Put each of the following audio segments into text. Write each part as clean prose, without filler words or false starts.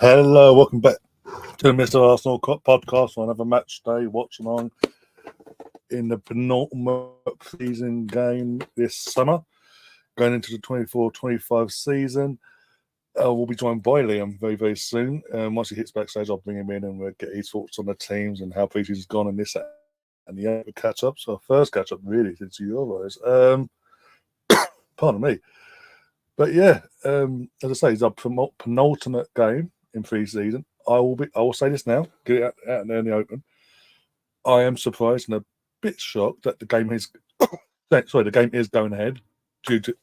Hello, welcome back to the Mr. Arsenal podcast for another match day. Watchalong in the penultimate season game this summer, going into the 24-25 season. We'll be joined by Liam very, very soon. Once he hits backstage, I'll bring him in and we'll get his thoughts on the teams and how pre-season's gone and this and the other catch-up. So our first catch-up really since you guys. Pardon me. But yeah, as I say, it's our penultimate game in pre-season. I will say this now, get it out there in the open. I am surprised and a bit shocked that the game is going ahead due to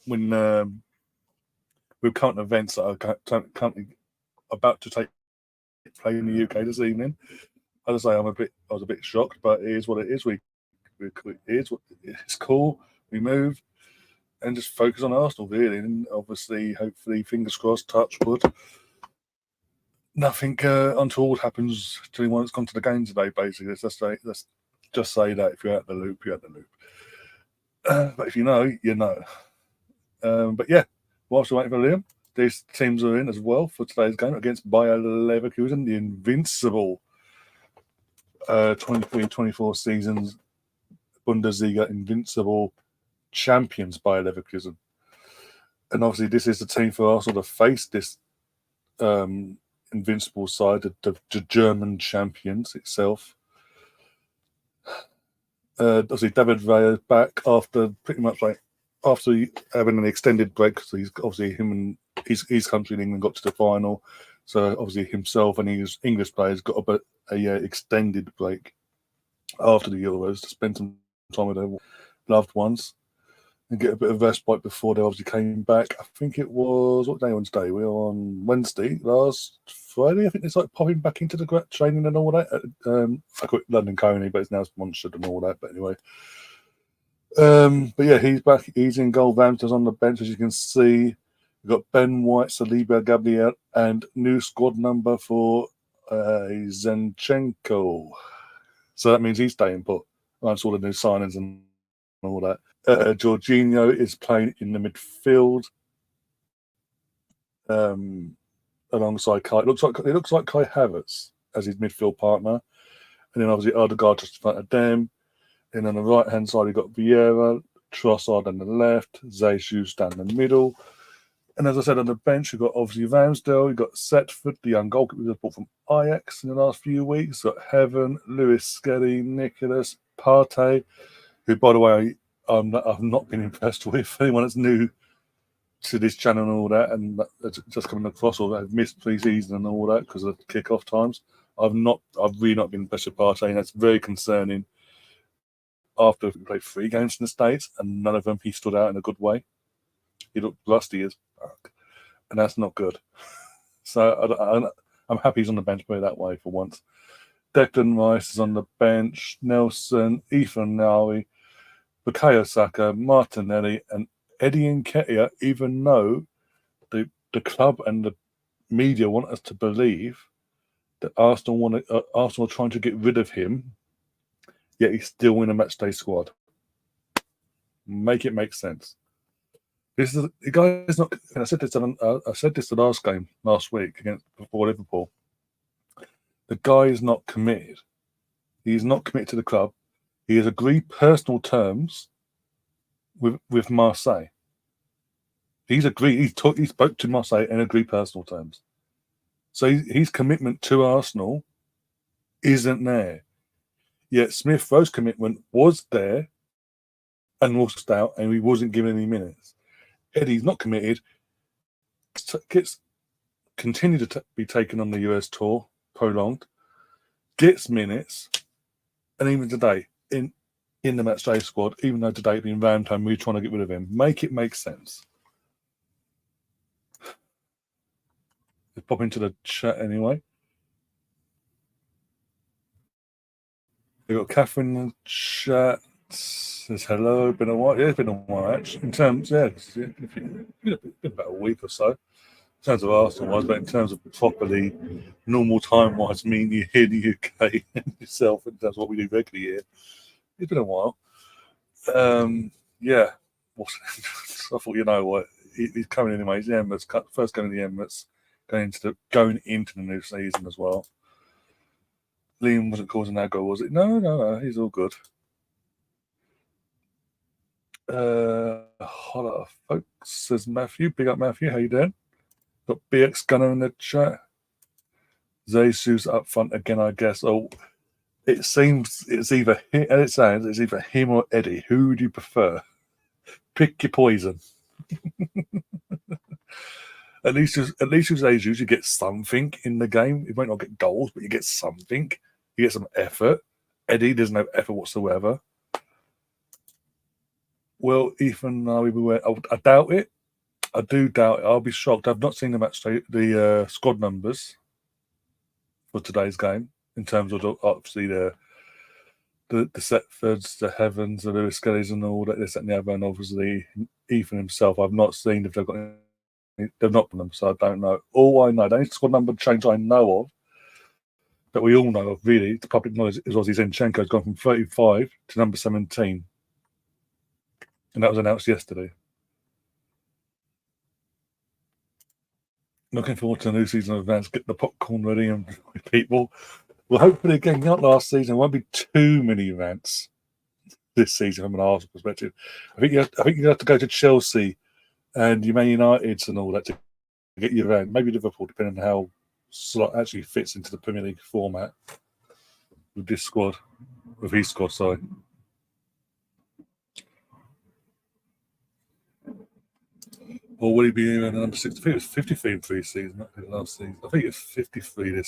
when with current events that are currently about to take place in the UK this evening. As I say, I was a bit shocked, but it is what it is. It's cool. We move and just focus on Arsenal really, and obviously, hopefully, fingers crossed, touch wood. Nothing untoward happens to anyone that's gone to the game today, basically. Let's just say that if you're out the loop, you're out the loop. But if you know, you know. But yeah, whilst we're waiting for Liam, these teams are in as well for today's game against Bayer Leverkusen, the invincible 23-24 seasons Bundesliga invincible champions Bayer Leverkusen. And obviously, this is the team for Arsenal to face this invincible side, the German champions itself. Obviously, David Raya back after after having an extended break. So he's obviously him and his country in England got to the final. So obviously himself and his English players got a extended break after the Euros to spend some time with their loved ones and get a bit of respite before they obviously came back. I think it was, what day on today? We were on Wednesday, last Friday. I think they started popping back into the training and all that. I quit London Coney, but it's now sponsored and all that. But anyway. But yeah, he's back. He's in goal. Ramsdale's on the bench, as you can see. We've got Ben White, Saliba, Gabriel, and new squad number for Zinchenko. So that means he's staying put. That's all the new signings and all that. Jorginho is playing in the midfield alongside Kai. It looks like Kai Havertz as his midfield partner, and then obviously Odegaard just in front of them. And on the right hand side, you've got Vieira, Trossard on the left, Jesus down the middle. And as I said, on the bench, you've got obviously Ramsdale, you've got Setford, the young goalkeeper we just bought from Ajax in the last few weeks. You've got Heaven, Lewis Skelly, Nicholas, Partey, who, by the way, I've not been impressed with. Anyone that's new to this channel and all that, and just coming across or have missed pre-season and all that because of kick-off times, I've really not been impressed with Partey, and that's very concerning. After we played 3 games in the States, and none of them he stood out in a good way. He looked rusty as fuck, and that's not good. So I'm happy he's on the bench, put it that way for once. Declan Rice is on the bench. Nelson, Ethan Nawi, Bukayo Saka, Martinelli, and Eddie Nketiah, even though the club and the media want us to believe that Arsenal are trying to get rid of him, yet he's still in a matchday squad. Make it make sense. The guy is not. And I said this the last game last week before Liverpool. The guy is not committed. He's not committed to the club. He has agreed personal terms with Marseille. He's agreed. He spoke to Marseille and agreed personal terms. So his commitment to Arsenal isn't there. Yet Smith Rowe's commitment was there and was out, and he wasn't given any minutes. Eddie's not committed. Gets continued to be taken on the US tour, prolonged. Gets minutes, and even today in the matchday squad, even though today being round time, we're trying to get rid of him. Make it make sense. Let's pop into the chat anyway. We've got Catherine in the chat. Says hello. Been a while. Yeah, it's been a while actually. In terms, it's been about a week or so. In terms of Arsenal-wise, but in terms of properly normal time-wise, me and you here in the UK and yourself, in terms of what we do regularly here, it's been a while. Yeah. I thought, you know what, he's coming anyway. He's the Emirates, first game of the Emirates. going into the new season as well. Liam wasn't causing that goal, was it? No, he's all good. Holla, folks, says Matthew. Big up, Matthew. How you doing? Got BX Gunner in the chat. Jesus up front again, I guess. Oh, it seems it's either him, and it sounds it's either him or Eddie. Who would you prefer? Pick your poison. At least with Jesus, you get something in the game. You might not get goals, but you get something. You get some effort. Eddie doesn't have effort whatsoever. Well, Ethan, I doubt it. I do doubt it. I'll be shocked. I've not seen the squad numbers for today's game in terms of obviously the Setfords, the Heavens, the Lewis Kellys, and all that. This and the other, and obviously Ethan himself. I've not seen if they've got. They've not done them, so I don't know. All I know, the only squad number change I know of, that we all know of, really, the public knowledge, is Ozzy Zinchenko has gone from 35 to number 17. And that was announced yesterday. Looking forward to the new season of events. Get the popcorn ready and people. Well, hopefully, again, not last season, there won't be too many events this season from an Arsenal perspective. I think you have to go to Chelsea and your Man Uniteds and all that to get your event. Maybe Liverpool, depending on how Slot actually fits into the Premier League format with this squad, with his squad, sorry. Or will he be in number 6? I think it was 53 in pre-season, last season. I think it's 53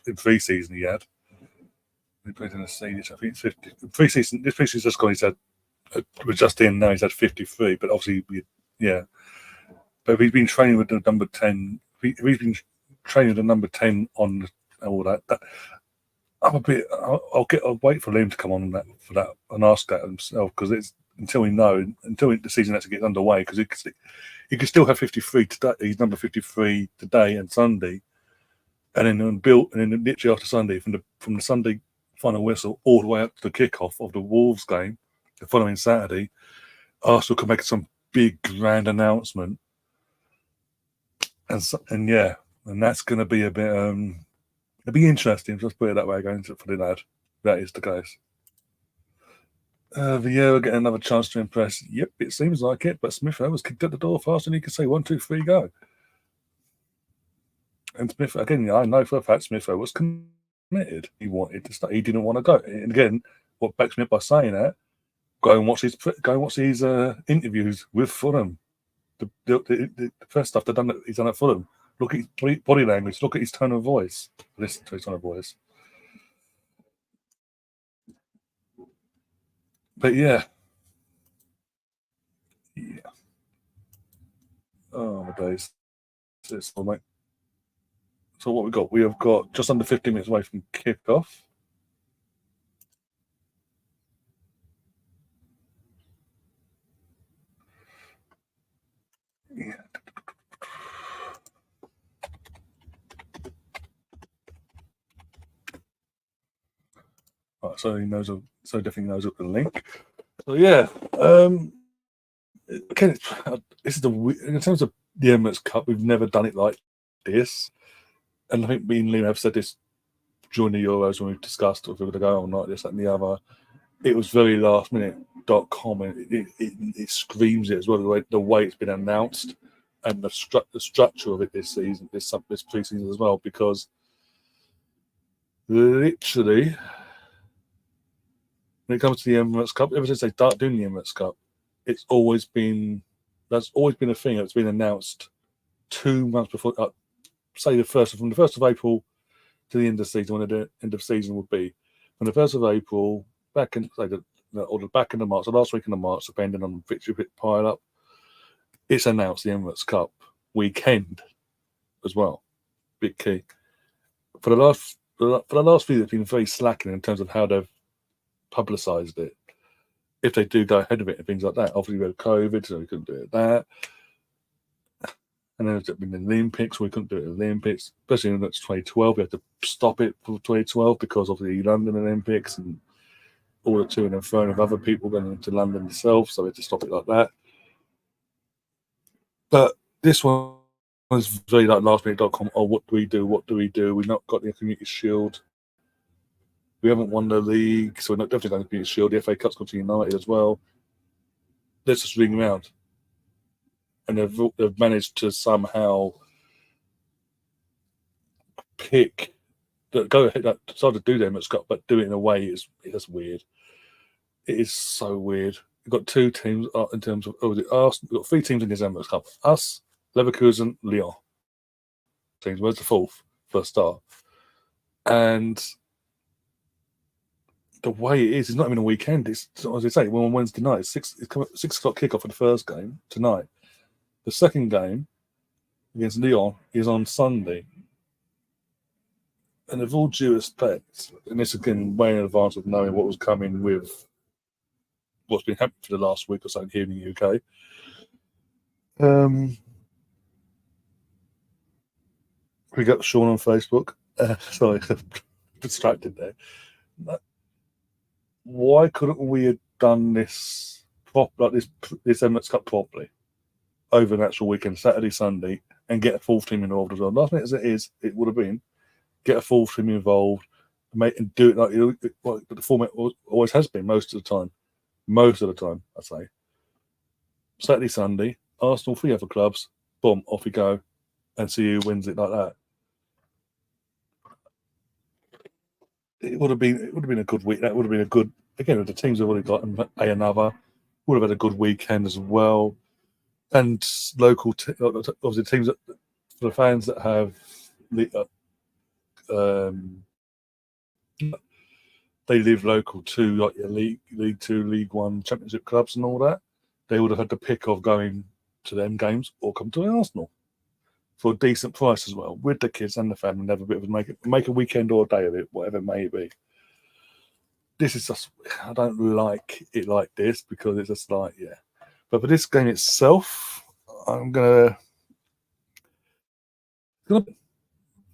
in pre-season he had. He played in a senior. I think it's 50. Pre-season, this pre-season just gone, he's had, we're just in now, he's had 53, but obviously, yeah. But if he's been training with the number 10, if he's been training with the number 10 on all that I'm a bit, I'll wait for Liam to come on for that and ask that himself, because it's until the season actually gets underway, because he could still have 53 today. He's number 53 today and Sunday, and then literally after Sunday, from the Sunday final whistle all the way up to the kickoff of the Wolves game the following Saturday, Arsenal could make some big grand announcement, and that's going to be a bit it'll be interesting. Just put it that way, going for the lad. That is the case. Vieira getting another chance to impress. Yep, it seems like it. But Smith was kicked at the door faster than he could say 1, 2, 3, go. And Smith, again, I know for a fact Smith was committed. He wanted to stay. He didn't want to go. And again, what backs me up by saying that, go and watch his interviews with Fulham. The first stuff he's done at Fulham. Look at his body language. Look at his tone of voice. Listen to his tone of voice. But yeah. Oh my days. So what we got? We have got just under 15 minutes away from kickoff. Yeah. Right, so definitely knows up the link. So yeah, again, this is in terms of the Emirates Cup, we've never done it like this, and I think me and Liam have said this during the Euros when we've discussed if we were to go on like this, that, and the other. It was very lastminute.com, and it screams it as well, the way it's been announced and the structure of it this season, this pre-season as well, because literally when it comes to the Emirates Cup, ever since they started doing the Emirates Cup, that's always been a thing that's been announced 2 months before, say from the 1st of April to the end of the season, when the end of season would be. From the 1st of April, back in the back end of March, the last week in March, depending on victory pile up, it's announced the Emirates Cup weekend as well. Big key. For the last few, it's been very slacking in terms of how they've publicised it. If they do go ahead of it and things like that, obviously we had COVID, so we couldn't do it that. And then there's been the Olympics, we couldn't do it at the Olympics, especially in 2012. We had to stop it for 2012 because of the London Olympics and all the to and fro of other people going into London themselves, so we had to stop it like that. But this one It's very like lastminute.com. Oh, what do we do? What do we do? We've not got the Community Shield. We haven't won the league, so we're not definitely going to Community Shield. The FA Cup's gone to United as well. Let's just ring around. And they've managed to somehow pick go ahead, decide to do the Emirates Cup, but do it in a way it's weird. It is so weird. We've got two teams in terms of Arsenal. We've got three teams in this Emirates Cup: us, Leverkusen, Lyon. Teams. Where's the fourth for a start? And the way it is, it's not even a weekend. It's, as I say, on Wednesday night, it's 6 o'clock kickoff for the first game tonight. The second game against Lyon is on Sunday. And with all due respect, and this again way in advance of knowing what was coming with what's been happening for the last week or so here in the UK. We got Sean on Facebook. Sorry, distracted there. Why couldn't we have done this this Emirates Cup properly over an actual weekend, Saturday, Sunday, and get a fourth team involved as well? Last minute as it is, it would have been get a fourth team involved, and do it like the format always has been most of the time. Most of the time, I say. Saturday, Sunday, Arsenal, three other clubs, boom, off we go, and see who wins it like that. It would have been a good week. That would have been a good, again, if the teams have already got another, would have had a good weekend as well. And local, obviously, teams that, for the fans that have they live local to like your League Two, League One, Championship clubs and all that, they would have had the pick of going to them games or come to Arsenal for a decent price as well, with the kids and the family, and have a bit of make a weekend or a day of it, whatever it may be. This is just, I don't like it like this because it's just like, yeah. But for this game itself, I'm gonna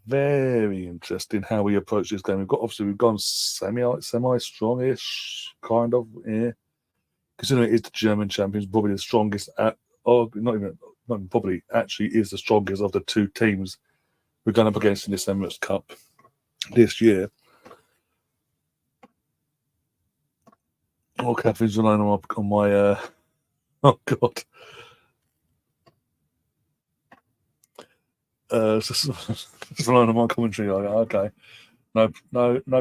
very interesting how we approach this game. We've gone semi strongish kind of, yeah. Considering it is the German champions, probably the strongest probably actually is the strongest of the two teams we're going up against in this Emirates Cup this year. Oh, Catherine's relying on my oh god. Just relying on my commentary. Okay. No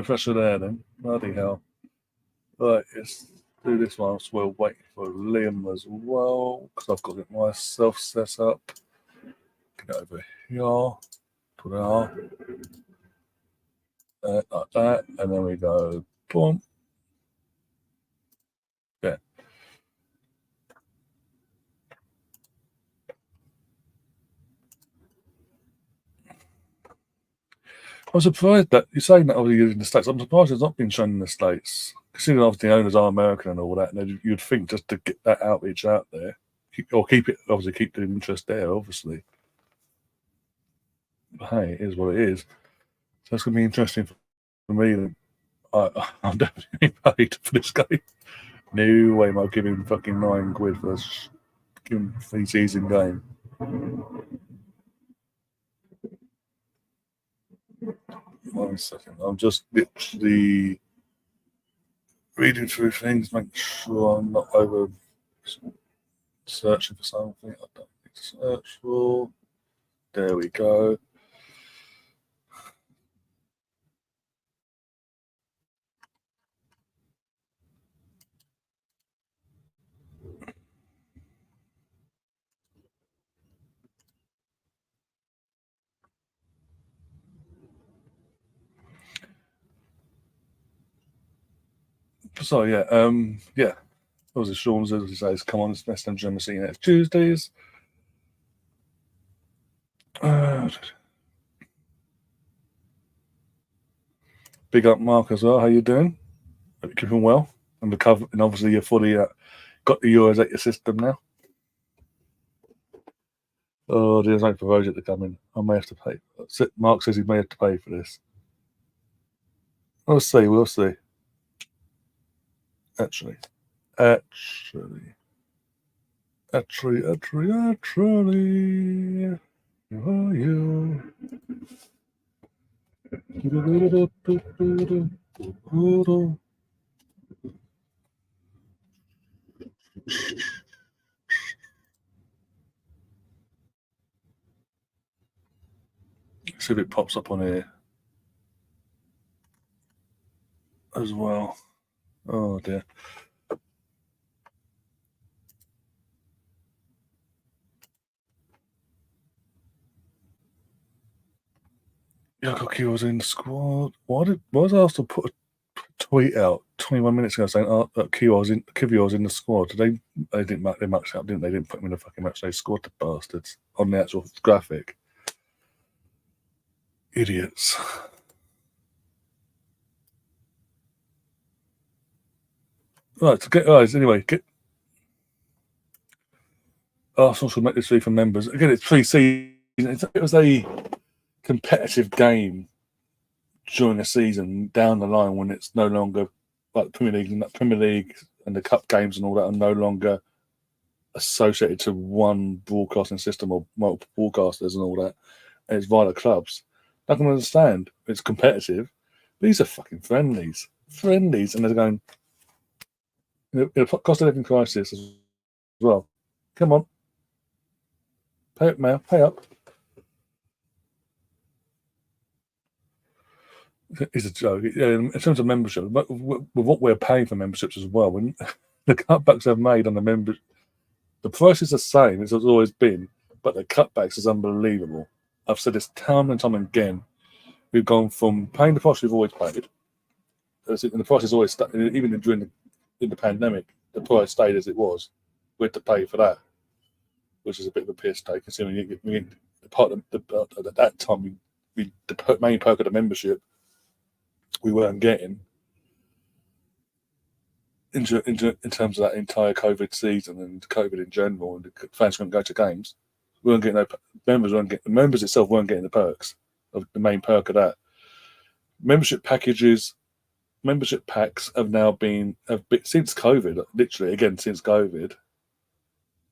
pressure there then. Bloody hell. Right, let's do this one. So we'll wait for Liam as well, because I've got it myself set up. Get over here. Put it on. Like that. And then we go boom. Yeah. I'm surprised that you're saying that obviously in the States. I'm surprised it's not been shown in the States. Considering obviously the owners are American and all that, and you'd think just to get that outreach out there, keep the interest there, obviously. But hey, it is what it is. So it's going to be interesting for me. I'm definitely paid for this game. No way am I giving fucking £9 for this three-season game. 1 second. I'm just literally reading through things, making sure I'm not over searching for something I don't need to search for. There we go. So yeah. Obviously, Sean's as he says, come on, it's best time German scene next Tuesdays. Big up, Mark, as well. How you doing? Hope you're keeping well and recover. And obviously, you're fully got the Euros at your system now. Oh, there's no proposal to come in. I may have to pay. Mark says he may have to pay for this. We'll see. We'll see. Actually. Oh, you. See if it pops up on here as well. Oh dear. Yakoki was in the squad. Why was Arsenal put a tweet out 21 minutes ago saying that Kivio was in the squad? They didn't match up, didn't they? They didn't put him in the fucking match. They scored the bastards on the actual graphic. Idiots. Right, anyway, Arsenal should make this free for members. Again, it's pre-season. It was a competitive game during the season down the line when it's no longer like Premier League and the cup games and all that are no longer associated to one broadcasting system or multiple broadcasters and all that, and it's via the clubs. I can understand it's competitive, but these are fucking friendlies, and they're going in a cost of living crisis as well. Come on, pay up, Mayor, pay up. It's a joke. In terms of membership, but with what we're paying for memberships as well, when the cutbacks have made on the members, the price is the same as it's always been, but the cutbacks is unbelievable. I've said this time and time again. We've gone from paying the price we've always paid, and the price is always even during the pandemic, the price stayed as it was. We had to pay for that, which is a bit of a piss take, considering the part of at that time the main perk of the membership we weren't getting in terms of that entire COVID season and COVID in general, and the fans couldn't go to games. We weren't getting the members itself weren't getting the perks of the main perk of that. Membership packs have now been since COVID, literally again since COVID,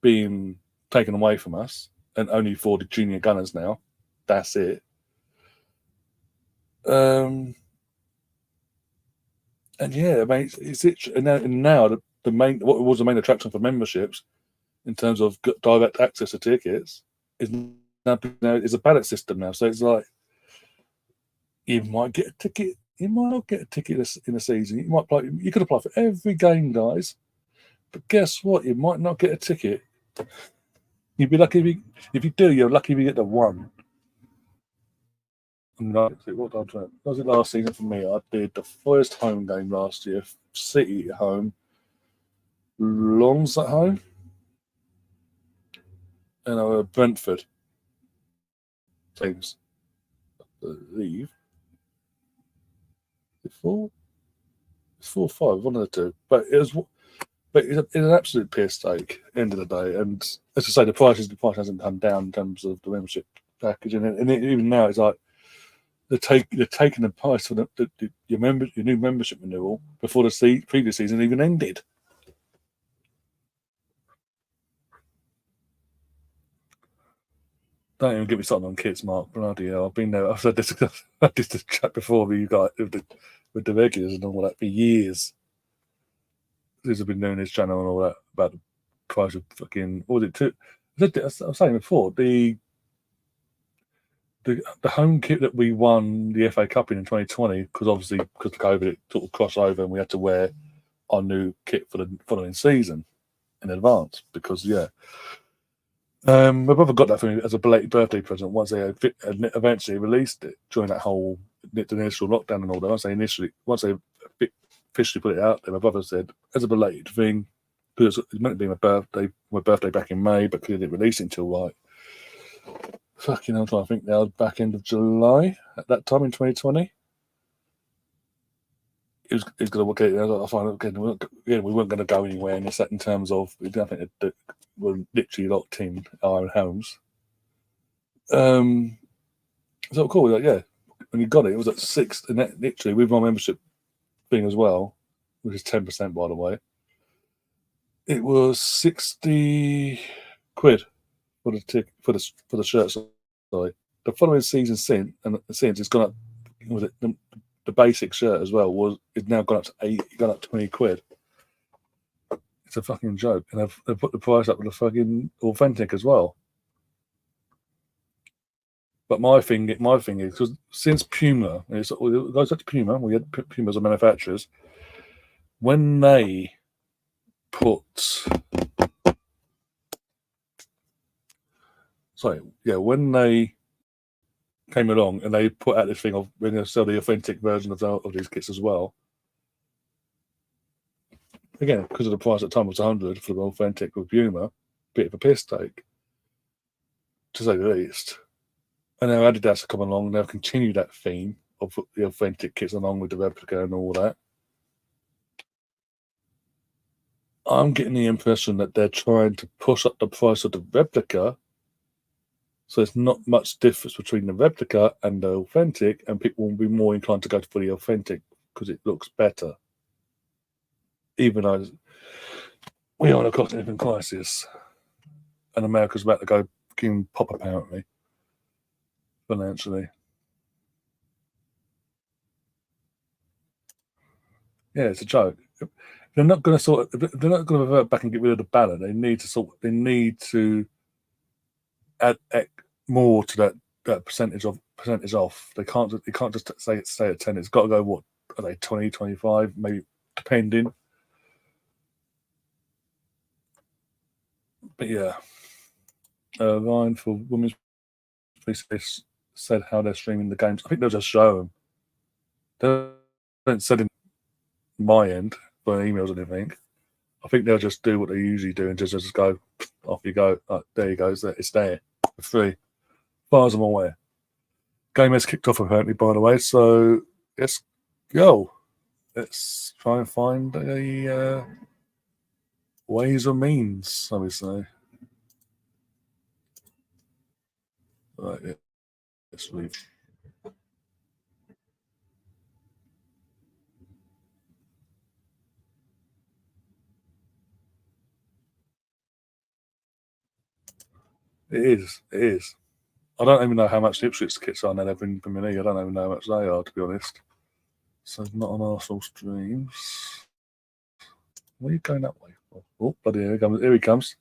being taken away from us, and only for the junior gunners now. That's it. And yeah, I mean, and now the main what was the main attraction for memberships in terms of direct access to tickets is now is a ballot system now. So it's like you might get a ticket, you might not get a ticket in a season. You could apply for every game, guys, but guess what? You might not get a ticket. You'd be lucky if you do. You're lucky if you get the one. What was it last season for me? I did the first home game last year, City at home, Longs at home, and Brentford teams. I believe it's 4-5, one of the two. But it's an absolute piss take. End of the day, and as I say, the price hasn't come down in terms of the membership package, and even now it's like they're taking the price for your new membership renewal before the previous season even ended. Don't even get me started on kits, Mark. Bloody hell, I've been there. I've said this to chat before with you guys with the regulars and all that for years. Since I've been doing this channel and all that about the price of fucking. What was it? I was saying before the home kit that we won the FA Cup in 2020, because obviously because of COVID it sort of crossed over and we had to wear our new kit for the following season in advance because my brother got that for me as a belated birthday present once they eventually released it during that whole initial lockdown and all that. Once they officially put it out there, my brother said, as a belated thing, because it was meant to be my birthday back in May, but because they didn't release it until like, fucking hell, I'm trying to think now, back end of July at that time in 2020. It was going to get it. I find again, we weren't going to go anywhere in this in terms of I think that we're literally locked in our own homes. So cool. Like, yeah, when you got it, it was at 6, and that, literally with my membership thing as well, which is 10% by the way. It was 60 quid for the shirts Sorry, the following season since it's gone up. Was it the basic shirt as well? It's now gone up to £20. It's a fucking joke, and they've put the price up with the fucking authentic as well. But my thing is because since Puma, it goes back to Puma. We had Puma as manufacturers when they when they came along and they put out this thing of we're going to sell the authentic version of these kits as well. Again, because of the price at the time was 100 for the authentic with Puma, bit of a piss take, to say the least. And now Adidas have come along, they'll continue that theme of the authentic kits along with the replica and all that. I'm getting the impression that they're trying to push up the price of the replica, so there's not much difference between the replica and the authentic, and people will be more inclined to go for the authentic because it looks better. Even though we are in a cost of living crisis, and America's about to go fucking pop apparently, financially. Yeah, it's a joke. They're not going to revert back and get rid of the ballot. They need to add more to that percentage off. They can't just stay at 10. It's got to go, what are they, 20, 25, maybe, depending. But yeah, Ryan for Women's Police said how they're streaming the games. I think they'll just show them. They haven't said in my end for emails or anything. I think they'll just do what they usually do and just go, off you go. There you go. It's there for free. As far as I'm aware. Game has kicked off apparently, by the way. So let's go. Let's try and find a ways or means, obviously. Right, yeah. Let's leave. It is. I don't even know how much the Ipswich kits are now they've been Premier League. I don't even know how much they are, to be honest. So not on Arsenal streams. Where are you going that way? Oh, bloody here he comes.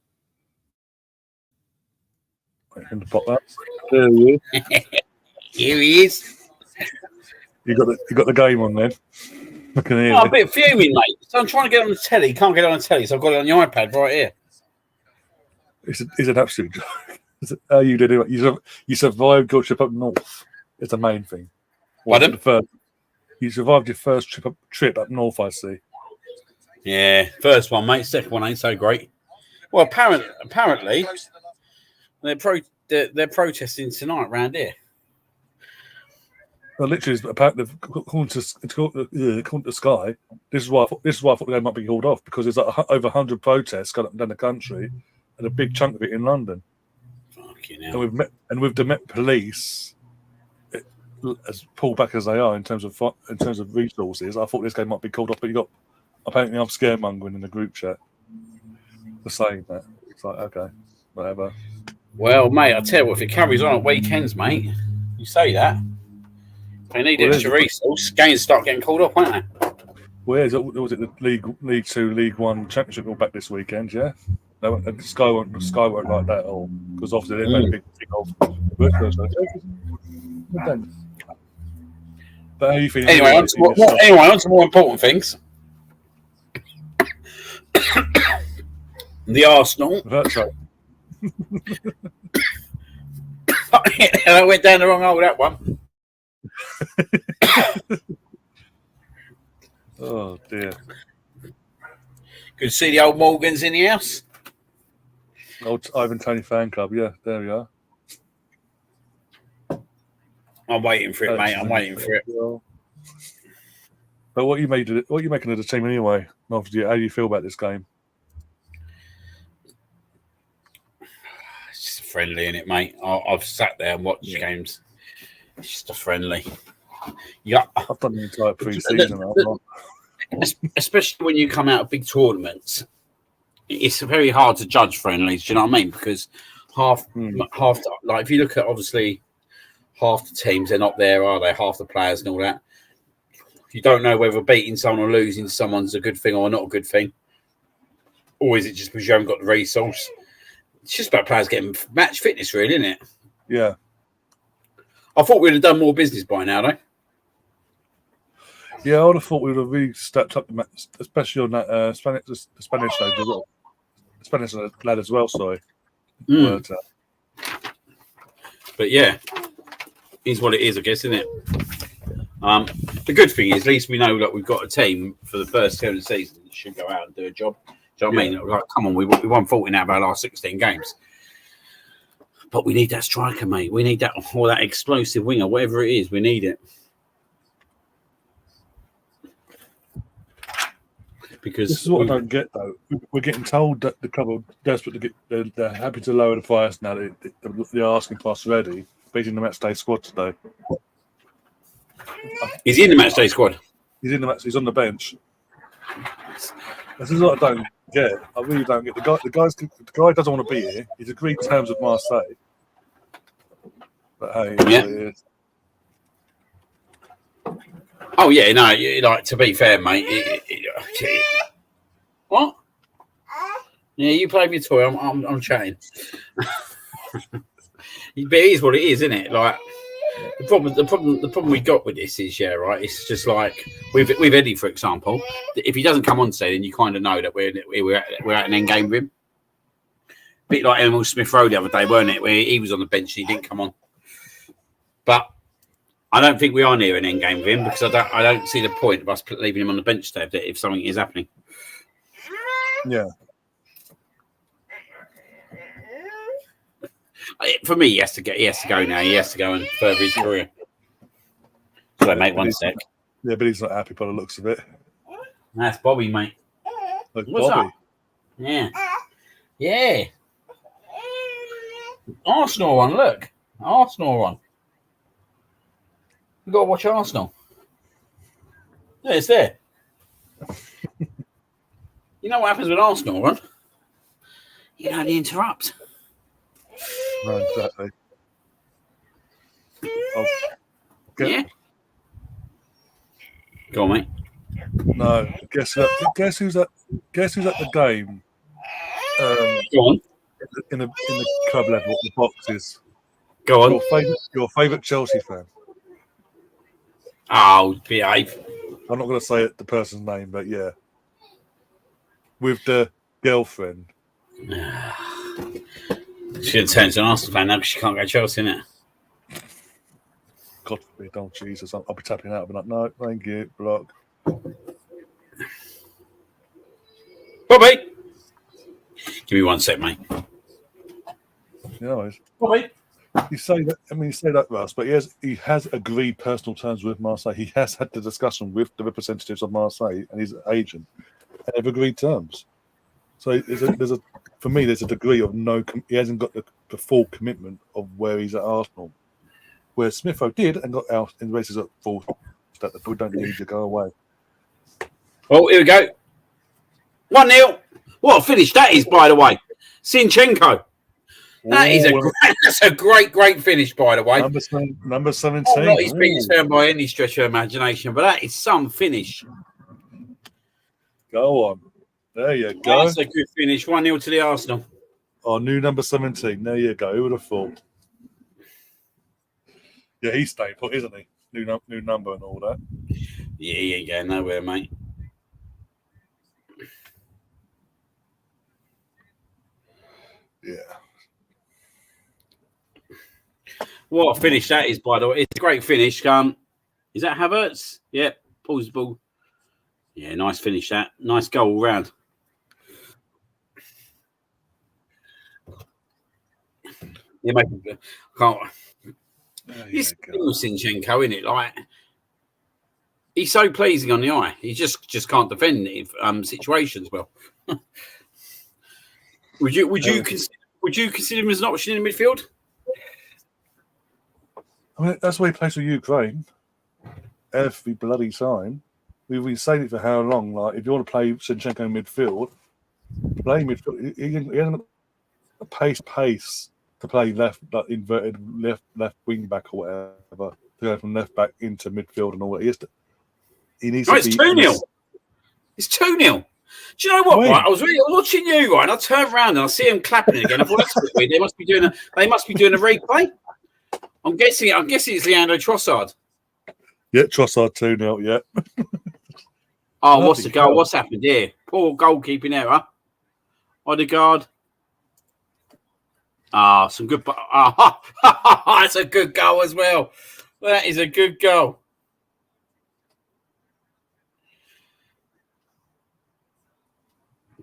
Wait him to pop up. There he is. Here he is. You got the game on then. I can hear I'm a bit fuming, mate. So I'm trying to get on the telly. Can't get on the telly, so I've got it on the iPad right here. It's an absolute joke. How you did it? You survived your trip up north. It's the main thing. You survived your first trip up north, I see. Yeah, first one, mate. Second one ain't so great. Well, apparently, they're protesting tonight round here. Well, literally, according to Sky, this is why I thought they might be called off, because there's over 100 protests going up and down the country, and a big chunk of it in London. Fucking hell. And with the Met Police, as pulled back as they are in terms of resources, I thought this game might be called off. But apparently I'm scaremongering in the group chat for saying that. It's like, okay, whatever. Well, mate, I tell you what, if it carries on at weekends, mate, you say that. They need extra resources. Games start getting called off, won't they? Was it the League 2, League 1 Championship all back this weekend? Yeah. No, Sky won't like that at all, because obviously they've made a big thing of. But how you feeling? Anyway, on to more important things. The Arsenal. That's right. I went down the wrong hole with that one. Oh dear. Good to see the old Morgans in the house. Old Ivan Tony fan club, yeah, there we are. I'm waiting for it, mate. I'm waiting for it. But what are you making of the team anyway? Obviously, how do you feel about this game? It's just friendly, isn't it, mate? I've sat there and watched games. It's just a friendly. Yeah, I've done the entire pre-season. Especially when you come out of big tournaments, it's very hard to judge friendlies. Do you know what I mean? Because half. Like if you look at obviously half the teams, they're not there, are they? Half the players and all that. You don't know whether beating someone or losing someone's a good thing or not a good thing, or is it just because you haven't got the resource? It's just about players getting match fitness, really, isn't it? Yeah. I thought we'd have done more business by now, though. Yeah, I would have thought we would have really stepped up the match, especially on that Spanish lad as well. Spanish lad as well, sorry. But yeah, is what it is, I guess, isn't it? The good thing is, at least we know that we've got a team for the first 10 of the season that should go out and do a job. Do you know what I mean? Like, come on, we won 14 out of our last 16 games. But we need that striker, mate. We need that, or that explosive winger, whatever it is. We need it. Because this is what I don't get, though. We're getting told that the club are desperate to get, they're happy to lower the price now. They're asking price already, beating the matchday squad today. Is he in the matchday squad? He's in the match. He's on the bench. This is what I don't get. I really don't get. The guy doesn't want to be here. He's agreed terms with Marseille. But hey, yeah. Oh yeah, no. Like, to be fair, mate. What? Yeah, you play with your toy. I'm chatting. But it is what it is, isn't it? Like, the problem we got with this is, yeah, right. It's just like with Eddie, for example. If he doesn't come on today, then you kind of know that we're at an end game with him. A bit like Emil Smith Rowe the other day, weren't it? Where he was on the bench, and he didn't come on. But I don't think we are near an end game with him, because I don't see the point of us leaving him on the bench today if something is happening. Yeah. For me, he has to go now. He has to go and further his career. So, mate, one sec. Yeah, but he's not happy by the looks of it. That's Bobby, mate. Like What's Bobby? Up? Yeah. Yeah. Arsenal one, look. Arsenal one. You've got to watch Arsenal. Yeah, it's there. You know what happens with Arsenal, right? You don't interrupt. No, exactly. Yeah. Go on, mate. No, guess who's at the game? Go on. In the club level, the boxes. Go on. Your favourite Chelsea fan. Oh, behave. I'm not going to say the person's name, but yeah, with the girlfriend. She's going to turn to an Arsenal fan now because she can't go Chelsea, innit? God forbid, oh Jesus, I'll be tapping out. I'll be like, no, thank you, block. Bobby! Give me one sec, mate. You know, Bobby! you say that, Russ, but he has agreed personal terms with Marseille. He has had the discussion with the representatives of Marseille and his agent, and they've agreed terms. So for me, there's a degree of he hasn't got the full commitment of where he's at Arsenal. Where Smitho did and got out in races at full, that we don't need to go away. Oh, here we go. 1-0. What a finish that is, by the way. Sinchenko. That's a great finish, by the way. Number 17. Not his biggest fan by any stretch of imagination, but that is some finish. Go on. There you go. That's a good finish. 1-0 to the Arsenal. Our new number 17. There you go. Who would have thought? Yeah, he's staying put, isn't he? New number and all that. Yeah, he ain't going nowhere, mate. Yeah. What a finish that is, by the way. It's a great finish. Is that Havertz? Yeah, pulls the ball. Yeah, nice finish that. Nice goal all round. Yeah, mate. Can't. This thing with Sinchenko, isn't it? Like, he's so pleasing on the eye. He just can't defend situations well. Would you consider him as an option in the midfield? I mean, that's why he plays for Ukraine. Every bloody time. We've been saying it for how long? Like, if you want to play Sinchenko in midfield, play midfield. He hasn't got pace. to play left, like inverted left wing back or whatever, to go from left back into midfield and all that. He needs to it's be 2-0. It's 2-0. Do you know what? When? Right, I was really watching you, right, and I turned around and I see him clapping again. I thought that's a bit weird. They must be doing a replay. I'm guessing it's Leandro Trossard. Yeah, Trossard 2-0, yeah. Oh, what's the goal? What's happened here? Poor goalkeeping error. Odegaard. Some good. That's a good goal as well. That is a good goal.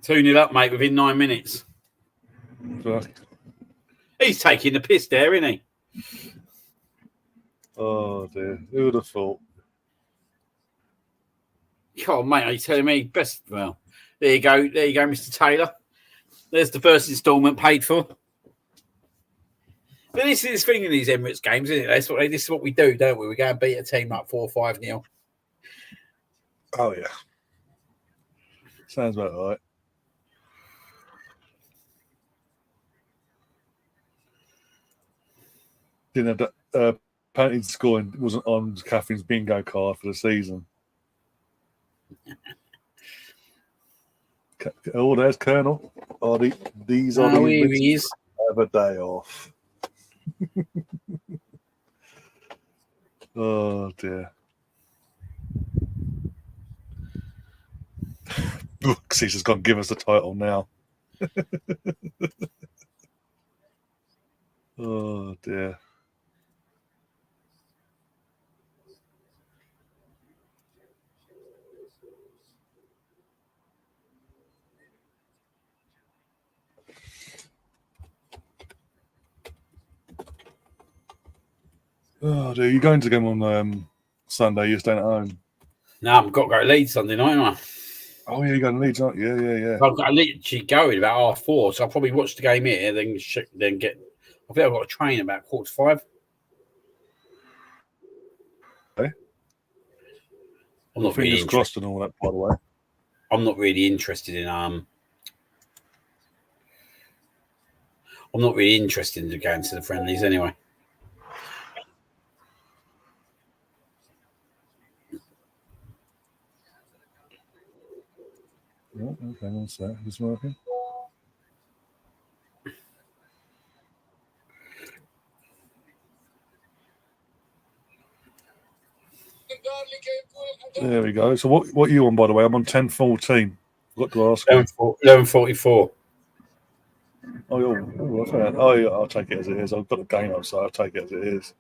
Tuning up, mate, within 9 minutes. He's taking the piss there, isn't he? Oh, dear. Who would have thought? God, mate, are you telling me? Best. Well, there you go, Mr. Taylor. There's the first instalment paid for. But this is the thing in these Emirates games, isn't it? This is what we do, don't we? We go and beat a team up 4-5-0. Oh, yeah. Sounds about right. Didn't have that. Apparently, scoring wasn't on Catherine's bingo card for the season. Oh, there's Colonel. Oh, these are the have a day off. Oh, dear. Brooksy has gone give us the title now. Oh, dear. Oh, dear. You're going to go on Sunday. You're staying at home. No, I've got to go to Leeds Sunday night, haven't I? Oh, yeah, you're going to Leeds, aren't you? Yeah. I've got to literally go in about 4:30, so I'll probably watch the game here, then get. I think I've got to train about 4:45. Okay. I'm not really fingers crossed and all that, by the way. I'm not really interested in I'm not really interested in going to the friendlies anyway. Oh, okay, one sec. Is working? There we go. So what are you on, by the way? I'm on 10:14. I've got to ask. 11:44. Oh, yeah, I'll take it as it is. I've got the game up, so I'll take it as it is.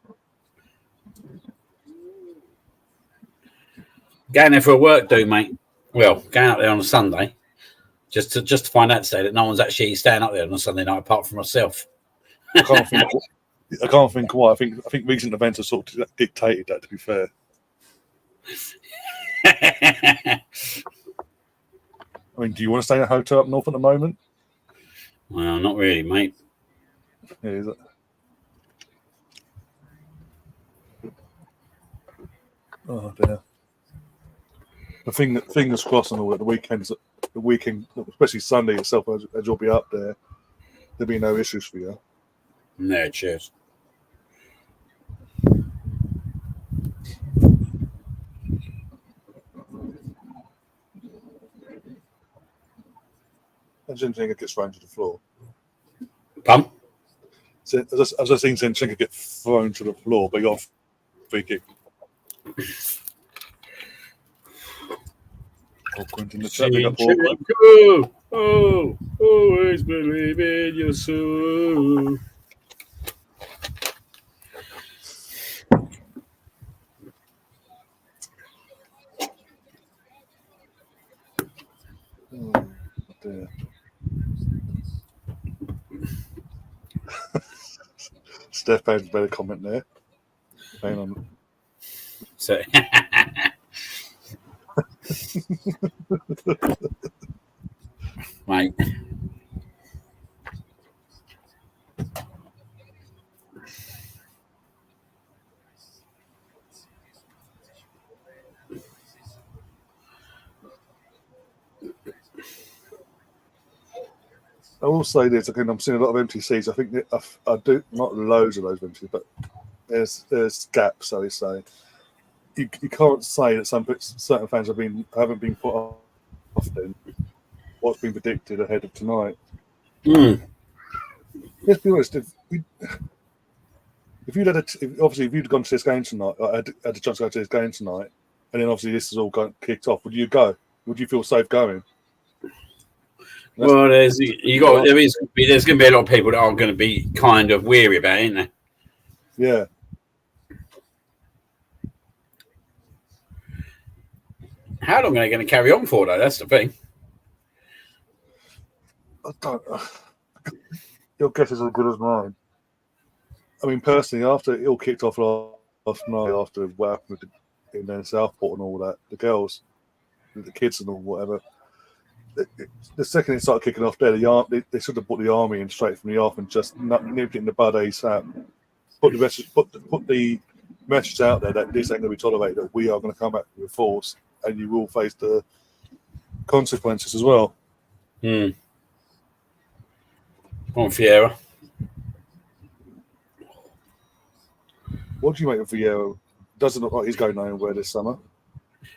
Going there for a work do, mate. Well, going out there on a Sunday, just to find out today that no one's actually staying up there on a Sunday night apart from myself. I can't think why. I think recent events have sort of dictated that. To be fair. I mean, do you want to stay in a hotel up north at the moment? Well, not really, mate. Yeah, is it? Oh dear. The thing that fingers crossed and all that. The weekend, especially Sunday itself, as you'll be up there, there'll be no issues for you. No, cheers. Zinchenko gets thrown to the floor. Pum? So, as I've seen Zinchenko get thrown to the floor, but he got free kick. In the chat, always believe in your soul. Oh, dear. Steph had a better comment there. Hang on. So, mate. I will say this. Again, I'm seeing a lot of empty seats. I think that I do not loads of those empty, but there's gaps. So we say you can't say that certain fans haven't been put off then what's been predicted ahead of tonight. Let's be honest. If you'd obviously if you'd gone to this game tonight, had a chance to go to this game tonight, and then obviously this has all kicked off, would you go? Would you feel safe going? Well, there's going to be a lot of people that are going to be kind of weary about it, isn't there? Yeah. How long are they going to carry on for, though? That's the thing. I don't. Your guess is as good as mine. I mean, personally, after it all kicked off last night, after what happened in Southport and all that, the girls, the kids and all whatever, the second it started kicking off there, they should have put the army in straight from the off and just nipped it in the bud ASAP. Put the message out there that this ain't going to be tolerated, that we are going to come back with force and you will face the consequences as well. On Vieira. What do you make of Vieira? Doesn't look like he's going nowhere this summer.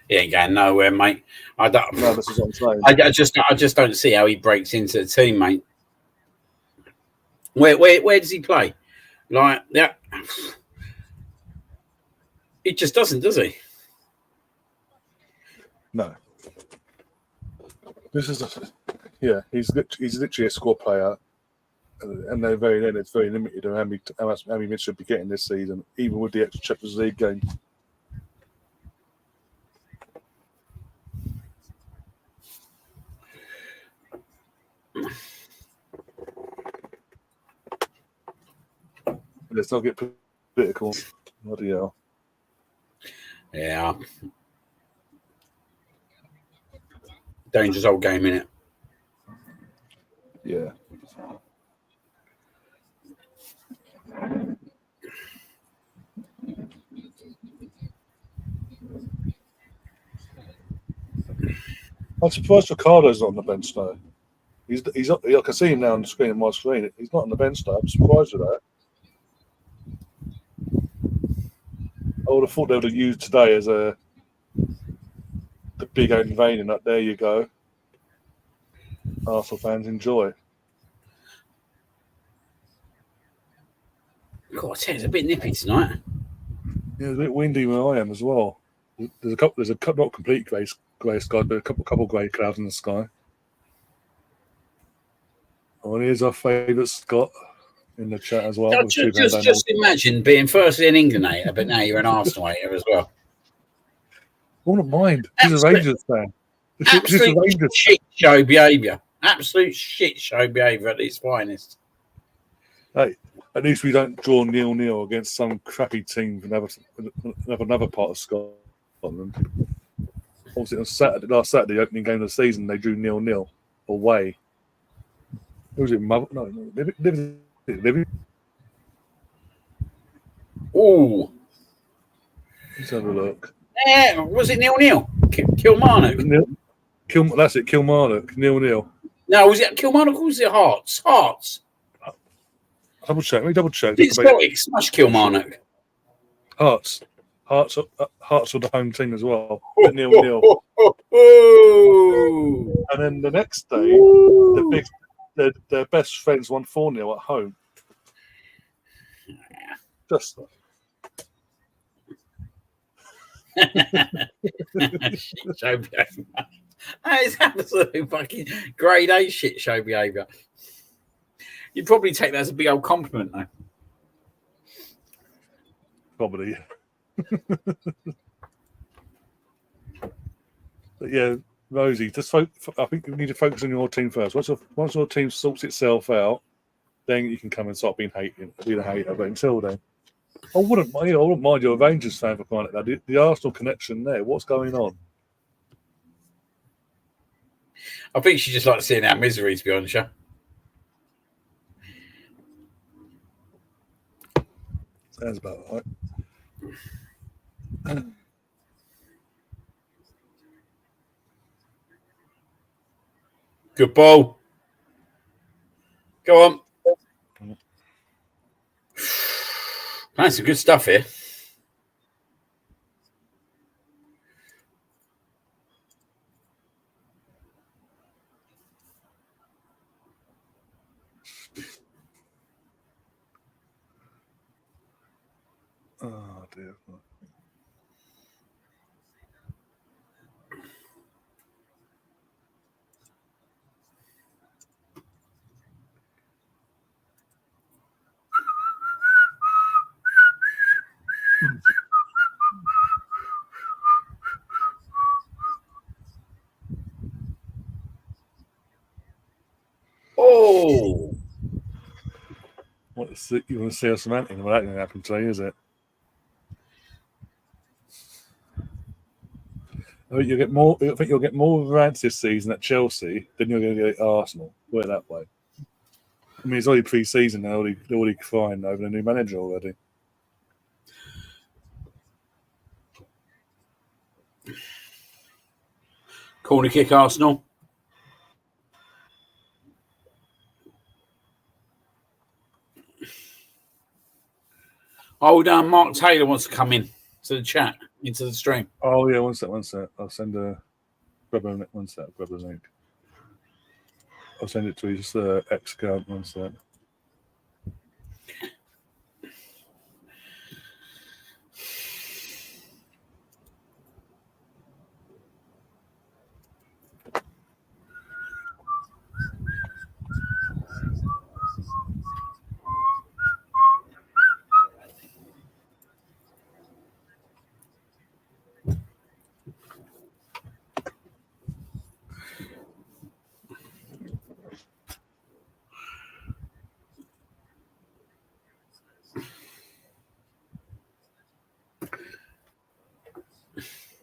He ain't going nowhere, mate. I don't. No, this is what I'm saying. I just don't see how he breaks into the team, mate. Where does he play? Like that? He just doesn't, does he? No. This is he's literally a squad player, and they're very limited on how many minutes should be getting this season, even with the extra Champions League game. Let's not get political. Bloody hell. Yeah. Dangerous old game, innit? Yeah. I'm surprised Ricardo's not on the bench though. He's I can see him now on the screen, on my screen. He's not on the bench though. I'm surprised with that. I would have thought they would have used today as the big unveiling. That there you go. Arsenal fans enjoy. God, it's a bit nippy tonight. Yeah, it's a bit windy where I am as well. There's a couple not complete grey sky, but a couple grey clouds in the sky. Oh, and here's our favourite Scott in the chat as well. Just imagine being first in England hater, but now you're an Arsenal hater as well. I wouldn't mind. He's a Rangers fan. Absolute shit show behaviour. Absolute shit show behaviour at its finest. Hey, at least we don't draw 0-0 against some crappy team from another part of Scotland. Obviously, last Saturday, opening game of the season, they drew 0-0 away. Who was it? Liverpool. Oh. Let's have a look. Yeah, was it 0-0? Kilmarnock. That's it, Kilmarnock, 0-0. No, was it Kilmarnock or was it Hearts? Hearts. Let me double check. Did Celtic smash Kilmarnock? Hearts were the home team as well. 0-0. And then the next day, their best friends won 4-0 at home. Just shit show behaviour. That is absolute fucking grade A shit show behaviour. You'd probably take that as a big old compliment, though. Probably. But yeah, Rosie, I think you need to focus on your team first. Once your team sorts itself out, then you can come and start being a hater. But until then, I wouldn't mind you're a Rangers fan for crying out loud. The Arsenal connection there. What's going on? I think she just likes seeing our misery, to be honest. Yeah. Sounds about right. Good ball. Go on. That's some good stuff here. Oh dear. Oh, You want to see us ranting? Well, that didn't happen today, is it? I think you'll get more rants this season at Chelsea than you're going to get at Arsenal. Put it that way. I mean, it's already pre-season now. They're already crying over the new manager already. corner kick, Arsenal. Old Mark Taylor wants to come in to the chat, into the stream. Oh yeah, one sec. I'll send grab a link. I'll send it to his X account. One sec.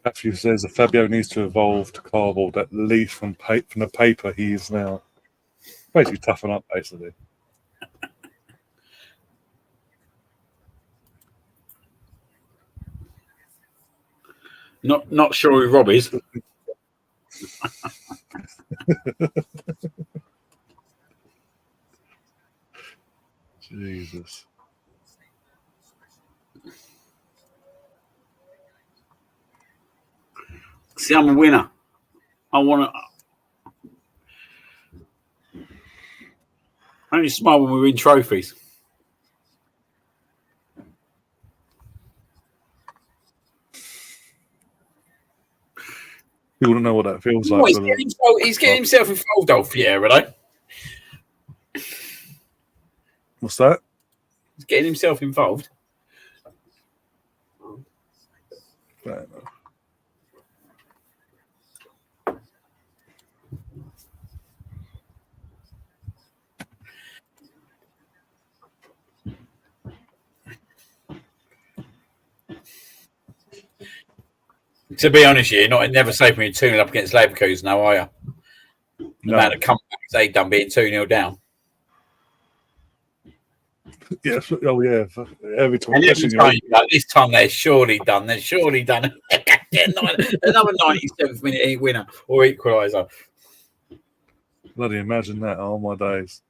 Matthew says that Fabio needs to evolve to cardboard at least from the paper he is now. Basically, toughen up, basically. Not sure who Rob is. Jesus. See, I'm a winner. I want to. I only smile when we win trophies. People don't know what that feels like. He's getting himself involved, Alfieri, though. What's that? He's getting himself involved. Fair enough. To be honest, never safe when you're 2-0 up against Leverkusen, now are you? The amount of comebacks they've done being 2-0 down. Yes. Oh, yeah. Every time. This time they're surely done. Another 97th minute winner or equaliser. Bloody imagine that. Oh, my days.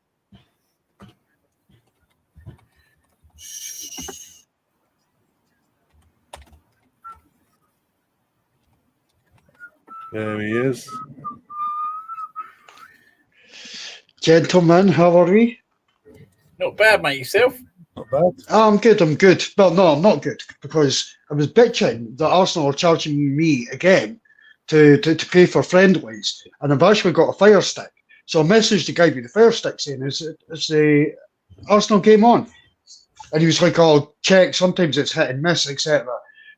There he is. Gentlemen, how are we? Not bad, mate. Yourself? Not bad. I'm good. Well, no, I'm not good because I was bitching that Arsenal are charging me again to pay for friendlies, and I've actually got a Fire Stick. So I messaged the guy with the Fire Stick saying, is the Arsenal game on? And he was like, oh, check, sometimes it's hit and miss, etc.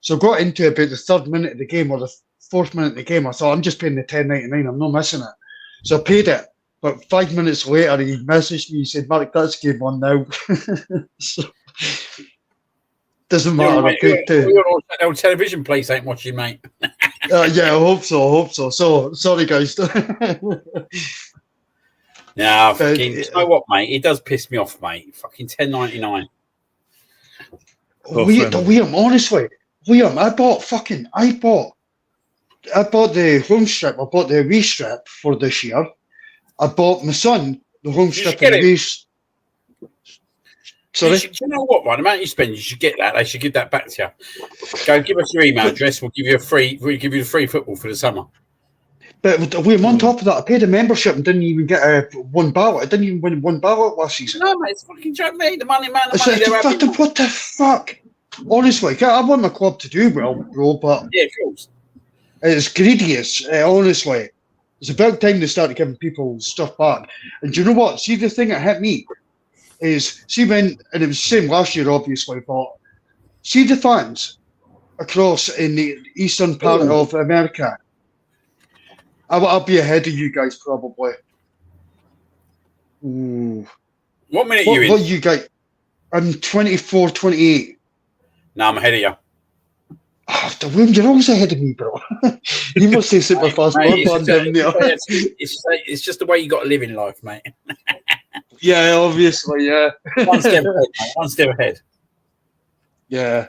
So I got into about the 3rd minute of the game or the 4th minute of the game. I thought, I'm just paying the $10.99, I'm not missing it. So I paid it. But 5 minutes later, he messaged me. He said, "Mark, that's game on now." So, doesn't matter. Your old television place ain't watching, mate. Yeah, I hope so. So sorry, guys. Nah, you know what, mate? It does piss me off, mate. Fucking $10.99. Liam, honestly, Liam, I bought the home strip. I bought the away strip for this year. I bought my son the home strip and the away. Sorry? Do you know what, man? The amount you spend, you should get that. They should give that back to you. Go give us your email address. We'll give you the free football for the summer. But on top of that, I paid a membership and didn't even get one ballot. I didn't even win one ballot last season. No, mate, it's fucking joke, mate. The money, man, the money they're having. What the fuck? Honestly, I want my club to do well, bro, but yeah, of course. It's greedy. Honestly, it's about time they started giving people stuff back. And do you know what? See, the thing that hit me is, and it was the same last year, obviously, but see the fans across in the eastern part of America. I'll be ahead of you guys probably. Ooh. What minute are you in? What you guys? I'm 24, 28. No, I'm ahead of you. Oh, you're always ahead of me, bro. You must say super fast. It's just the way you got to live in life, mate. Yeah, obviously, yeah. One step ahead, mate. One step ahead. Yeah.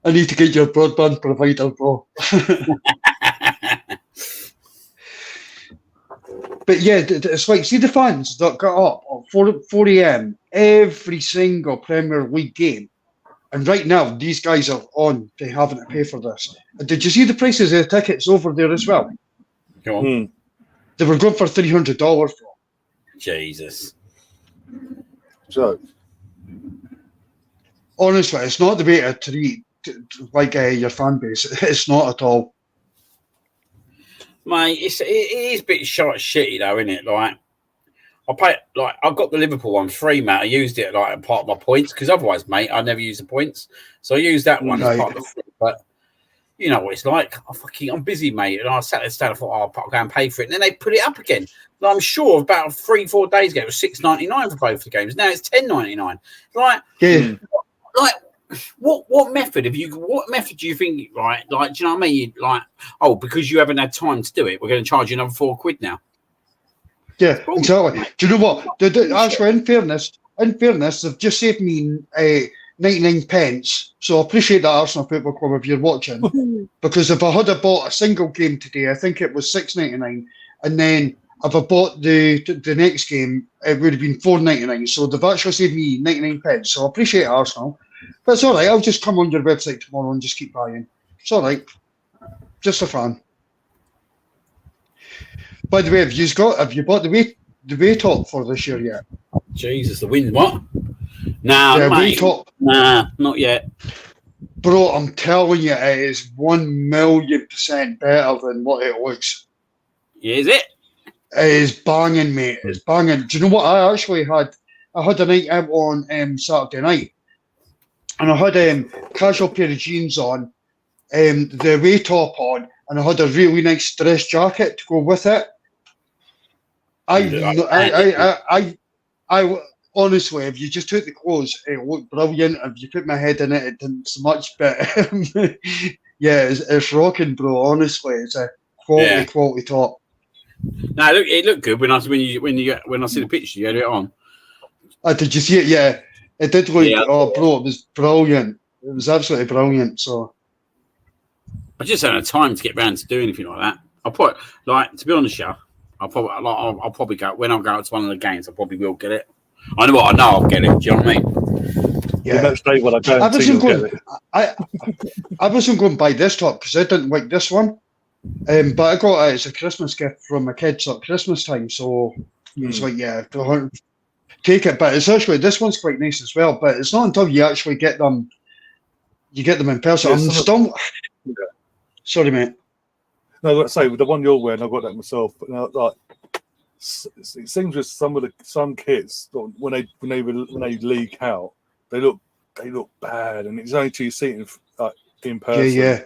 I need to get your broadband provider, bro. But yeah, it's like, see the fans that got up at 4 a.m. every single Premier League game. And right now, these guys are on to having to pay for this. And did you see the prices of the tickets over there as well? Go on. They were going for $300 for. Jesus. So, honestly, it's not the way to treat your fan base. It's not at all. Mate, it is a bit shitty though, isn't it? Like, I've got the Liverpool one free, mate. I used it like a part of my points because otherwise, mate, I never use the points. So I used that one as part of the free. But you know what it's like. I'm busy, mate, and I sat there and I thought, I'll go and pay for it. And then they put it up again. And I'm sure about 3-4 days ago, it was $6.99 for both the games. Now it's $10.99. Like, like. What method do you think, right? Like, do you know what I mean? Like, oh, because you haven't had time to do it, we're going to charge you another £4 now. Yeah, exactly. Do you know what? Actually, in fairness, they've just saved me 99 pence. So I appreciate that, Arsenal Football Club, if you're watching. Because if I had bought a single game today, I think it was $6.99, and then if I bought the next game, it would have been $4.99. So they've actually saved me 99 pence. So I appreciate it, Arsenal. But it's all right. I'll just come on your website tomorrow and just keep buying. It's all right. Just a fan. By the way, have you bought the way top for this year yet? Jesus, the wind. What? Nah, yeah, mate. top. Nah, not yet. Bro, I'm telling you, it is 1,000,000% better than what it looks. Yeah, is it? It is banging, mate. It's banging. Do you know what? I had a night out on Saturday night. And I had a casual pair of jeans on, the way top on, and I had a really nice dress jacket to go with it. I honestly, if you just took the clothes, it looked brilliant. If you put my head in it, it didn't so much. But yeah, it's rocking, bro. Honestly, it's a quality top. No, it looked good when I see the picture. You had it on. Did you see it? Yeah. It did look, bro, it was brilliant. It was absolutely brilliant. So, I just don't have time to get round to doing anything like that. To be honest, yeah, I'll probably go when I go out to one of the games. I probably will get it. I know I'll get it. Do you know what I mean? Yeah. I wasn't going to buy this top because I didn't like this one. But I got it as a Christmas gift from my kids at Christmas time. So it was like, yeah, take it. But it's actually, this one's quite nice as well. But it's not until you actually get them, in person. Sorry, mate. No, let's say the one you're wearing, I got that myself. But now, like, it seems with some kits when they leak out, they look bad, and it's only till you see it in person. Yeah.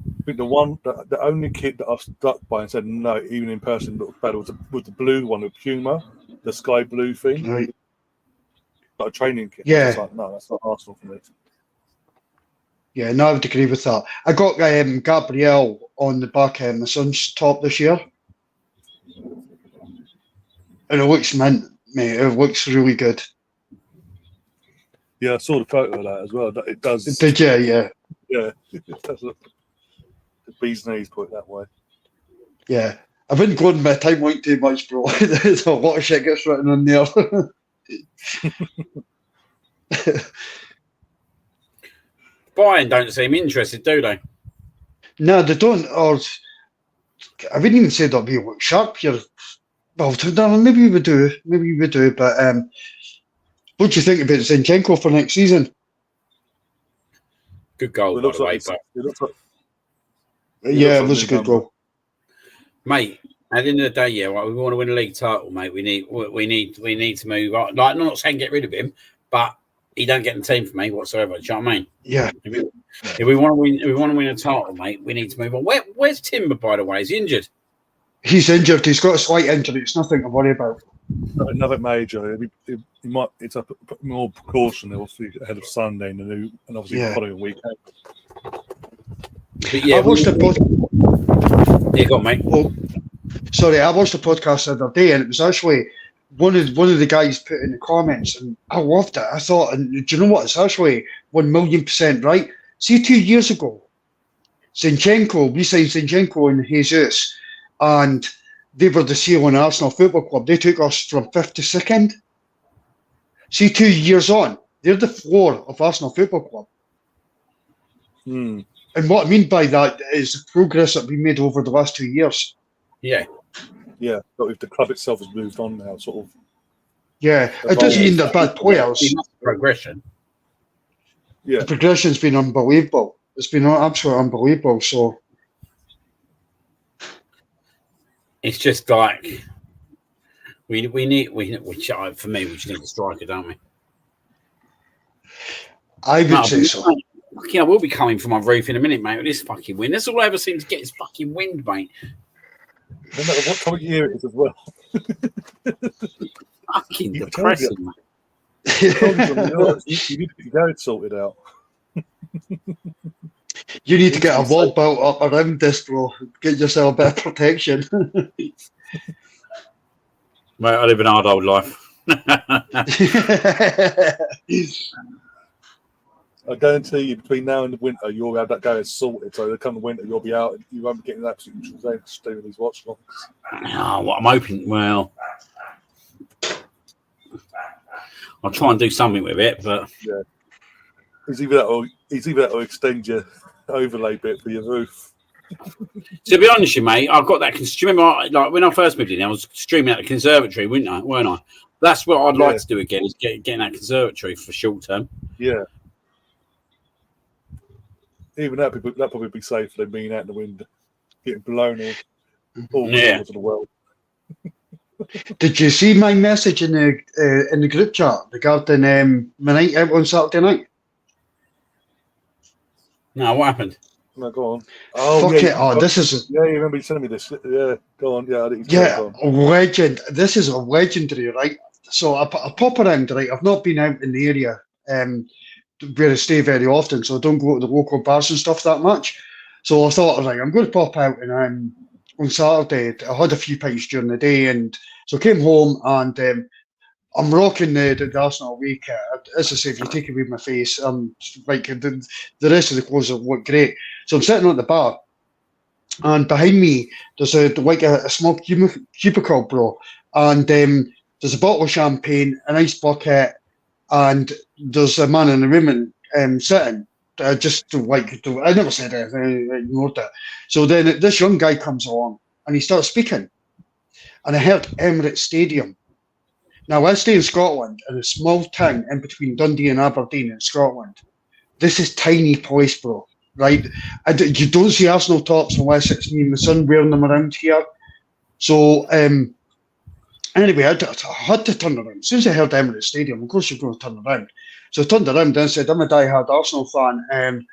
I think the only kit that I've stuck by and said no, even in person looked bad was the blue one with Puma, the sky blue thing, right? Like a training kit. Yeah. It's like, no, that's not Arsenal for me. Yeah, no, I would agree with that. I got Gabriel on the back of my son's top this year, and it looks mint, mate. It looks really good. Yeah, I saw the photo of that as well. It does. Did you? Yeah. Yeah, it does look the bee's knees, put it that way. Yeah, I wouldn't go on my timeline too much, bro. There's a lot of shit gets written on there. Bayern don't seem interested, do they? No, they don't. Or I wouldn't even say that we look sharp here. Well, maybe we do. But what do you think about Zinchenko for next season? Good goal, by the way. But yeah, it was a good goal, mate. At the end of the day, yeah, we want to win a league title, mate. We need to move on. Like, not saying get rid of him, but he don't get in the team for me whatsoever. Do you know what I mean? Yeah. If we want to win a title, mate, we need to move on. Where's Timber, by the way? Is he injured? He's injured. He's got a slight injury. It's nothing to worry about. Another major. He might. It's a more precaution, obviously, ahead of Sunday and obviously the following weekend. But yeah, I watched the podcast. Yeah, go on, mate. Well, sorry, I watched the podcast the other day, and it was actually one of the guys put in the comments, and I loved it. I thought, and do you know what? It's actually 1,000,000% right. See, 2 years ago, we signed Zinchenko and Jesus, and they were the ceiling Arsenal Football Club. They took us from 5th to 2nd. See, 2 years on, they're the floor of Arsenal Football Club. And what I mean by that is the progress that we made over the last 2 years. Yeah. Yeah, but if the club itself has moved on now, sort of. Yeah, it doesn't mean they're bad players. Progression. Yeah. The progression's been unbelievable. It's been absolutely unbelievable. So it's just like we need for me, we just need a striker, don't we? I would say so. Yeah, we'll be coming from my roof in a minute, mate, with this fucking wind. That's all I ever seem to get is fucking wind, mate. No matter what time of year it is as well. Fucking depressing, mate. You need to get your garage sorted out. You need to get a wall built up around this, bro. Get yourself a bit of protection. Mate, I live an hard old life. I guarantee you, between now and the winter, you'll have that garage sorted. So, the coming winter, you'll be out. You won't be getting absolutely drenched doing these Watchalongs. Oh, what I'm hoping. Well, I'll try and do something with it, but yeah, it's either that or extend your overlay bit for your roof. To be honest with you, mate, I've got that. Do you remember, like when I first moved in, I was streaming at the conservatory, weren't I? That's what I'd like to do again, is getting that conservatory for short term. Yeah. Even that probably be safer than being out in the wind, getting blown all over the world. Did you see my message in the group chat regarding my night out on Saturday night? No, what happened? No, go on. Oh, fuck it! Oh, this is. Yeah, you remember you sending me this? Yeah, go on. Yeah, legend. This is a legendary, right? So I pop around, right? I've not been out in the area where I stay very often, so I don't go to the local bars and stuff that much. So I thought, right, I'm going to pop out, and on Saturday I had a few pints during the day, and so I came home and I'm rocking the Arsenal away kit. As I say, if you take away my face, like the rest of the clothes look great. So I'm sitting at the bar, and behind me there's a small cubicle, bro, and there's a bottle of champagne, an ice bucket, and there's a man and a woman sitting. I never said anything, I ignored it. So then this young guy comes along and he starts speaking, and I heard Emirates Stadium. Now, I stay in Scotland, in a small town in between Dundee and Aberdeen in Scotland. This is tiny place, bro, right? You don't see Arsenal tops unless it's me and my son wearing them around here. So, anyway, I had to turn around. As soon as I heard Emirates Stadium, of course you're going to turn around. So I turned around and said, I'm a diehard Arsenal fan. And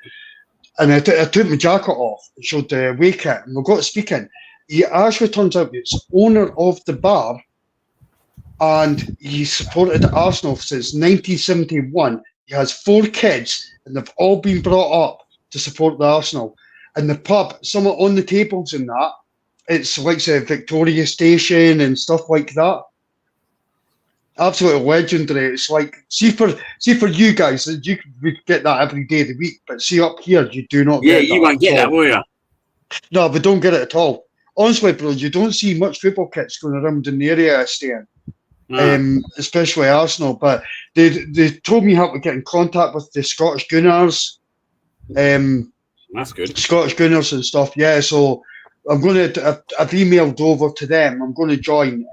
I took my jacket off and showed the away kit, and we got speaking. He actually turns out it's owner of the bar, and he supported Arsenal since 1971. He has 4 kids, and they've all been brought up to support the Arsenal. And the pub, some on the tables and that, it's like a Victoria Station and stuff like that. Absolutely legendary. It's like, see for you guys, you would get that every day of the week, but see up here, you do not get that. Yeah, you won't get that, will you? No, we don't get it at all. Honestly, bro, you don't see much football kits going around in the area I stay in. especially Arsenal. But they told me how to get in contact with the Scottish Gunners. That's good. Scottish Gunners and stuff. Yeah, so I'm going to. I've emailed over to them. I'm going to join.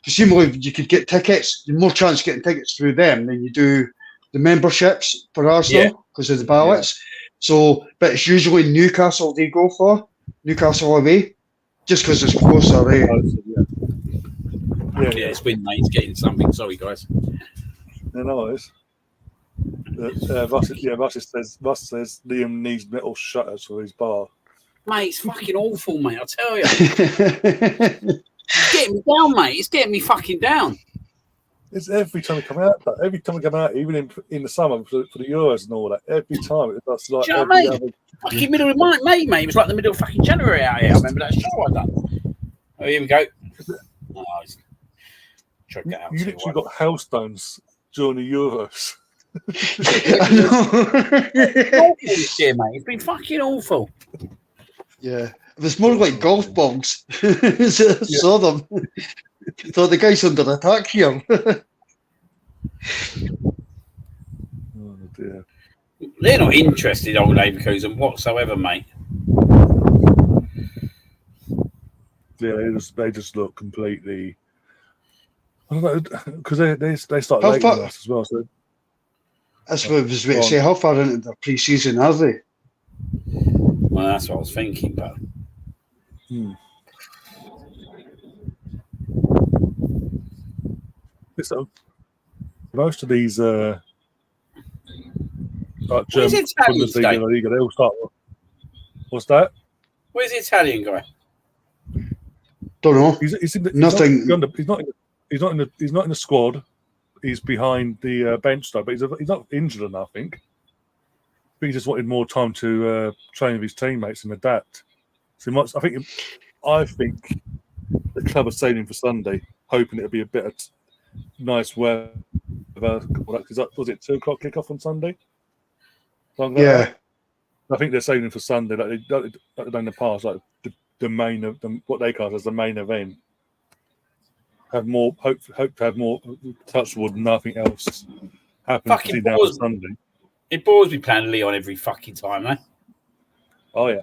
Presumably, you could get tickets. More chance of getting tickets through them than you do the memberships for Arsenal because of the ballots. So, but it's usually Newcastle they go for. Newcastle away, just because it's closer. Yeah, it's win, mate. It's getting something. Sorry, guys. No, it's. Russ says Liam needs metal shutters for his bar. Mate, it's fucking awful, mate. I tell you. It's getting me down, mate. It's getting me fucking down. It's every time we come out. Every time we come out, even in the summer for the Euros and all that. Every time that's like. Do you know what I mean? Fucking middle of May, mate. It was like the middle of fucking January out here. I remember that show I done. Oh, here we go. Oh, check that out. You literally got hailstones during the Euros. This year, mate. It's been fucking awful. Yeah, it was more like golf balls. Saw them. Thought the guy's under attack here. Oh dear. They're not interested, old Leverkusen whatsoever, mate. Yeah, they just look completely. I don't know because they start later than us as well. So that's what I was about to say. How far into the pre-season are they? Well, that's what I was thinking, but. Most of these like German Bundesliga, they all start. What's that? Where's the Italian guy? Don't know. He's nothing. He's not in the squad. He's behind the bench though, but he's not injured enough. I think he just wanted more time to train with his teammates and adapt. So I think the club are saving for Sunday, hoping it'll be a bit of nice weather. Was it 2 o'clock kickoff on Sunday? Yeah, I think they're saving for Sunday. Like they've done in the past, like the main what they call as the main event. Have more hope to have more touchwood. Nothing else happens between now and Sunday. It bores me playing Leon every fucking time, eh? Oh yeah,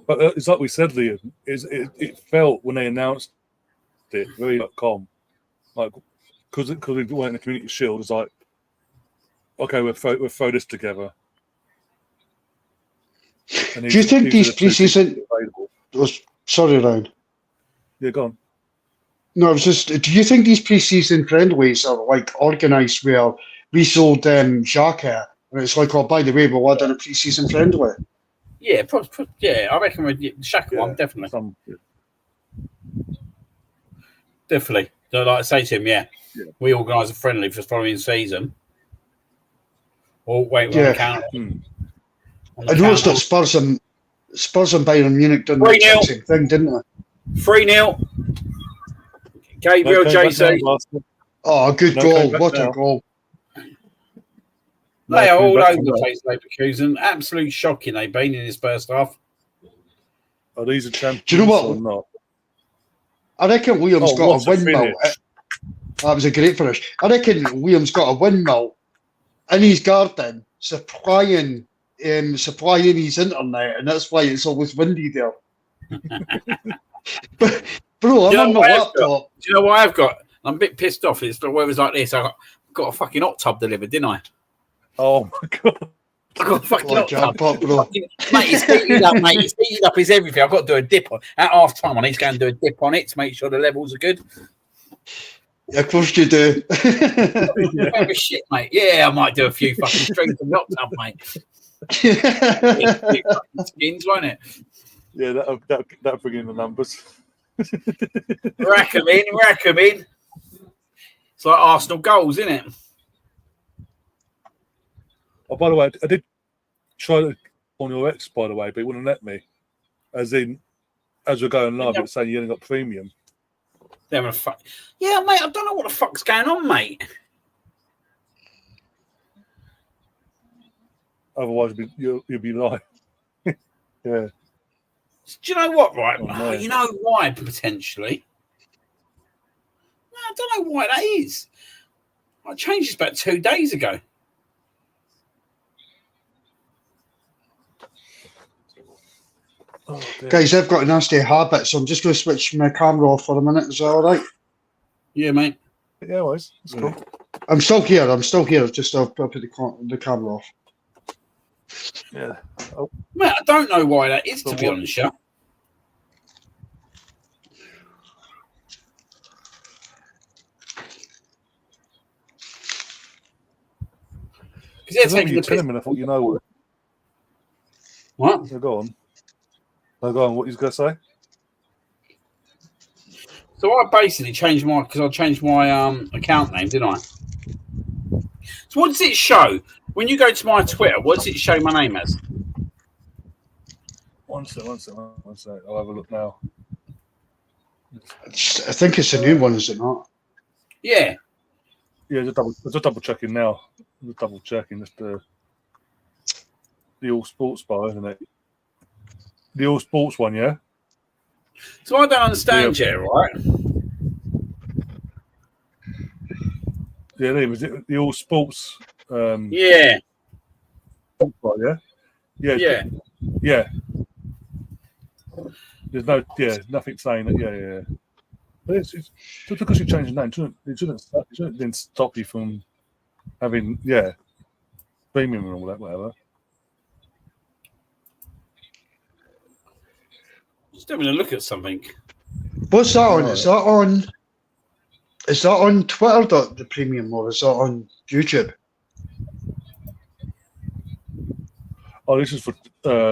but it's like we said, Liam. It felt when they announced it very calm, like because we weren't in the Community Shield. It's like, okay, we'll throw this together. Do you think these pre-season? Sorry, Ryan. Yeah, go on. No, I was just. Do you think these pre-season friendlies are like organised where we sold Xhaka and it's like, oh, by the way, we'll add in a pre-season friendly? Yeah, I reckon the Xhaka one definitely. Definitely. So, like I say to him, we organise a friendly for the following season. Or wait, we're on the counter. I noticed that Spurs and Bayern Munich done the same thing, didn't they? 3-0. Gabriel JC. Oh, good goal. What a goal. They are all over the place, Leverkusen. Absolute shocking they've been in this first half. Are these a champions? Do you know what? Or not? I reckon Williams got a windmill. That was a great finish. I reckon Williams got a windmill in his garden supplying his internet, and that's why it's always windy there. But, bro, I'm on my laptop. Do you know what I've got? I'm a bit pissed off. It's the weather's like this. I got a fucking hot tub delivered, didn't I? Oh my god! I got a fucking hot tub, bro. Mate, it's heated up, mate. It's heated up. It's everything. I've got to do a dip on at half time. I need to go and do a dip on it to make sure the levels are good. Yeah, of course you do. Shit, mate. Yeah, I might do a few fucking strings of the hot tub, mate. Skins, won't it? Yeah, that'll bring in the numbers. Rack them in. It's like Arsenal goals, isn't it? Oh, by the way, I did try to on your X, by the way, but it wouldn't let me. As we're going live, it's saying you only got premium. Yeah, mate, I don't know what the fuck's going on, mate. Otherwise, you'll be live. Yeah. Do you know what, right? Oh, no. You know why, potentially? I don't know why that is. I changed this about 2 days ago. Oh, Guys, I've got a nasty habit, so I'm just going to switch my camera off for a minute. Is that all right? Yeah, mate. Yeah, always. It's cool. I'm still here. Just I'll put the camera off. Yeah. Mate, I don't know why that is, to be honest, yeah. Because they're taking the piss. I thought you know What? So go on. No, go on. What you was going to say? So I basically changed my account name, didn't I? So what does it show when you go to my Twitter? What does it show my name as? One sec. I'll have a look now. I think it's a new one, is it not? Yeah. Yeah, just double checking now. Just double checking. Just the All Sports bar, isn't it? The All Sports one, yeah. So I don't understand, yeah, right? Yeah, was it the All Sports? Yeah. Bar, yeah. There's nothing saying that. Yeah. But it's just because you change the name, it shouldn't then stop you from having premium and all that, whatever. Just having a look at something. What's that on? Is that on Twitter, the premium, or is that on YouTube? Oh, this is for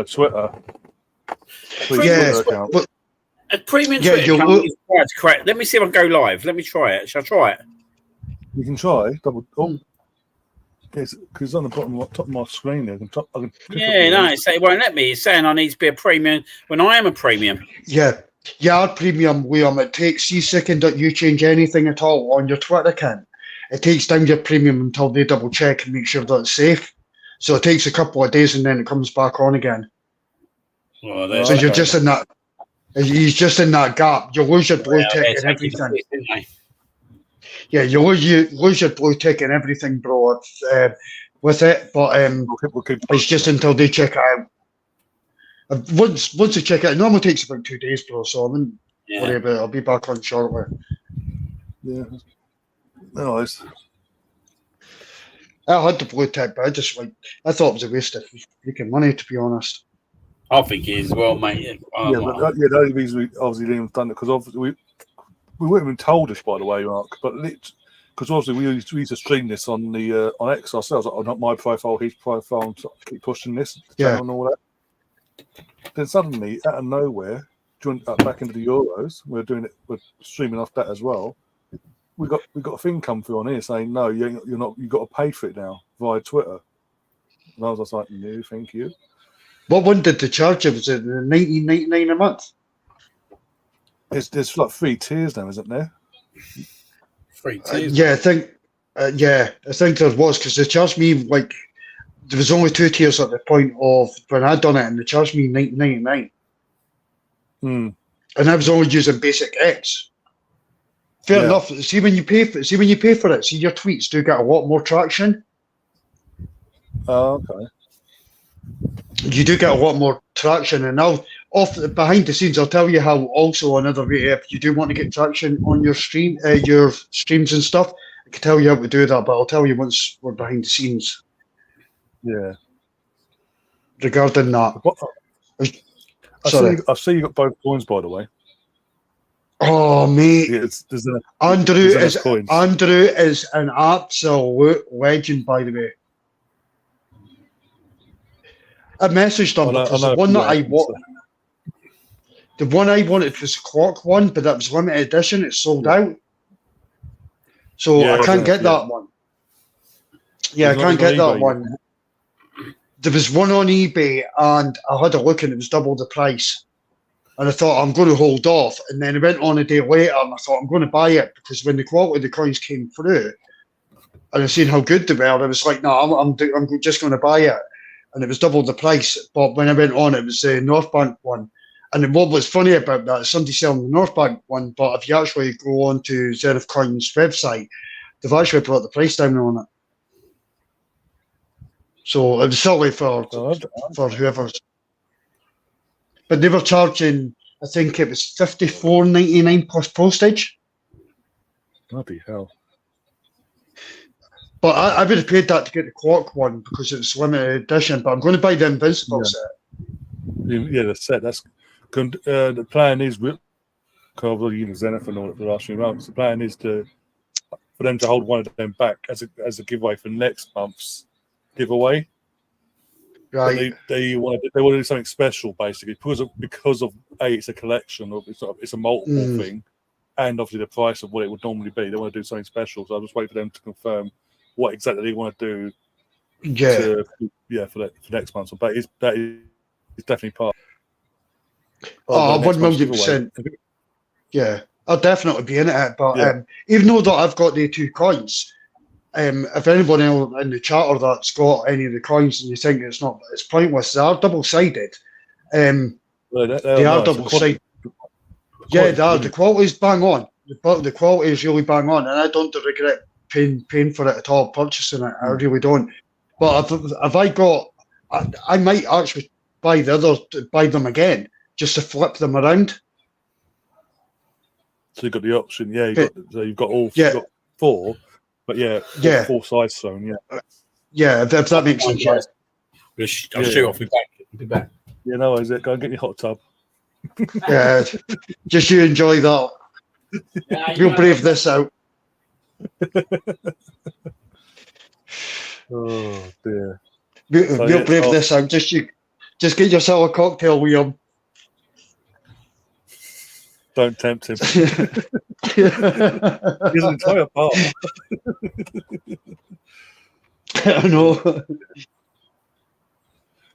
Twitter. Yeah, account. A premium Twitter account is quite correct. Let me see if I can go live. Let me try it. Shall I try it? You can try. Double. Oh, because it's on the top of my screen there. It won't let me. It's saying I need to be a premium when I am a premium. Yeah, our premium, William, it takes the second that you change anything at all on your Twitter account, it takes down your premium until they double check and make sure that it's safe. So it takes a couple of days and then it comes back on again. Well, so you're just in that. He's just in that gap. You lose your blue tick and everything. Yeah, you lose your blue tick and everything, bro. With it, but it's just until they check it out. Once they check it out, it normally takes about 2 days, bro. So I wouldn't worry about it. I'll be back on shortly. Yeah, nice. I had the blue tick, but I thought it was a waste of freaking money, to be honest. I think it is well, mate. The only reason we obviously didn't have done it because obviously we weren't even told this, by the way, Mark. But because obviously we used to stream this on the on X ourselves, like, not my profile, his profile, and keep pushing this, and all that. Then suddenly, out of nowhere, back into the Euros, we're streaming off that as well. We got a thing come through on here saying no, you're not. You've got to pay for it now via Twitter. And I was just like, no, thank you. What one did the charge? Was it $19.99 a month? There's like 3 tiers now, isn't there? 3 tiers. I think there was, because they charged me there was only 2 tiers at the point of when I'd done it, and they charged me $19.99. And I was only using Basic X. Fair enough. See when you pay for it, see your tweets do get a lot more traction. Oh, okay. You do get a lot more traction, and now behind the scenes, I'll tell you how. Also, another way, if you do want to get traction on your streams and stuff, I can tell you how to do that. But I'll tell you once we're behind the scenes. Yeah. Regarding that, I see you got both coins, by the way. Oh, mate, Andrew is an absolute legend, by the way. I messaged him because the one that I wanted. The one I wanted was the clock one, but that was limited edition. It's sold out. So I can't get that one. Yeah, I can't get that one. There was one on eBay, and I had a look, and it was double the price. And I thought, I'm going to hold off. And then I went on a day later, and I thought, I'm going to buy it, because when the quality of the coins came through, and I seen how good they were, I was like, no, I'm just going to buy it. And it was double the price. But when I went on, it was the North Bank one. And what was funny about that is somebody selling the North Bank one, but if you actually go on to Zenith Coin's website, they've actually brought the price down on it. So it was silly for whoever's. But they were charging, I think it was $54.99 plus postage. Bloody hell. But I would have paid that to get the Quark one because it's limited edition. But I'm going to buy the Invincible set. Yeah, the set. That's good. The plan is with Zenith and all that for the last few months. The plan is for them to hold one of them back as a giveaway for next month's giveaway. Right. They want to do something special basically because of it's a collection or it's a multiple thing, and obviously the price of what it would normally be. They want to do something special, so I'll just wait for them to confirm what exactly they want to do. For next month. So that is definitely part. Oh, 1,000,000%. Yeah, I'll definitely be in it. But even though that I've got the 2 coins, if anyone else in the chatter that's got any of the coins and you think it's pointless, they are double-sided. They are double-sided. Yeah, they are. The quality's bang on. The quality is really bang on, and I don't regret paying for it at all, purchasing it. I really don't. But if I got, I might actually buy them again just to flip them around. So you've got the option, you've got all you've got 4, but full size zone, if that makes sense. I'll shoot off. Be back. Yeah, no, is it? Go and get your hot tub. Yeah, just you enjoy that. We'll brave this out. Oh dear. We'll brave this out. Just get yourself a cocktail, Liam. Don't tempt him. He's an entire bar. I know.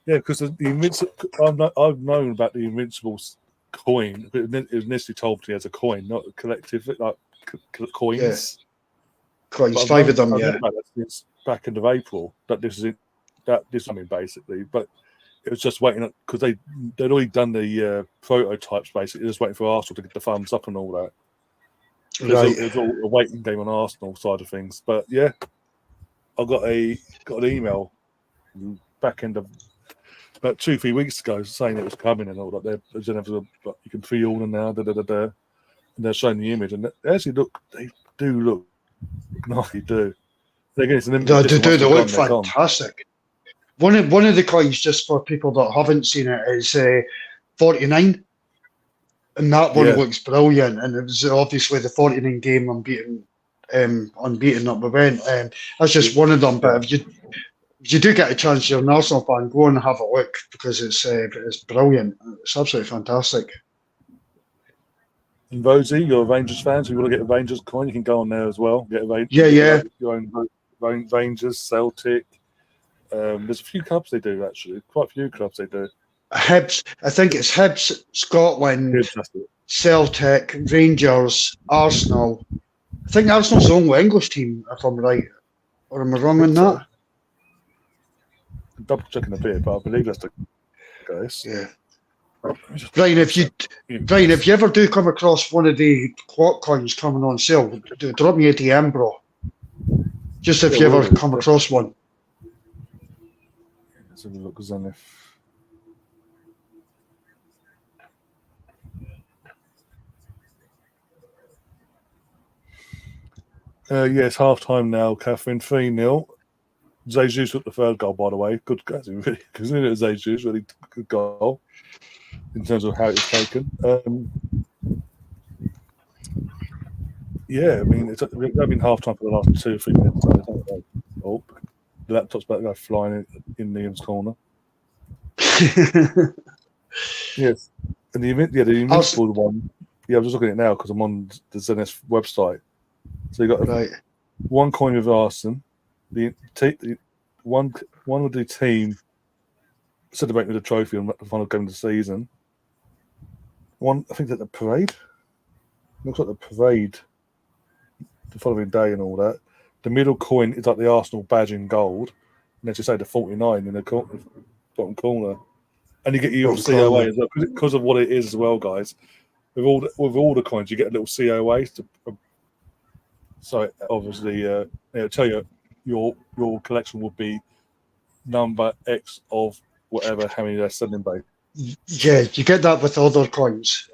Yeah, because the Invincible, I've known about the Invincibles coin, but it was initially told me as a coin, not a collective, like coins. Yeah. Coins, 5 of them, I've known about that since back end of April. Basically, but it was just waiting because they'd already done the prototypes. Basically, just waiting for Arsenal to get the thumbs up and all that. It was all a waiting game on Arsenal side of things. But yeah, I got an email back end of about 2-3 weeks ago saying it was coming and all that. You can pre-order now. And they're showing the image, and they do look nice. They do. Again, it's an they look fantastic. One of the coins, just for people that haven't seen it, is 49, and that one looks brilliant. And it was obviously the 49 game unbeaten that we went. That's just one of them. But if you do get a chance, you're an Arsenal fan, go and have a look because it's brilliant. It's absolutely fantastic. And Rosie, you're a Rangers fan, so if you want to get a Rangers coin, you can go on there as well. Get a Rangers, your own Rangers, Celtic. There's a few clubs they do actually. Quite a few clubs they do. Hibs, I think it's Hibs, Scotland, Celtic, Rangers, Arsenal. I think Arsenal's the only English team, if I'm right. Or am I wrong on that? I'm double checking a bit, but I believe that's the case. Yeah. Brian, if you ever do come across one of the clock coins coming on sale, drop me a DM, bro. Just if you ever come across one. Let's have a look, Zenith. It's half time now, Catherine. 3-0. Jesus took the third goal, by the way. Good guys, really. Because it was Jesus, really good goal in terms of how it was taken. I mean, it's been half time for the last 2 or 3 minutes. So the laptop's about to go flying in Liam's corner. Yes, and the Invincible one. Yeah, I'm just looking at it now because I'm on the Zenith website. So you got one coin with Arsenal, the one with the team celebrating with the trophy on the final game of the season. One, I think that the parade looks like the parade the following day and all that. The middle coin is like the Arsenal badge in gold, and as you say, the 49 in the bottom corner. And you get your COA as well because of what it is as well, guys. With all the coins, you get a little COA. So obviously, it'll tell you your collection will be number X of whatever, how many they're selling by. Yeah, you get that with other coins.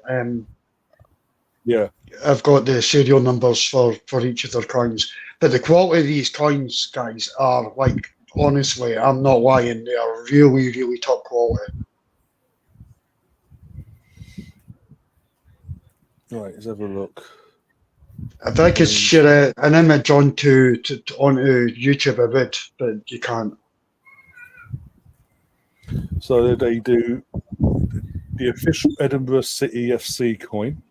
Yeah, I've got the serial numbers for each of their coins. But the quality of these coins, guys, are like, honestly, I'm not lying, they are really, really top quality. right. Let's have a look. If I could share an image onto YouTube, I would, but you can't. So they do the official Edinburgh City FC coin.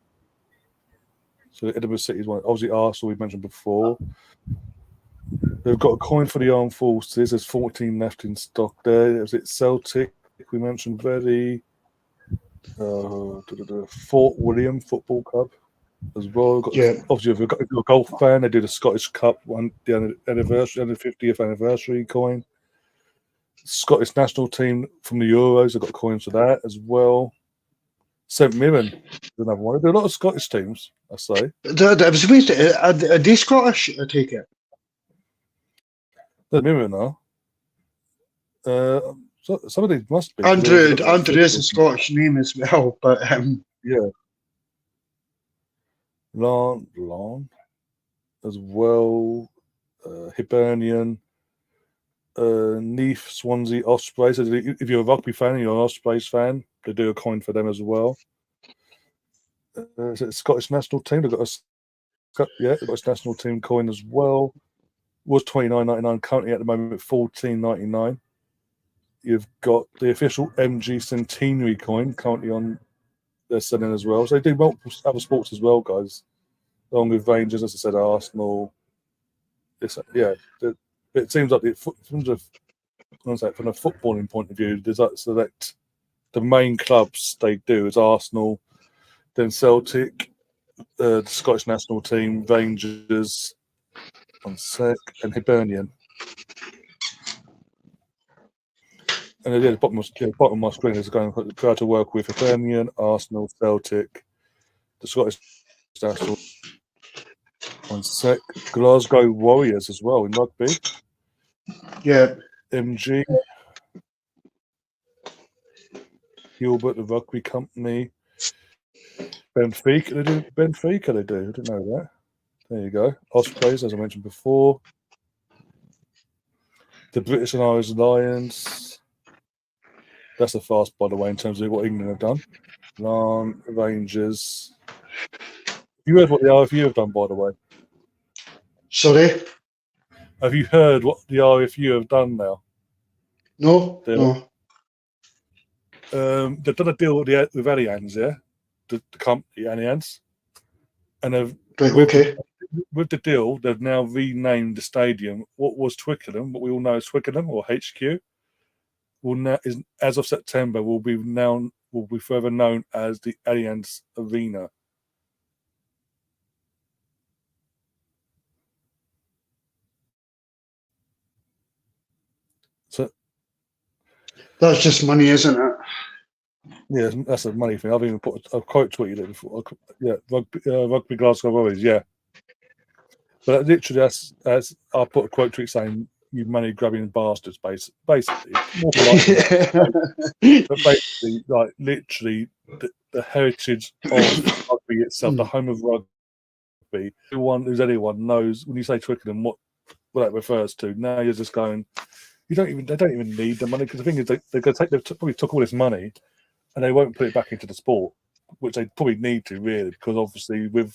So Edinburgh City is one. Obviously, Arsenal we mentioned before. They've got a coin for the armed forces. There's 14 left in stock there. Is it Celtic? We mentioned very. Fort William Football Club as well. Obviously, if you're a golf fan, they do the Scottish Cup the anniversary, 50th anniversary coin. Scottish national team from the Euros, they've got coins for that as well. St Mirren is another one. There are a lot of Scottish teams, I say. I was amazed. Are they Scottish, I take it? St Mirren are. So some of these must be. Andrew is a Scottish name as well, but yeah. Long as well. Hibernian. Neath, Swansea, Ospreys. So if you're a rugby fan and you're an Ospreys fan, they do a coin for them as well. Is it the Scottish national team? They've got a Scottish national team coin as well. Was $29.99, currently at the moment $14.99. You've got the official MG Centenary coin currently on they're selling as well. So they do multiple other sports as well, guys. Along with Rangers, as I said, Arsenal. It seems like from a footballing point of view, there's like select the main clubs they do is Arsenal, then Celtic, the Scottish national team, Rangers, and Hibernian. And at the bottom of my screen is going to try to work with Hibernian, Arsenal, Celtic, the Scottish national, Glasgow Warriors as well in rugby. Yeah. MG, Gilbert, the rugby company, Benfica. They do. I didn't know that. There you go. Ospreys, as I mentioned before. The British and Irish Lions. That's a fast, by the way, in terms of what England have done. Rangers. You heard what the RFU have done, by the way? Sorry? Have you heard what the RFU have done now? No. They've done a deal with Allianz, yeah? The company, Allianz. And with the deal, they've now renamed the stadium. What was Twickenham, what we all know as Twickenham, or HQ, as of September, will be further known as the Allianz Arena. So that's just money, isn't it? Yeah, that's a money thing. I've even I've quote tweeted it before. Yeah, rugby Glasgow Warriors. Yeah, but literally, as I put a quote tweet saying, "You money grabbing bastards," basically, more politely. But basically, like literally, the heritage of rugby itself, the home of rugby. Anyone knows when you say Twickenham, what that refers to. Now you're just going. They don't even need the money because the thing is, they've probably took all this money. And they won't put it back into the sport, which they probably need to, really, because obviously with,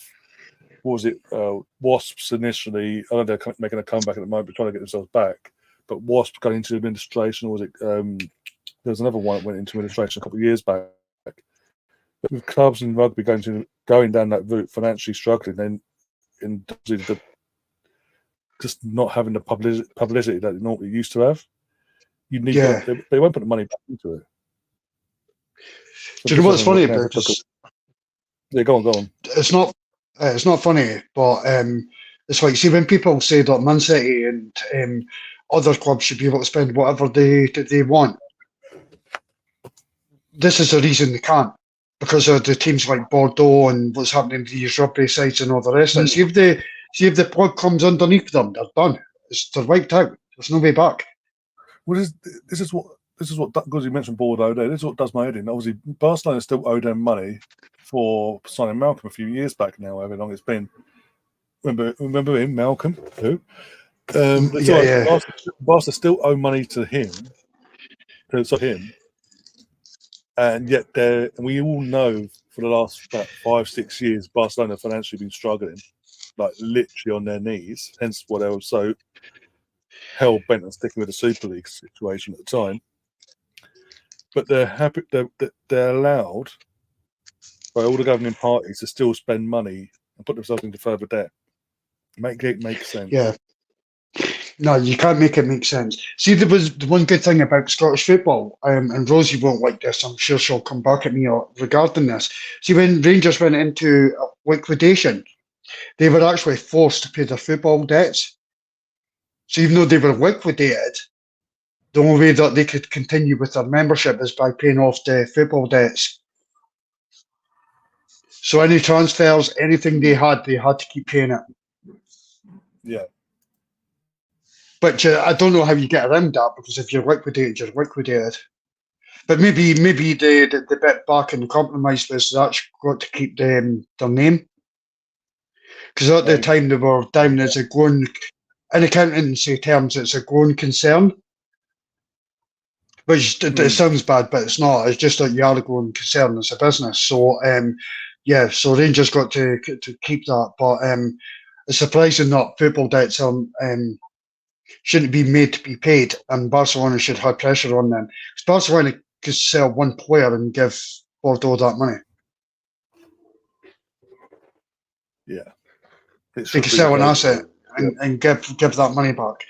Wasps initially, I know they're making a comeback at the moment, trying to get themselves back, but Wasps going into administration, or was it, there was another one that went into administration a couple of years back. But with clubs and rugby going down that route, financially struggling, then in just not having the publicity that they normally used to have, they won't put the money back into it. Do you know what's funny about this? Yeah, go on. It's not funny, but it's like, see, when people say that Man City and other clubs should be able to spend whatever they want, this is the reason they can't, because of the teams like Bordeaux and what's happening to these rugby sides and all the rest of it. See if the plug comes underneath them, they're done. They're wiped out. There's no way back. Well, this is what because you mentioned Bordeaux there. This is what does my head in. Obviously, Barcelona still owe them money for signing Malcolm a few years back now. However long it's been. Remember him, Malcolm? Who? Barca still owe money to him. And yet, we all know for the last about 5-6 years, Barcelona have financially been struggling, like literally on their knees. Hence, why they were so hell bent on sticking with the Super League situation at the time. But they're happy. They're allowed by all the governing parties to still spend money and put themselves into further debt. Make it make sense. Yeah. No, you can't make it make sense. See, there was the one good thing about Scottish football, and Rosie won't like this. I'm sure she'll come back at me regarding this. See, when Rangers went into liquidation, they were actually forced to pay their football debts. So even though they were liquidated, the only way that they could continue with their membership is by paying off the football debts. So any transfers, anything they had to keep paying it. Yeah. But I don't know how you get around that, because if you're liquidated, you're liquidated. But maybe the bit back in the compromise was that's got to keep their name. Because at the time they were down as a going, in accountancy terms, it's a going concern. Which it sounds bad, but it's not. It's just that you are a going concern as a business. So, so Rangers got to keep that. But it's surprising that football debts shouldn't be made to be paid, and Barcelona should have pressure on them. Because Barcelona could sell one player and give Bordeaux that money. Yeah. They could sell an asset and give that money back.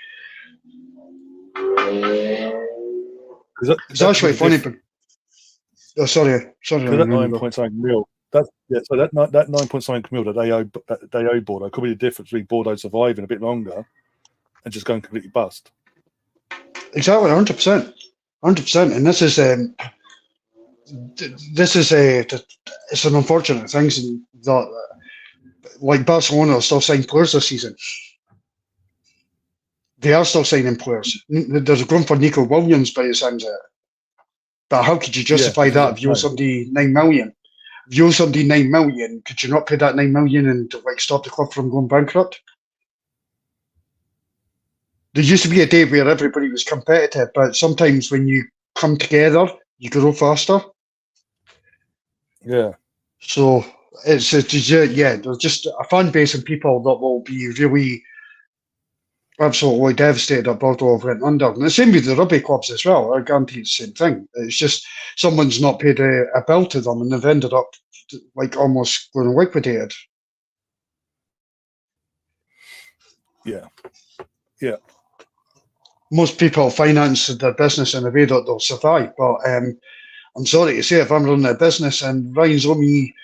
It's actually funny, but sorry. That 9.9 mil. So that 9.9 mil that they owe Bordeaux could be the difference between Bordeaux surviving a bit longer and just going completely bust. Exactly, 100%, and it's an unfortunate thing that like Barcelona are still signing players this season. They are still signing players. There's a growing for Nico Williams by the sounds of it. But how could you justify that if you owe somebody 9 million? If you owe somebody 9 million, could you not pay that 9 million and stop the club from going bankrupt? There used to be a day where everybody was competitive, but sometimes when you come together, you grow faster. Yeah. So there's just a fan base and people that will be really absolutely devastated that Bordeaux went under. And the same with the rugby clubs as well. I guarantee it's the same thing. It's just someone's not paid a bill to them and they've ended up almost going liquidated. Yeah. Yeah. Most people finance their business in a way that they'll survive. But I'm sorry to say, if I'm running a business and Ryan's owing me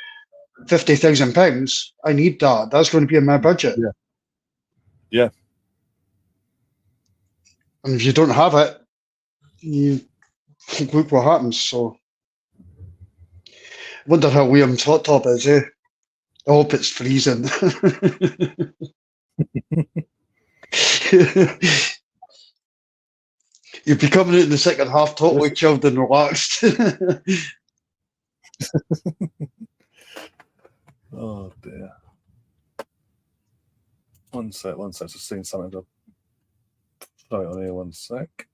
£50,000, I need that. That's going to be in my budget. Yeah. Yeah. And if you don't have it, you look what happens. So, I wonder how Liam's hot tub is, eh? I hope it's freezing. You'll be coming out in the second half totally chilled and relaxed. Oh dear. One sec. Just seeing something. Throw it on here. One sec.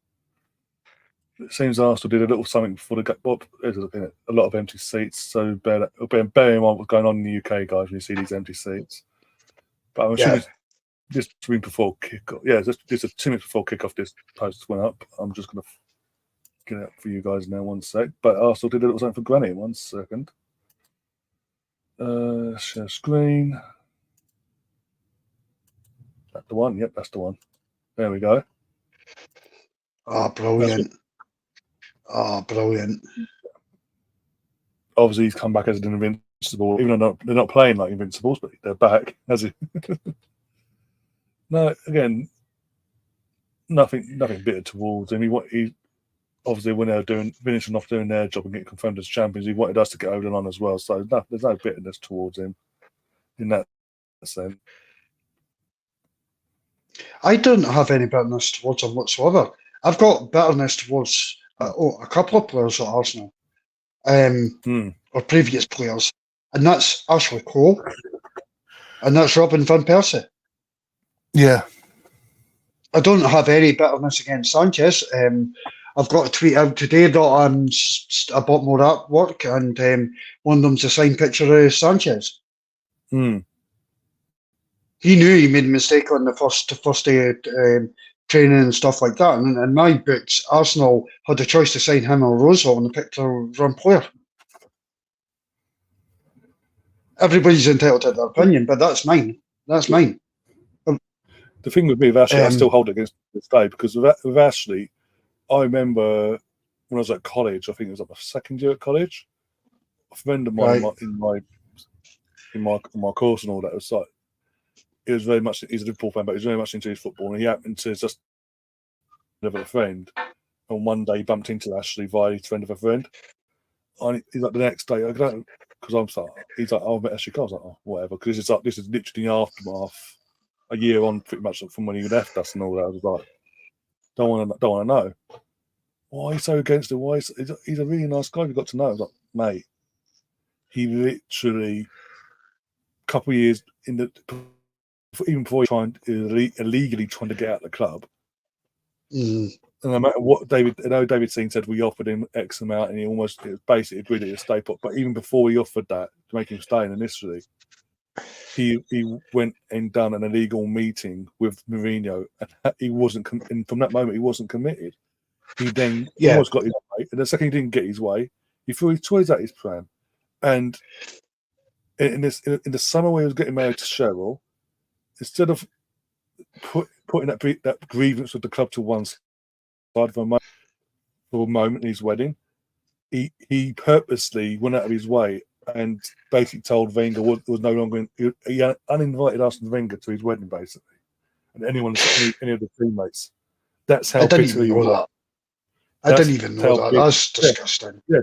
It seems Arsenal did a little something before the game. A lot of empty seats. So bear in mind what's going on in the UK, guys. When you see these empty seats, but I'm assuming just before kickoff. Yeah, just 2 minutes before kickoff. This post went up. I'm just gonna get it up for you guys now. One sec. But Arsenal did a little something for Granny. 1 second. Share screen. That the one? Yep, that's the one. There we go. Brilliant. Brilliant. Obviously, he's come back as an invincible, even though they're not playing like invincibles, but they're back, has he? No, again, nothing bitter towards him. obviously when they're finishing off doing their job and getting confirmed as champions, he wanted us to get over the line as well. So there's no bitterness towards him in that sense. I don't have any bitterness towards him whatsoever. I've got bitterness towards a couple of players at Arsenal, or previous players, and that's Ashley Cole, and that's Robin van Persie. Yeah. I don't have any bitterness against Sanchez. I've got a tweet out today that I'm a bit more at work, and one of them's a signed picture of Sanchez. He knew he made a mistake on the first day of training and stuff like that. And in my books, Arsenal had the choice to sign him or Rosehill, and they picked a run player. Everybody's entitled to their opinion, but that's mine. That's mine. The thing with me with Ashley, I still hold it against this day, because with Ashley, I remember when I was at college, I think it was like my second year at college, a friend of mine in my course and all that was like, he's a Liverpool fan, but he's very much into his football, and he happened to just have a friend, and one day he bumped into Ashley via his friend of a friend. And he's like, the next day, I don't, because I'm like, he's like, oh, I met Ashley Cole. I was like, oh, whatever, because this is literally the aftermath, a year on pretty much from when he left us and all that. I was like, don't want to know. Why are you so against it? Why he's a really nice guy. You got to know. I was like, mate, he literally a couple of years even before he illegally trying to get out of the club. And no matter what David Singh said, we offered him X amount, and he basically agreed to stay put. But even before we offered that to make him stay initially, he went and done an illegal meeting with Mourinho, and he wasn't. And from that moment, he wasn't committed. He then almost got his way, and the second he didn't get his way, he threw his toys at his plan. And in the summer when he was getting married to Cheryl, instead of putting that grievance with the club to one side for a moment in his wedding, he purposely went out of his way and basically told Wenger was no longer. He uninvited Arsene Wenger to his wedding, basically, and any of the teammates. That's how bitter he was. I didn't even know that. That's disgusting. Yeah,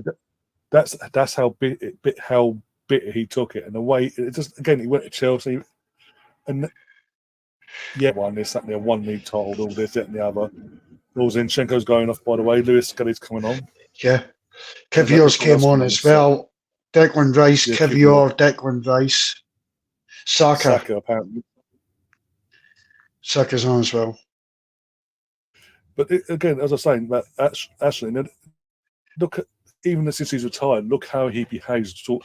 that's how bitter he took it, and the way it just again he went to Chelsea, and won this, that, and the other, one league title, all this, that, and the other. Zinchenko's going off, by the way. Lewis Scully's coming on. Yeah, Kivior's came on as well. Declan Rice, Kivior, Declan Rice, Saka apparently. Saka's on as well. But again, as I was saying, that Ashley, look at even since he's retired, look how he behaves. So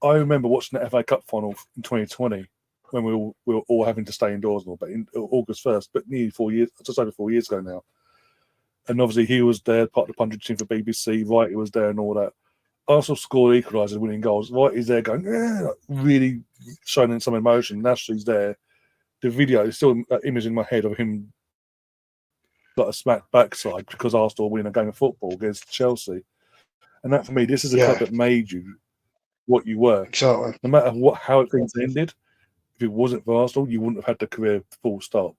I remember watching the FA Cup final in 2020 when we were all having to stay indoors, but in August 1st, but nearly 4 years, just over 4 years ago now. And obviously he was there, part of the pundit team for BBC. He was there and all that. Arsenal scored equalisers, winning goals. He's there going, really showing some emotion. Ashley's there. The video is still that image in my head of him like a smack backside because Arsenal win a game of football against Chelsea. And that for me, this is a club that made you what you were. Exactly. No matter how things ended, if it wasn't for Arsenal, you wouldn't have had the career full stop.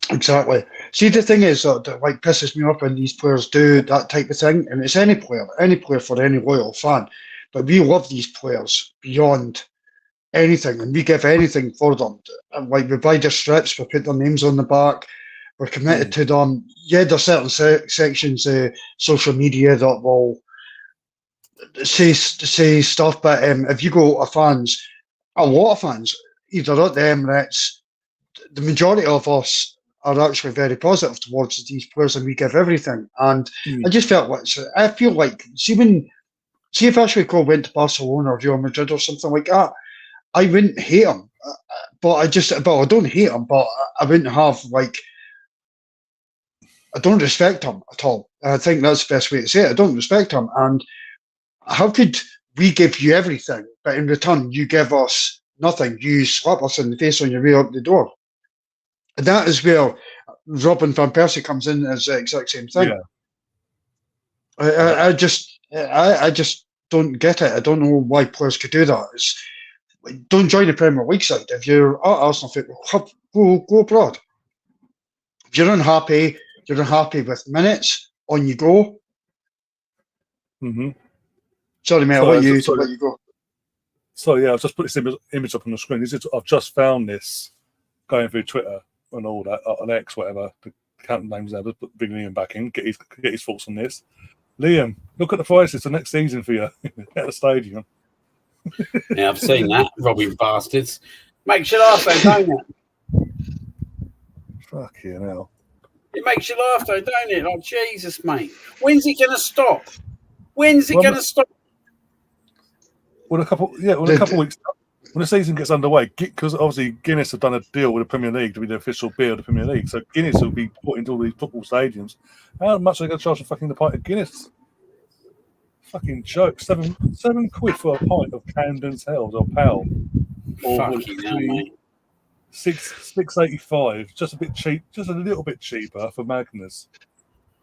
Exactly. See, the thing is that pisses me off when these players do that type of thing, and it's any player for any loyal fan. But we love these players beyond anything, and we give anything for them. And we buy their strips, we put their names on the back, we're committed to them. Yeah, there's certain sections of social media that will say stuff, but if you go to fans, a lot of fans, either at the Emirates, the majority of us are actually very positive towards these players, and we give everything. And I just I feel like, see if Ashley Cole went to Barcelona or Real Madrid or something like that, I wouldn't hate him. But I don't hate him, but I wouldn't have I don't respect him at all. I think that's the best way to say it. I don't respect him. And how could we give you everything, but in return you give us nothing? You slap us in the face on your way out the door. And that is where Robin van Persie comes in as the exact same thing. Yeah. I just don't get it. I don't know why players could do that. Don't join the Premier League side. If you're at Arsenal football club, go abroad. If you're unhappy, you're unhappy with minutes, on you go. Mm-hmm. Sorry, mate, I'll let you go. So yeah, I've just put this image up on the screen. I've just found this going through Twitter and all that, on X, whatever. The account names there. Just put Big Liam back in. Get his thoughts on this. Liam, look at the prices for next season for you at the stadium. Yeah, I've seen that. Robbing bastards. Makes you laugh, though, don't it? Fucking hell. It makes you laugh, though, don't it? Like, Jesus, mate. When's it going to stop? When's it going to stop? Well, a couple of weeks, when the season gets underway, because obviously Guinness have done a deal with the Premier League to be the official beer of the Premier League, so Guinness will be put into all these football stadiums. How much are they going to charge for fucking the pint of Guinness? Fucking joke. £7 for a pint of Camden's Hells or Pal. Or Fucking hell, mate. £6.85, just a bit cheap, just a little bit cheaper for Magnus.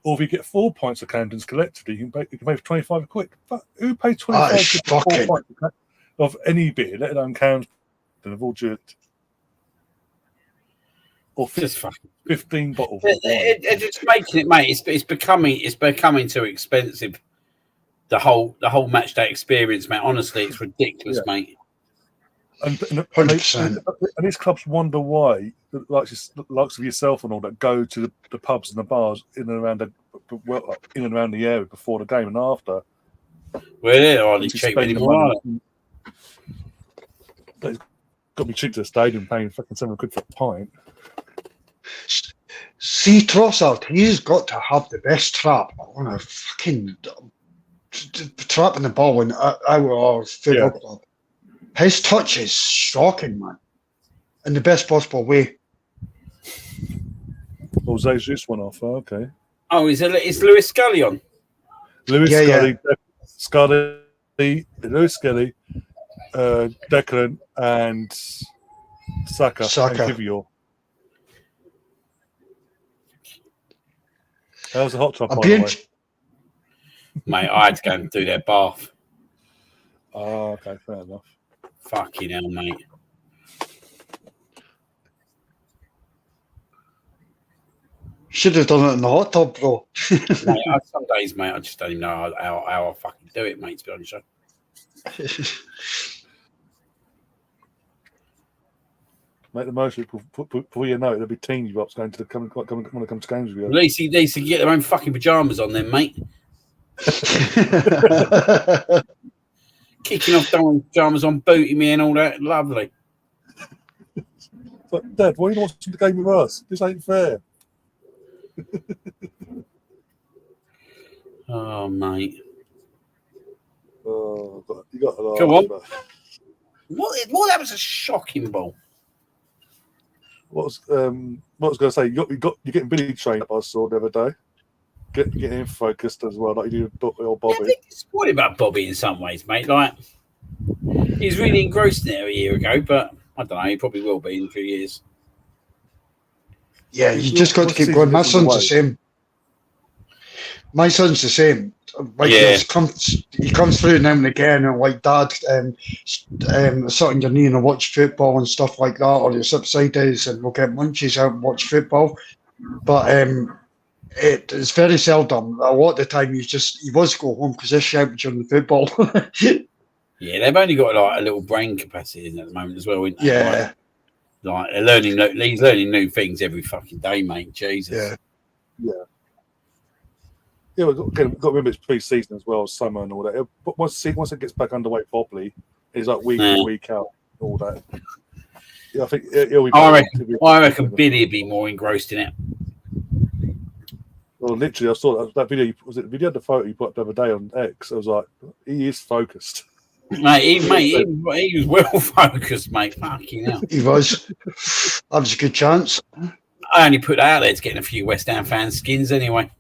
Or if you get 4 pints of Camden's collectively, you can pay for £25. But who paid £25 for 4 pints of any beer, let alone Camden of all due? Or 15 bottles. It's just making it, mate. It's becoming too expensive. The whole match day experience, mate. Honestly, it's ridiculous, mate. And 100%. And these clubs wonder why, like of yourself and all that, go to the pubs and the bars in and around the area before the game and after. Well, they're hardly cheap anymore. It's got to be cheap to the stadium, paying fucking £7 for a pint. See, Trossard, he's got to have the best trap on a fucking trapping the ball in our football club. His touch is shocking, man, in the best possible way. Jose's just went off. Okay. Oh, is Lewis Scully on? Lewis Scully, Lewis Scully, Declan, and Saka. And Kivior. That was a hot tub, by the way. Mate, I had to go and do their bath. Oh, okay, fair enough. Fucking hell, mate. Should have done it in the hot tub, bro. Mate, some days, mate, I just don't even know how I fucking do it, mate, to be honest. Make the most of it before you know it. There'll be teams you going to come to games with you. At least they can get their own fucking pajamas on then, mate. Kicking off pajamas on, booting me and all that. Lovely. But Dad, why are you watching the game with us? This ain't fair. Oh, mate. Oh, you got to laugh. Come on. What? That was a shocking ball. What was going to say? You're getting Billy trained up. I saw the other day. Getting him focused as well, like you do with Bobby. Yeah, I think it's disappointed about Bobby in some ways, mate. Like, he was really engrossed there a year ago, but I don't know. He probably will be in a few years. Yeah, you just got to keep going. My son's the same. My son's the same. Like he comes through now and again, and like, Dad, sit on your knee and watch football and stuff like that, or you sit beside us and we'll get munchies out and watch football. But it's very seldom. A lot of the time, he wants to go home because they're shouting during the football. Yeah, they've only got like a little brain capacity at the moment as well, isn't they? Yeah. Like he's learning new things every fucking day, mate. Jesus. Yeah. Yeah, we've got to remember it's pre-season as well, summer and all that. But once it gets back underway properly, it's like week in, week out, all that. Yeah, I think I reckon Billy would be more engrossed in it. Well, literally, I saw that video. Was it the video? The photo you put up the other day on X? I was like, he is focused. Mate, he was well focused, mate. Fucking hell. He was. That was a good chance. I only put that out there to get a few West Ham fans' skins anyway.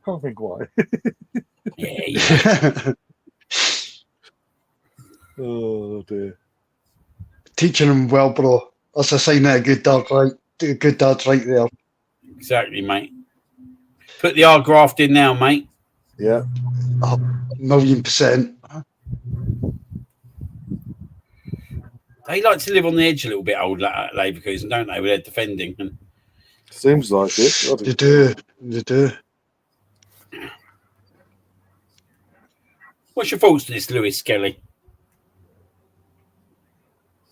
Can't think why. Yeah. Oh dear. Teaching him well, bro. That's a sign of a good dad, right? A good dad's right there. Exactly, mate. Put the R graft in now, mate. Yeah. 1,000,000%. They like to live on the edge a little bit, old Leverkusen, don't they, with their defending? And Seems like it. They do. They do. What's your thoughts on this, Lewis Skelly?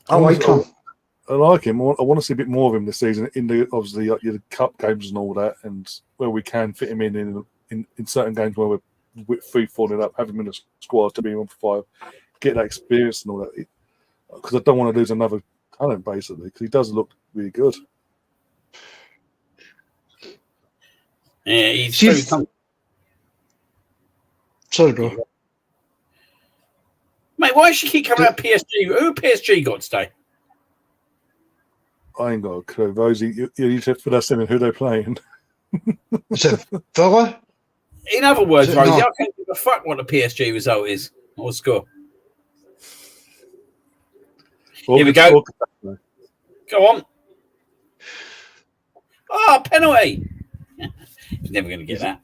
I like him. I like him. I want to see a bit more of him this season in the obviously the cup games and all that, and where we can fit him in certain games where we're 3-4 up, have him in the squad to be 1 for 5, get that experience and all that. Because I don't want to lose another talent basically, because he does look really good. Yeah, he's very Sorry, bro. Mate, why does she keep coming out PSG? Who PSG got today? I ain't got a clue. Rosie, you need to put us in who they're playing. Is it Villa? In other words, Rosie, No. I can't give a fuck what the PSG result is or score. Here we go. Go on. Oh, penalty. He's never going to get that.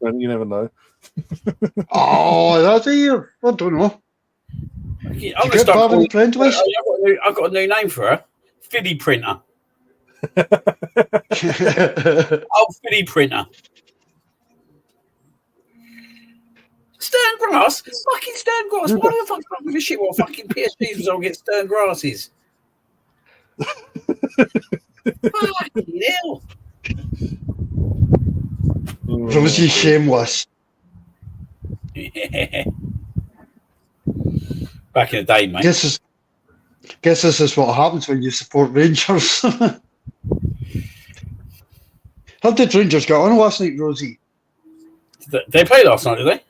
You never know. Oh, that's here. I don't know. I'm You gonna get start Barney calling- Friendlies? I've got a new name for her. Philly Printer. Oh, Philly Printer. Stern grass? Fucking stern grass. Why the fuck don't give a shit what fucking PSG's result against stern grasses? Fucking hell. Rosie shameless. Yeah. Back in the day, mate. Guess this is what happens when you support Rangers. How did Rangers get on last night, Rosie? They played last night, did they?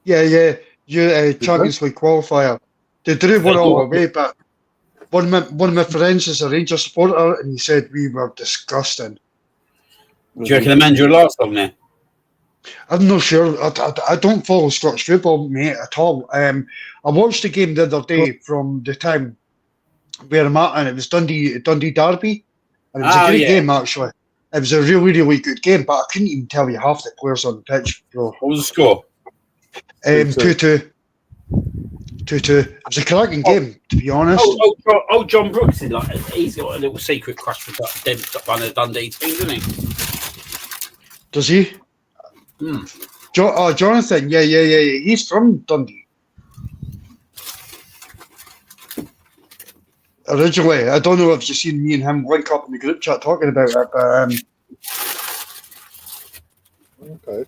Yeah. You Champions League qualifier. They drew one all away, but one of my friends is a Rangers supporter, and he said we were disgusting. Do you reckon the manager will last long there? I'm not sure. I don't follow Scottish football, mate, at all. I watched the game the other day from the time where I'm at, and it was Dundee Derby, and it was a great game actually. It was a really, really good game, but I couldn't even tell you half the players on the pitch, bro. What was the score? 2-2. 2-2. It was a cracking game, to be honest. Oh, John Brooks is like he's got a little secret crush for one of the Dundee teams, doesn't he? Does he? Jonathan, yeah. He's from Dundee. Originally, I don't know if you've seen me and him link up in the group chat talking about it, but Okay.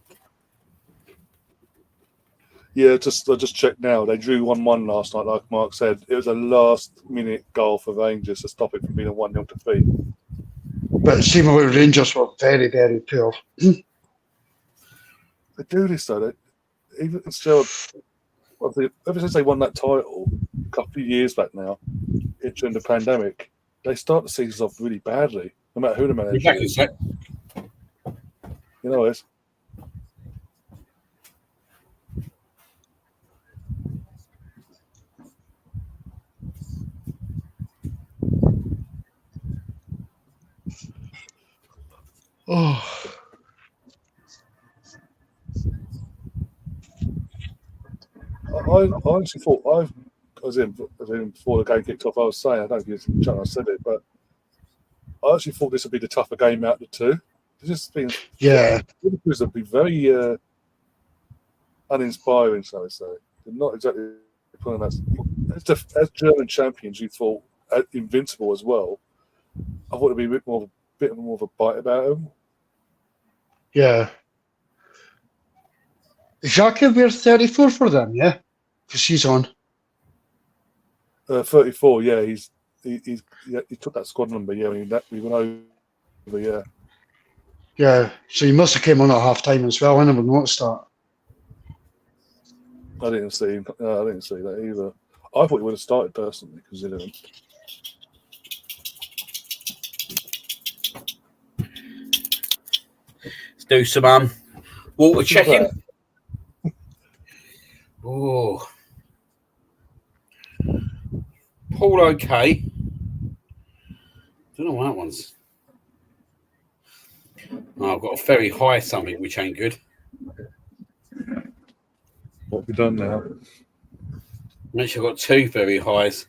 Yeah, I just checked now. They drew 1-1 last night, like Mark said. It was a last-minute goal for Rangers to stop it from being a 1-0 defeat. but seemingly Rangers were very, very poor. They do this though. Even still, ever since they won that title a couple of years back now, during the pandemic, they start the seasons off really badly, no matter who the manager Exactly. is. You know it. Oh. I honestly thought as in before the game kicked off. I was saying I don't think I said it, but I actually thought this would be the tougher game out of the two. It's just been Leverkusen have been very uninspiring, shall I say. They're not exactly playing that. As German champions, you thought invincible as well. I thought it'd be a bit more of a bite about them. Yeah. Xhaka, we're 34 for them, yeah? Because she's on. 34, yeah. He took that squad number, yeah. We went over, yeah. Yeah, so he must have came on at half time as well. I never noticed that. I didn't see that either. I thought he would have started personally because he didn't. Let's do some water checking. Oh, Paul, okay. Don't know what that one's. Oh, I've got a very high something, which ain't good. What have we done now? Actually, I've got two very highs.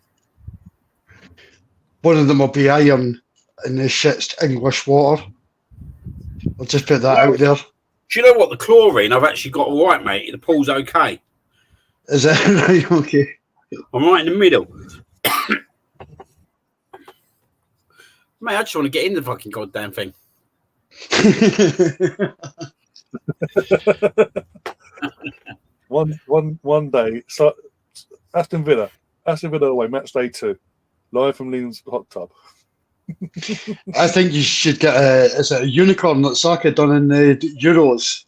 One of them will be iron in the shit's English water. I'll just put that out there. Do you know what? The chlorine I've actually got all right, mate. The pool's okay. Is that right? Okay. I'm right in the middle. Mate, I just want to get in the fucking goddamn thing. One day, so Aston Villa away, match day 2, live from Leeds hot tub. I think you should get a unicorn that Saka done in the Euros.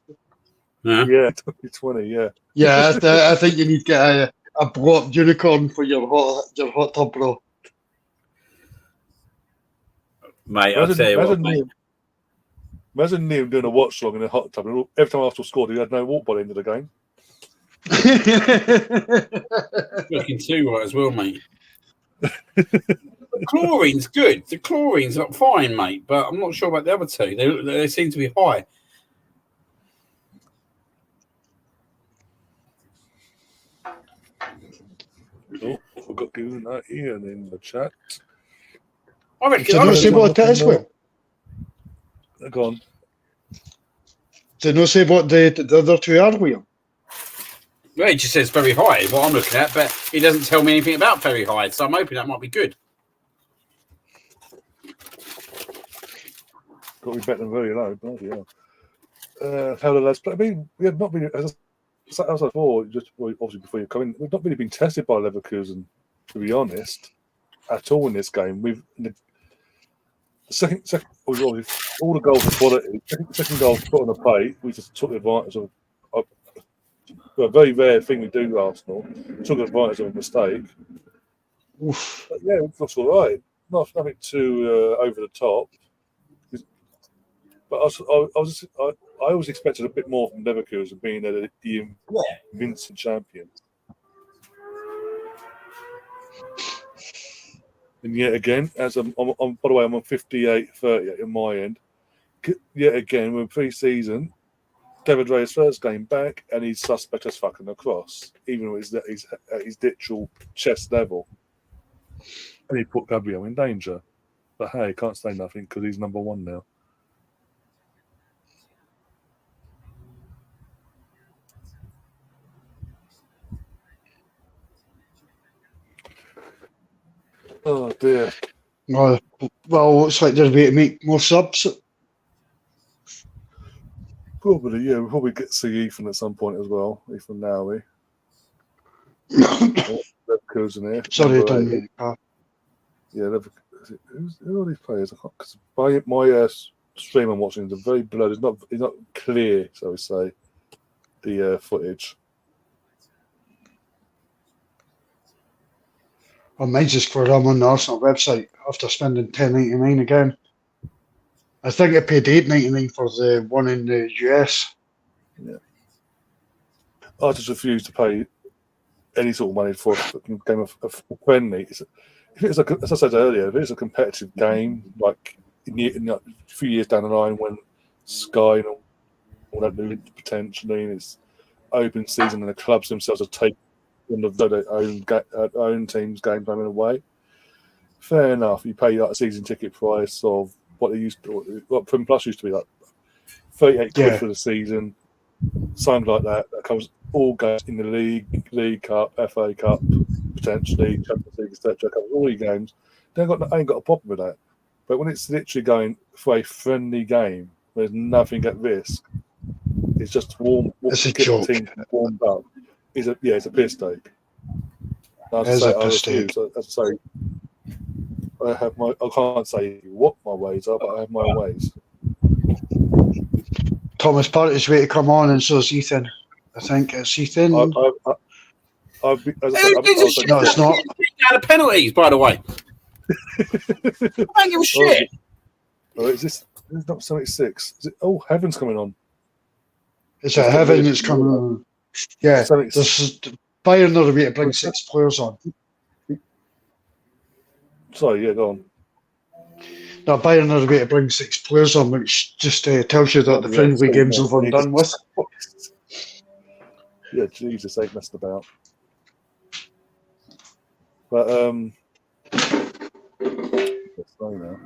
Yeah. Yeah, 2020, yeah. Yeah, I think you need to get a blow up unicorn for your hot tub, bro. Mate, I'll tell you what, mate. Imagine Liam doing a watch log in a hot tub, and every time Arsenal scored, he had no walk by the end of the game. Looking too right as well, mate. The chlorine's good. The chlorine's not fine, mate, but I'm not sure about the other two. They seem to be high. Oh, I forgot to do that Ian in the chat. I reckon. Do you not say what it is, Will? Go on. Do you not say what the other two are, Will? Well, he just says very high, what I'm looking at, but he doesn't tell me anything about very high, so I'm hoping that might be good. Got to be better than very low, bloody hell. How the lads play? I mean, we have not been, as I said before, obviously before you come in, we've not really been tested by Leverkusen, to be honest, at all in this game. The second all the goals were quality. Second goal put on the plate, we just took advantage of a very rare thing we do, Arsenal. Took advantage of a mistake. Oof. But yeah, it looks all right. Nothing too over the top. But I always expected a bit more from Leverkusen, being the invincible champions. And yet again, as by the way, I'm on 58-38 in my end. Yet again, we're pre-season. David Raya's first game back, and he's suspect as fucking across, even though he's at his literal chest level. And he put Gabriel in danger. But hey, can't say nothing because he's number 1 now. Oh dear. Well, looks like there's a way to make more subs. Probably, yeah. We'll probably get to see Ethan at some point as well. Ethan Nowie. Leverkusen here. Sorry, I didn't mean to. Yeah, who are these players? Because my stream I'm watching is very blurred. It's not clear, shall we say, the footage. Well, mine's just for I'm on the Arsenal website after spending $10.99 again. I think I paid $8.99 for the one in the US. Yeah. I just refuse to pay any sort of money for a game of friendly. If it's as I said earlier, if it's a competitive game, like in a few years down the line when Sky and all that new potentially, and it's open season and the clubs themselves are taking their own team's game time in a way. Fair enough. You pay like a season ticket price of what they used to, what Prim Plus used to be like, 38 quid for the season, something like that. That covers all games in the League Cup, FA Cup, potentially Champions League, etc. Covers all your games. I ain't got a problem with that. But when it's literally going for a friendly game, there's nothing at risk. It's just It's a joke. The team warmed up. It's a piss take. As I say, I can't say what my ways are, but I have my ways. Thomas Partey's way to come on, and so is Ethan. I think it's Ethan. No, it's not. Out of penalties, by the way. I don't give a shit. Is this not 76? Heaven's coming on. It's a Heaven that's coming on. Yeah, there's Bayern are the way to bring 6 players on. Sorry, yeah, go on. No, Bayern are the way to bring 6 players on, which just tells you that the friendly game's over and done with. Yeah, Jesus, ain't messed about. But sorry now.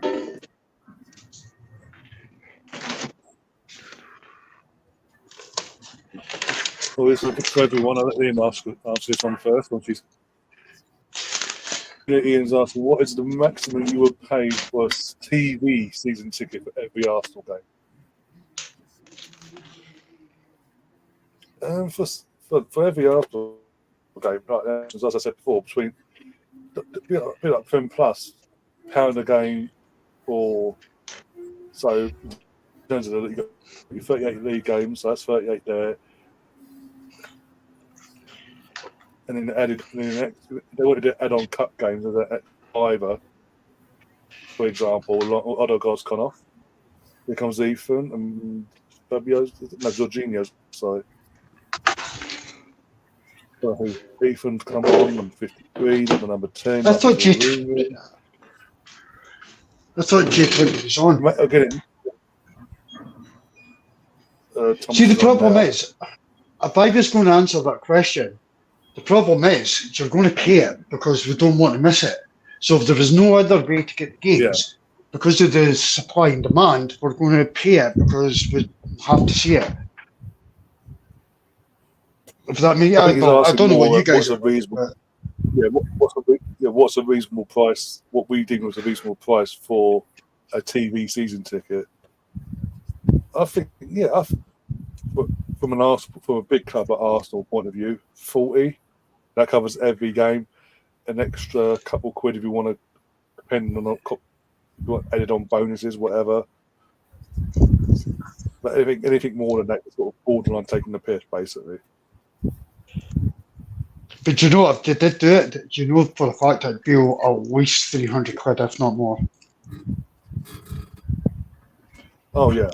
Well, this is for everyone. I'll let Ian answer this one first. Ian's asking, what is the maximum you would pay for a TV season ticket for every Arsenal game? For every Arsenal game, like, as I said before, between like Prem Plus, £1 a game for, so in terms of you've got your 38 league games, so that's 38 there. And then they wanted to add on cup games as a fiver, for example. Odegaard's gone off. Here comes Ethan and Jorginho's. So Ethan's come on, number 53, number 10. I thought G20 was on. I'll get it. See, the problem is, if I was going to answer that question, the problem is you're going to pay it because we don't want to miss it. So if there is no other way to get the games, because of the supply and demand, we're going to pay it because we have to see it. If that means, I don't know what you guys are. What's a reasonable price? What we think was a reasonable price for a TV season ticket? I think, from a big club at Arsenal point of view, 40. That covers every game. An extra couple quid if you want to, depending on added on bonuses, whatever. But anything more than that is sort of borderline taking the piss, basically. But you know, if they did do it, you know for a fact it'd be at least 300 quid, if not more. Oh yeah.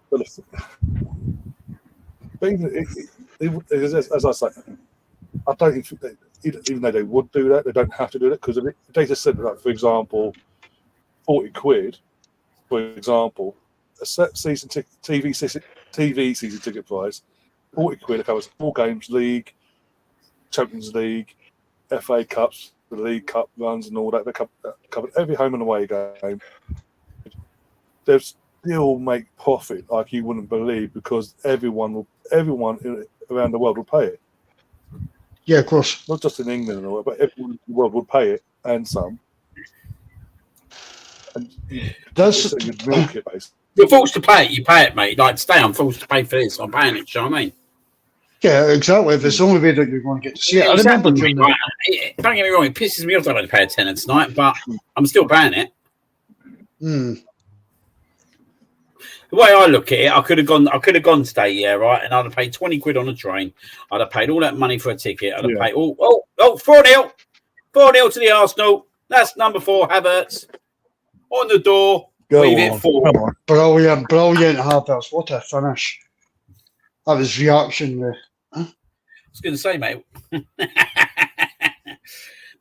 But as I say, I don't think even though they would do that, they don't have to do that, because if they just said that, for example, 40 quid, for example, a set season TV season ticket price, 40 quid, it covers 4 games, league, Champions League, FA Cups, the League Cup runs and all that. They cover every home and away game. They still make profit like you wouldn't believe, because everyone around the world will pay it. Yeah, of course. Not just in England and all that, but everyone in the world would pay it, and some. And you'd milk it, basically. You're forced to pay it, you pay it, mate. Like today, I'm forced to pay for this. I'm paying it, do you know what I mean? Yeah, exactly. If it's the only way that you're going to get to see it. I remember doing that. Don't get me wrong, it pisses me off that I had to pay a tenner tonight, but I'm still paying it. Mm. The way I look at it, I could have gone today, yeah, right, and I'd have paid 20 quid on a train. I'd have paid all that money for a ticket. I'd have paid 4-0 to the Arsenal. That's number 4, Havertz on the door. Leave it 4. Brilliant Havertz. What a finish! That was reaction there. I was going to say, mate. Mate,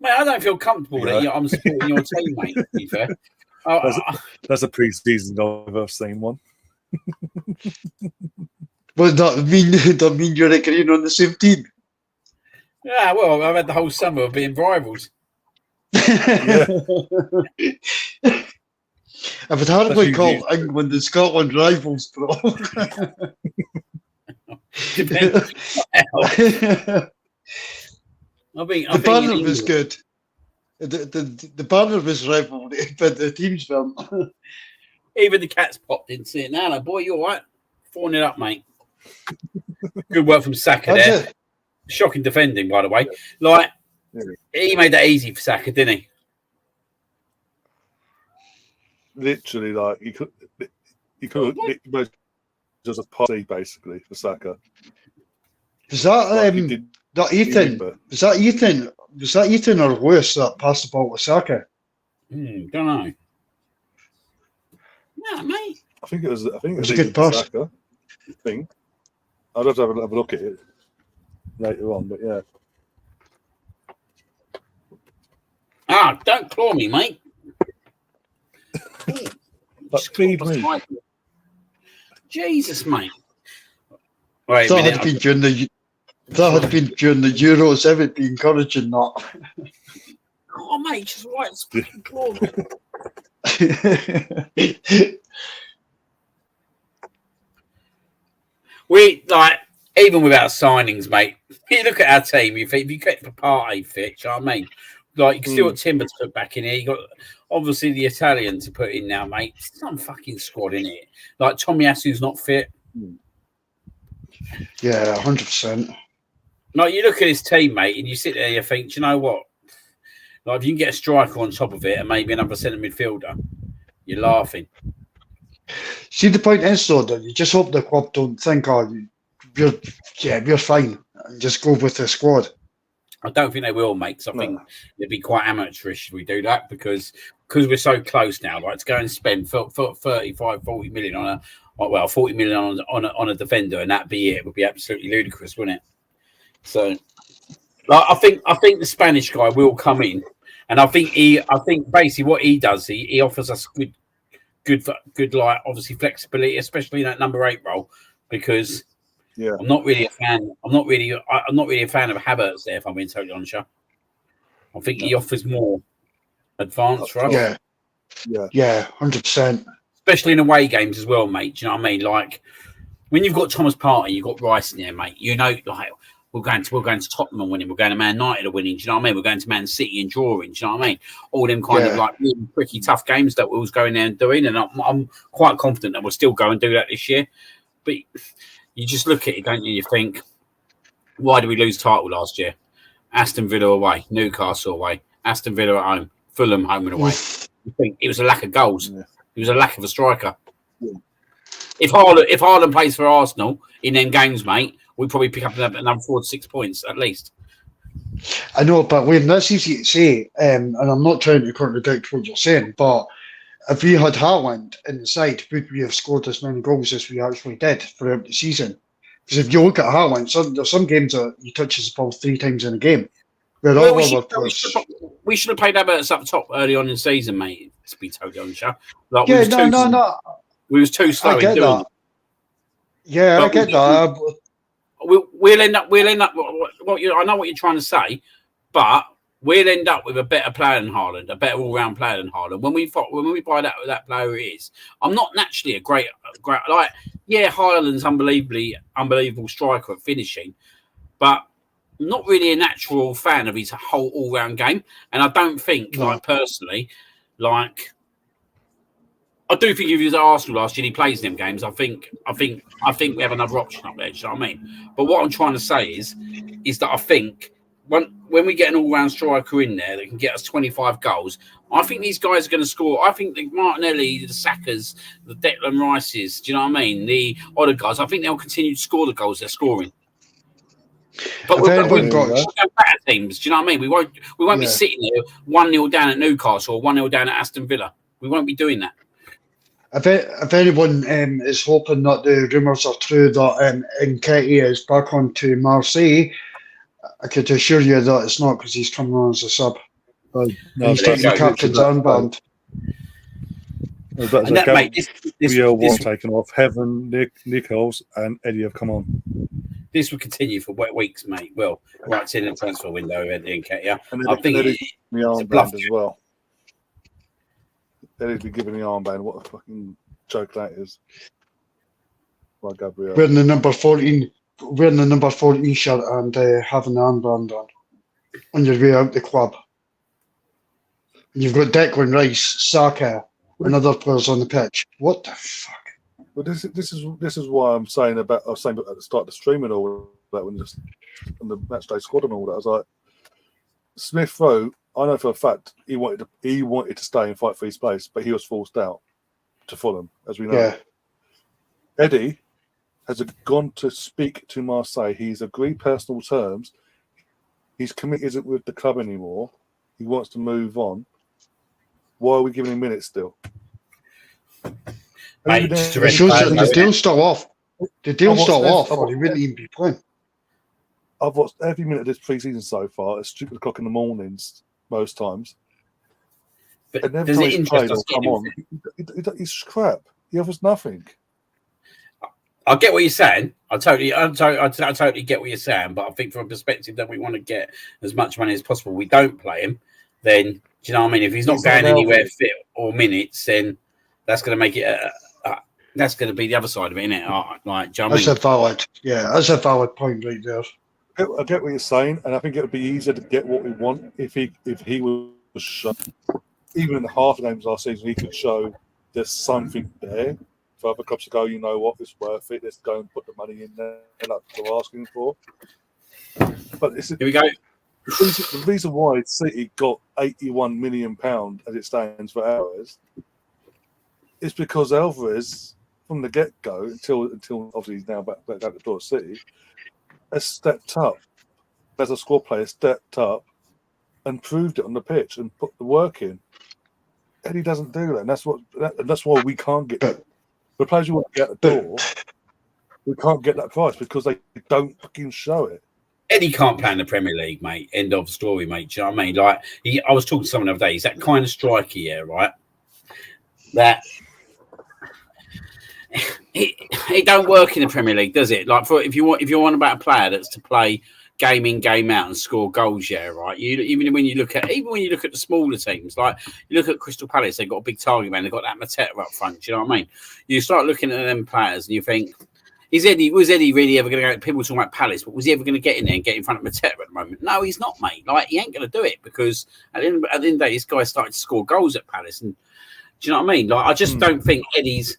I don't feel comfortable that I'm supporting your team, mate. To be fair, that's a pre-season I've ever seen one. But that mean you're agreeing on the same team? Yeah, well, I've had the whole summer of being rivals. I would hardly call England and Scotland rivals, bro. The banner was good. The banner was rivalry, but the teams weren't. Even the Cats popped in saying, "No, boy, you're all right. 4-0 up, mate." Good work from Saka there. Shocking defending, by the way. Like, he made that easy for Saka, didn't he? Literally, like, he could just a party, basically, for Saka. Was that that Ethan? Was that Ethan? Was that Ethan or Lewis that passed the ball to Saka? Don't know. Yeah, mate. I think it was a good pass. Saka. I think. I'd have to have a look at it later on, but yeah. Don't claw me, mate. Feed me. Jesus, mate. Wait that had been during the Euros. I would be encouraging that. Oh, mate, just right. It's fucking claw me. even without signings, mate, you look at our team. If you get the party fit, you know what I mean? Like you can still got Timber to put back in here. You got obviously the Italian to put in now, mate. Some fucking squad in it. Like Tomiyasu's not fit. Yeah, 100%. Like you look at his team, mate, and you sit there and you think, do you know what? Like if you can get a striker on top of it and maybe another centre midfielder, you're laughing. See, the point is, though, that you just hope the club don't think, we're fine, and just go with the squad. I don't think they will, mate. Cause I think it'd be quite amateurish if we do that because we're so close now. Like to go and spend 35, 40 million on 40 million on a defender, and that'd be it. It would be absolutely ludicrous, wouldn't it? So, like, I think the Spanish guy will come in, and I think basically what he does, he offers us good, like obviously flexibility, especially in that number 8 role, because. Yeah, I'm not really a fan. I'm not really a fan of Havertz there. If I'm being totally honest, I think he offers more advance for us. Yeah, 100%. Especially in away games as well, mate. Do you know what I mean? Like when you've got Thomas Partey, you've got Rice in there, mate. You know, like we're going to Tottenham and winning. We're going to Man United and winning. Do you know what I mean? We're going to Man City and drawing. Do you know what I mean? All them kind of like really tricky, tough games that we was going there and doing, and I'm quite confident that we'll still go and do that this year. But you just look at it, don't you? You think, why did we lose title last year? Aston Villa away, Newcastle away, Aston Villa at home, Fulham home and away. You think it was a lack of goals. Yeah. It was a lack of a striker. Yeah. If Haaland plays for Arsenal in them games, mate, we'd probably pick up another 4 to 6 points at least. I know, but Wayne, that's easy to say, and I'm not trying to contradict what you're saying, but if we had Haaland in the side, would we have scored as many goals as we actually did throughout the season? Because if you look at Haaland, there's some games that he touches the ball 3 times in a game. We should have played Havertz up top early on in the season, mate. To be totally honest, like, no. We was too slow in doing it. Yeah, I get that. We'll end up. I know what you're trying to say, but we'll end up with a better player than Haaland, a better all-round player than Haaland. When we find out who that player is, I'm not naturally a great like. Yeah, Haaland's unbelievable striker at finishing, but I'm not really a natural fan of his whole all-round game. And I don't think, personally, I do think if he was at Arsenal last year, he plays them games. I think we have another option up there. Do you know what I mean? But what I'm trying to say is that I think when we get an all-round striker in there that can get us 25 goals, I think these guys are going to score. I think the Martinelli, the Sakas, the Declan Rices, do you know what I mean? The other guys, I think they'll continue to score the goals they're scoring. But we're going better teams. Do you know what I mean? We won't be sitting there 1-0 down at Newcastle or 1-0 down at Aston Villa. We won't be doing that. If anyone is hoping that the rumours are true that Nketiah is back on to Marseille, I could assure you that it's not because he's coming on as a sub. He's taking the captain's armband. We are one taken off. Heaven, Nichols, and Eddie have come on. This will continue for weeks, mate. Well, right in the transfer window, Eddie and Nketiah. I think the armband as well. They'd be giving the armband. What a fucking joke that is. By Gabriel. Wearing the number 14 shirt and having the armband on your way out the club. And you've got Declan Rice, Saka, and other players on the pitch. What the fuck? Well, this is why I'm saying at the start of the stream and all that when the match day squad and all that. I was like, Smith Rowe. I know for a fact he wanted to stay and fight for his place, but he was forced out to Fulham, as we know. Yeah. Eddie has gone to speak to Marseille. He's agreed personal terms. His committee isn't with the club anymore. He wants to move on. Why are we giving him minutes still? Mate, it shows that the deal's still off. The deal's still off, or he wouldn't even be playing. I've watched every minute of this pre-season so far at stupid o'clock in the mornings, most times. But does it interest us? Come on, he's crap. He offers nothing. I get what you're saying. I totally get what you're saying. But I think from a perspective that we want to get as much money as possible, we don't play him. Then do you know what I mean? If he's not going anywhere fit or minutes, then that's going to make it. that's going to be the other side of it, isn't it? Like, do you know what I That's mean? that's a valid point right there. I get what you're saying, and I think it would be easier to get what we want if he was shown, even in the half games last season, he could show there's something there for other clubs to go, you know what, it's worth it. Let's go and put the money in there like they're asking for. But Here we go. The reason why City got £81 million as it stands for Alvarez is because Alvarez, from the get-go, until obviously he's now back out the door of City, has stepped up as a squad player, stepped up and proved it on the pitch and put the work in. Eddie doesn't do that, and that's why we can't get the players who want to get out the door. We can't get that price because they don't fucking show it. Eddie can't play in the Premier League, mate. End of story, mate. Do you know what I mean? Like, I was talking to someone the other day. He's that kind of striker, yeah, right? That it don't work in the Premier League, does it? Like, if you want about a player that's to play game in, game out, and score goals, yeah, right. Even when you look at the smaller teams, like you look at Crystal Palace, they've got a big target man. They've got that Mateta up front. Do you know what I mean? You start looking at them players, and you think, was Eddie really ever going to go? People talking about Palace, but was he ever going to get in there and get in front of Mateta at the moment? No, he's not, mate. Like, he ain't going to do it because at the end of the day, this guy started to score goals at Palace, and do you know what I mean? Like, I just don't think Eddie's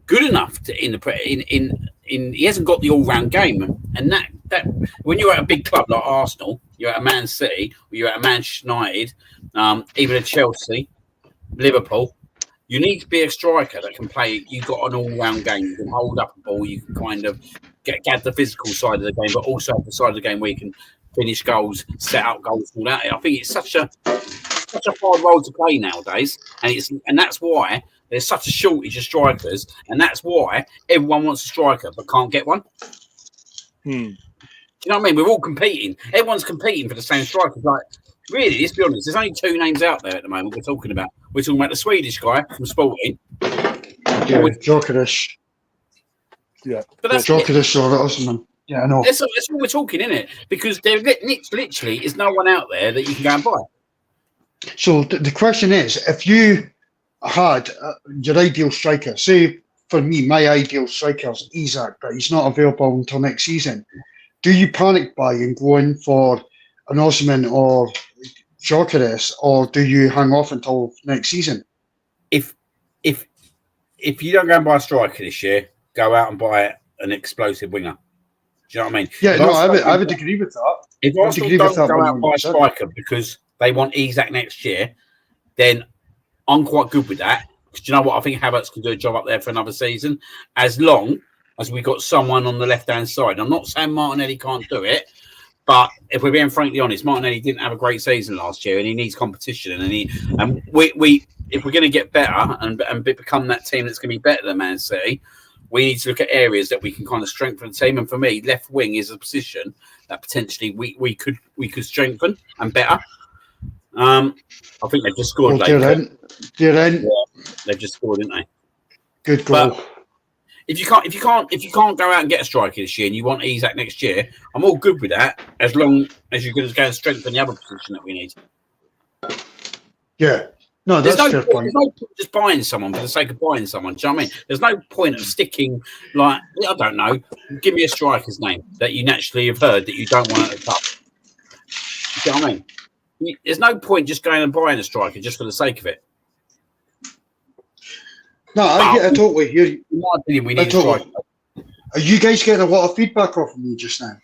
good enough to he hasn't got the all-round game, and that when you're at a big club like Arsenal, you're at a Man City, or you're at a Manchester United, even a Chelsea, Liverpool, you need to be a striker that can play. You've got an all-round game. You can hold up a ball. You can kind of get the physical side of the game, but also the side of the game where you can finish goals, set up goals, all that. I think it's such a hard role to play nowadays, and that's why there's such a shortage of strikers, and that's why everyone wants a striker but can't get one. Do you know what I mean? We're all competing. Everyone's competing for the same strikers. Like, really, let's be honest. There's only two names out there at the moment we're talking about. We're talking about the Swedish guy from Sporting. Yeah, Djokovic. Yeah. But that's Djokovic or Osman. Yeah, I know. That's what we're talking, isn't it? Because there literally is no one out there that you can go and buy. So the question is, if you had your ideal striker, say for me, my ideal striker is Isak, but he's not available until next season, do you panic buy and go in for an Osman or Gyökeres, or do you hang off until next season? If you don't go and buy a striker this year, go out and buy an explosive winger. Do you know what I mean? Yeah, no, I would agree with that. If Arsenal don't go out and buy a striker because they want Isak next year, then I'm quite good with that. Because do you know what? I think Havertz can do a job up there for another season, as long as we got someone on the left-hand side. I'm not saying Martinelli can't do it, but if we're being frankly honest, Martinelli didn't have a great season last year, and he needs competition. And we if we're going to get better and become that team that's going to be better than Man City, we need to look at areas that we can kind of strengthen the team. And for me, left wing is a position that potentially we could strengthen and better. I think they've just scored. They're in. Yeah, they've just scored, didn't they? Good goal. But if you can't go out and get a striker this year, and you want Isak next year, I'm all good with that. As long as you're going to go and strengthen the other position that we need. Yeah. No, that's fair point. There's no point just buying someone for the sake of buying someone. Do you know what I mean? There's no point of sticking, like, I don't know, give me a striker's name that you naturally have heard that you don't want at the top. Do you know what I mean? There's no point just going and buying a striker just for the sake of it. No, I totally hear you. In my opinion, we need a striker. Are you guys getting a lot of feedback off of me just now?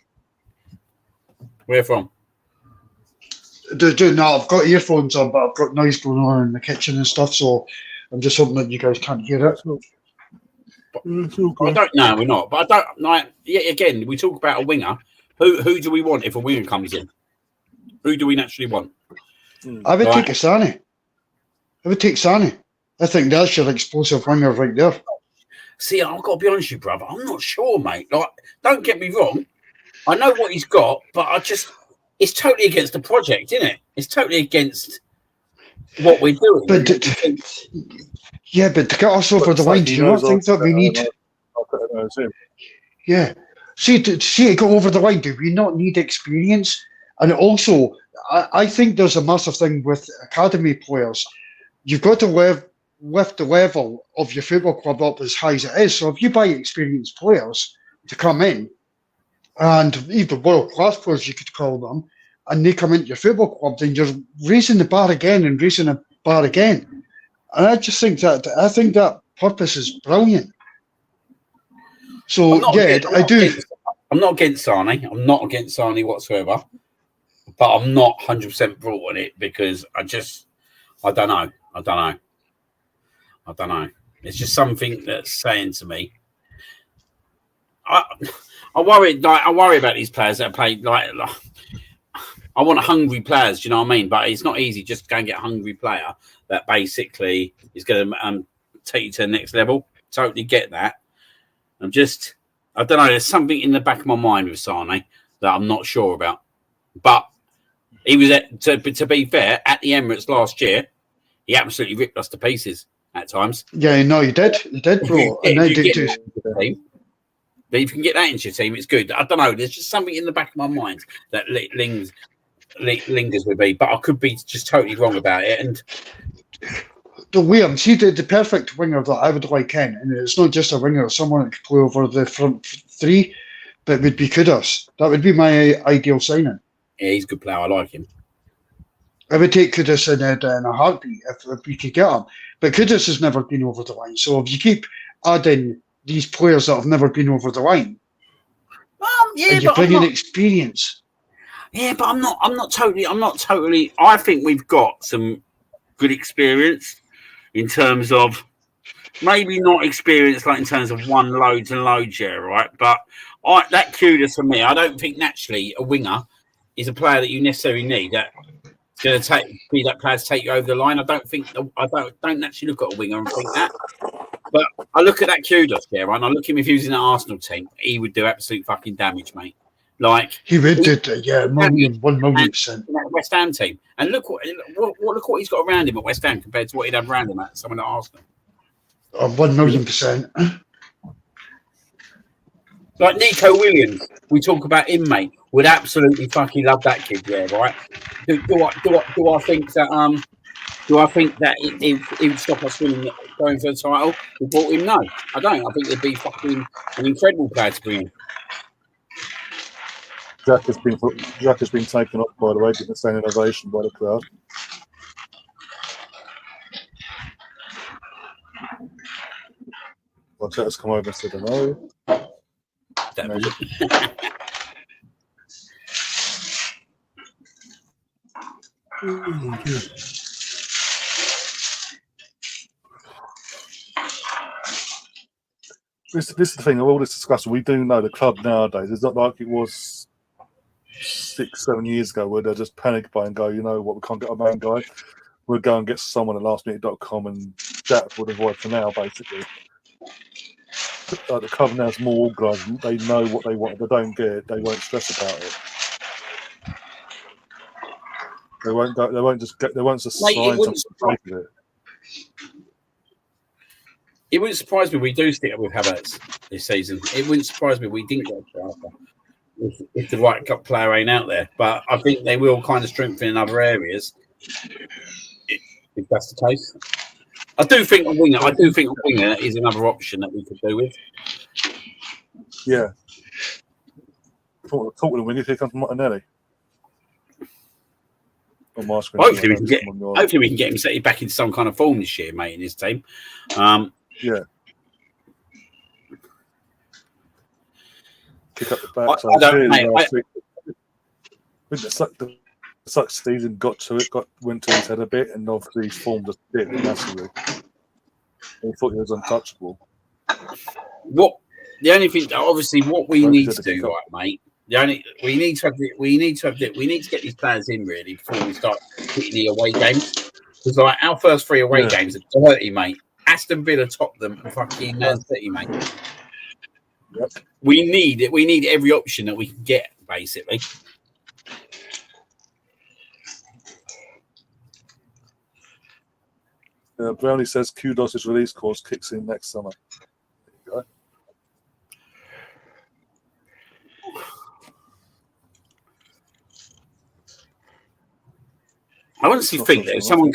Where from? No, I've got earphones on, but I've got noise going on in the kitchen and stuff, so I'm just hoping that you guys can't hear it. I don't know, we're not. But I don't like. Yeah, again, we talk about a winger. Who do we want if a winger comes in? Who do we naturally want? I would take Asani. I would take Sani. I think that's your explosive winger right there. See, I've got to be honest with you, brother. I'm not sure, mate. Like, don't get me wrong. I know what he's got, but it's totally against the project, isn't it? It's totally against what we're doing. But but to get us over the line, do you not think that we need? Yeah. See, to go over the line, do we not need experience? And also, I think there's a massive thing with academy players. You've got to lift the level of your football club up as high as it is. So if you buy experienced players to come in, and even world-class players, you could call them, and they come into your football club, then you're raising the bar again and raising the bar again. And I just think that purpose is brilliant. So I do. I'm not against Sane. I'm not against Sane whatsoever. But I'm not 100% brought on it because I don't know. It's just something that's saying to me. I worry about these players that play like I want hungry players. Do you know what I mean? But it's not easy just to go and get a hungry player that basically is going to take you to the next level. Totally get that. I don't know. There's something in the back of my mind with Sane that I'm not sure about. But he was to be fair at the Emirates last year. He absolutely ripped us to pieces at times. Yeah, no, you did, bro. But if you can get that into your team, it's good. I don't know. There's just something in the back of my mind that lingers with me, but I could be just totally wrong about it. And the Liam, see the perfect winger that I would like in, and it's not just a winger, someone that could play over the front three, but would be Kudus. That would be my ideal signing. Yeah, he's a good player. I like him. I would take Kudus in a heartbeat if we could get him. But Kudus has never been over the line. So if you keep adding these players that have never been over the line, and you bring in experience. Yeah, but I'm not totally. I think we've got some good experience in terms of maybe not experience like in terms of won loads and loads, yeah, right? But that Kudus for me, I don't think naturally a winger is a player that you necessarily need that is going to be that player to take you over the line. I don't actually look at a winger and think that. But I look at that Kudus there, and I look at him if he was in an Arsenal team, he would do absolute fucking damage, mate. Like he would do that, yeah, 1,000,000%. In that West Ham team, and look what he's got around him at West Ham compared to what he'd have around him at someone at Arsenal. 1,000,000%. Like Nico Williams, we talk about him, mate. Would absolutely fucking love that kid, yeah, right? Do I think that Do I think that he would stop us winning, going for the title? We bought him? No, I don't. I think it'd be fucking an incredible player to bring in. Jack has been taken up, by the way, getting the same innovation by the crowd. Well, Jack has come over and said hello. This is the thing of all this discussion. We do know the club nowadays. It's not like it was 6-7 years ago where they'll just panic buy and go, you know what, we can't get our main guy. We'll go and get someone at lastminute.com and that would avoid for now, basically. The club now is more organised. They know what they want. If they don't get it, they won't stress about it. They won't just sign something for it. It wouldn't surprise me if we do stick up with Havertz this season. It wouldn't surprise me if we didn't go for if the right player ain't out there. But I think they will kind of strengthen in other areas if that's the case. I do think a winger is another option that we could do with. Yeah. Talk with the winger if he comes from Martinelli. Hopefully we can get him set back into some kind of form this year, mate, in his team. Yeah. Kick up the back. The suck season went to his head a bit, and obviously his form just dipped massively. He thought he was untouchable. The only thing, obviously, what we need to do, right, mate. We need to get these players in really before we start hitting the away games. Because like our first 3 away games are 30, mate. Aston Villa, Tottenham, and fucking Man City, mate. Yep. We need every option that we can get, basically. Brownie says Kudus' release clause kicks in next summer. There you go. I honestly think that if someone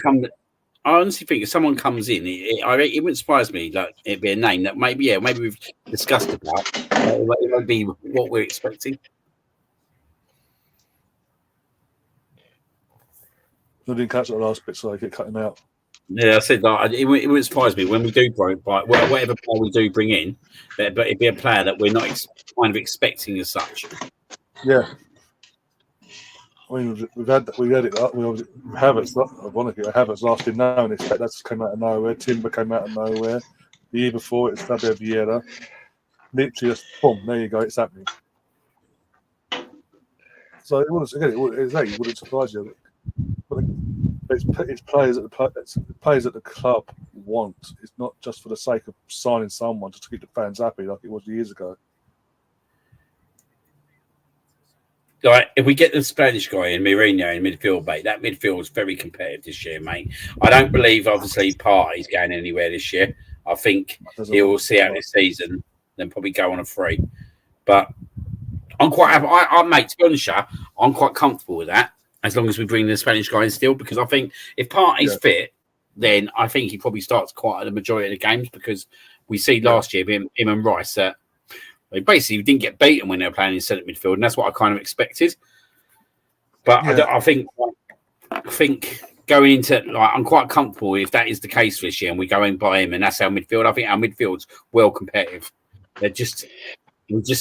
I honestly think if someone comes in, it wouldn't surprise me that it'd be a name that maybe we've discussed about. It won't be what we're expecting. I didn't catch that last bit, so I get cut him out. Yeah, I said that it wouldn't surprise me when we do whatever player we do bring in, but it'd be a player that we're not kind of expecting as such. Yeah. I mean, we had it. Havertz, ironically, Havertz last in now, and expect that just came out of nowhere. Timber came out of nowhere. The year before, it's Fabio Vieira. Literally, just boom, there you go, it's happening. So it wouldn't surprise you. But it's players that the club want. It's not just for the sake of signing someone just to keep the fans happy, like it was years ago. Like, if we get the Spanish guy in Mourinho in midfield, mate, that midfield is very competitive this year, mate. I don't believe, obviously, Partey's going anywhere this year. I think he will see out this season, then probably go on a free. But I'm quite happy. Mate, to be honest, I'm quite comfortable with that, as long as we bring the Spanish guy in still, because I think if Partey's fit, then I think he probably starts quite a majority of the games, because we see last year him and Rice that basically didn't get beaten when they were playing in centre midfield, and that's what I kind of expected. But I think going into I'm quite comfortable if that is the case this year, and we go in by him, and that's our midfield. I think our midfield's well competitive. We just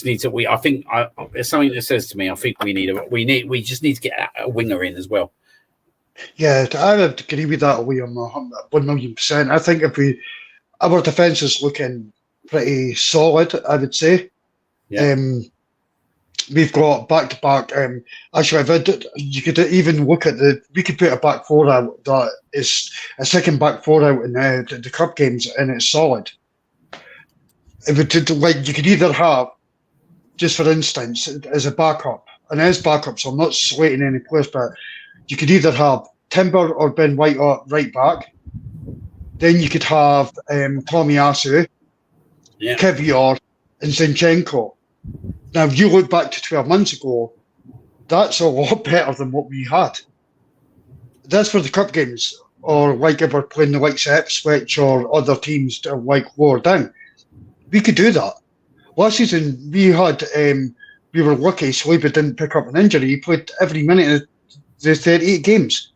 need to. I think there's something that says to me. I think we just need to get a winger in as well. Yeah, I would agree with that. We are 1,000,000%. I think our defence is looking pretty solid, I would say. Yeah. We've got back-to-back. Actually, you could even look at we could put a back four out that is a second back four out in the cup games, and it's solid. It would you could either have, just for instance, as a backup, and as backup, so I'm not slating any players, but you could either have Timber or Ben White at right back. Then you could have Tomiyasu, Kivior, and Zinchenko. Now, if you look back to 12 months ago, that's a lot better than what we had. That's for the cup games, or like if we're playing the likes of Ipswich or other teams that are like lower down. We could do that. Last season, we were lucky, Saliba didn't pick up an injury. He played every minute of the 38 games.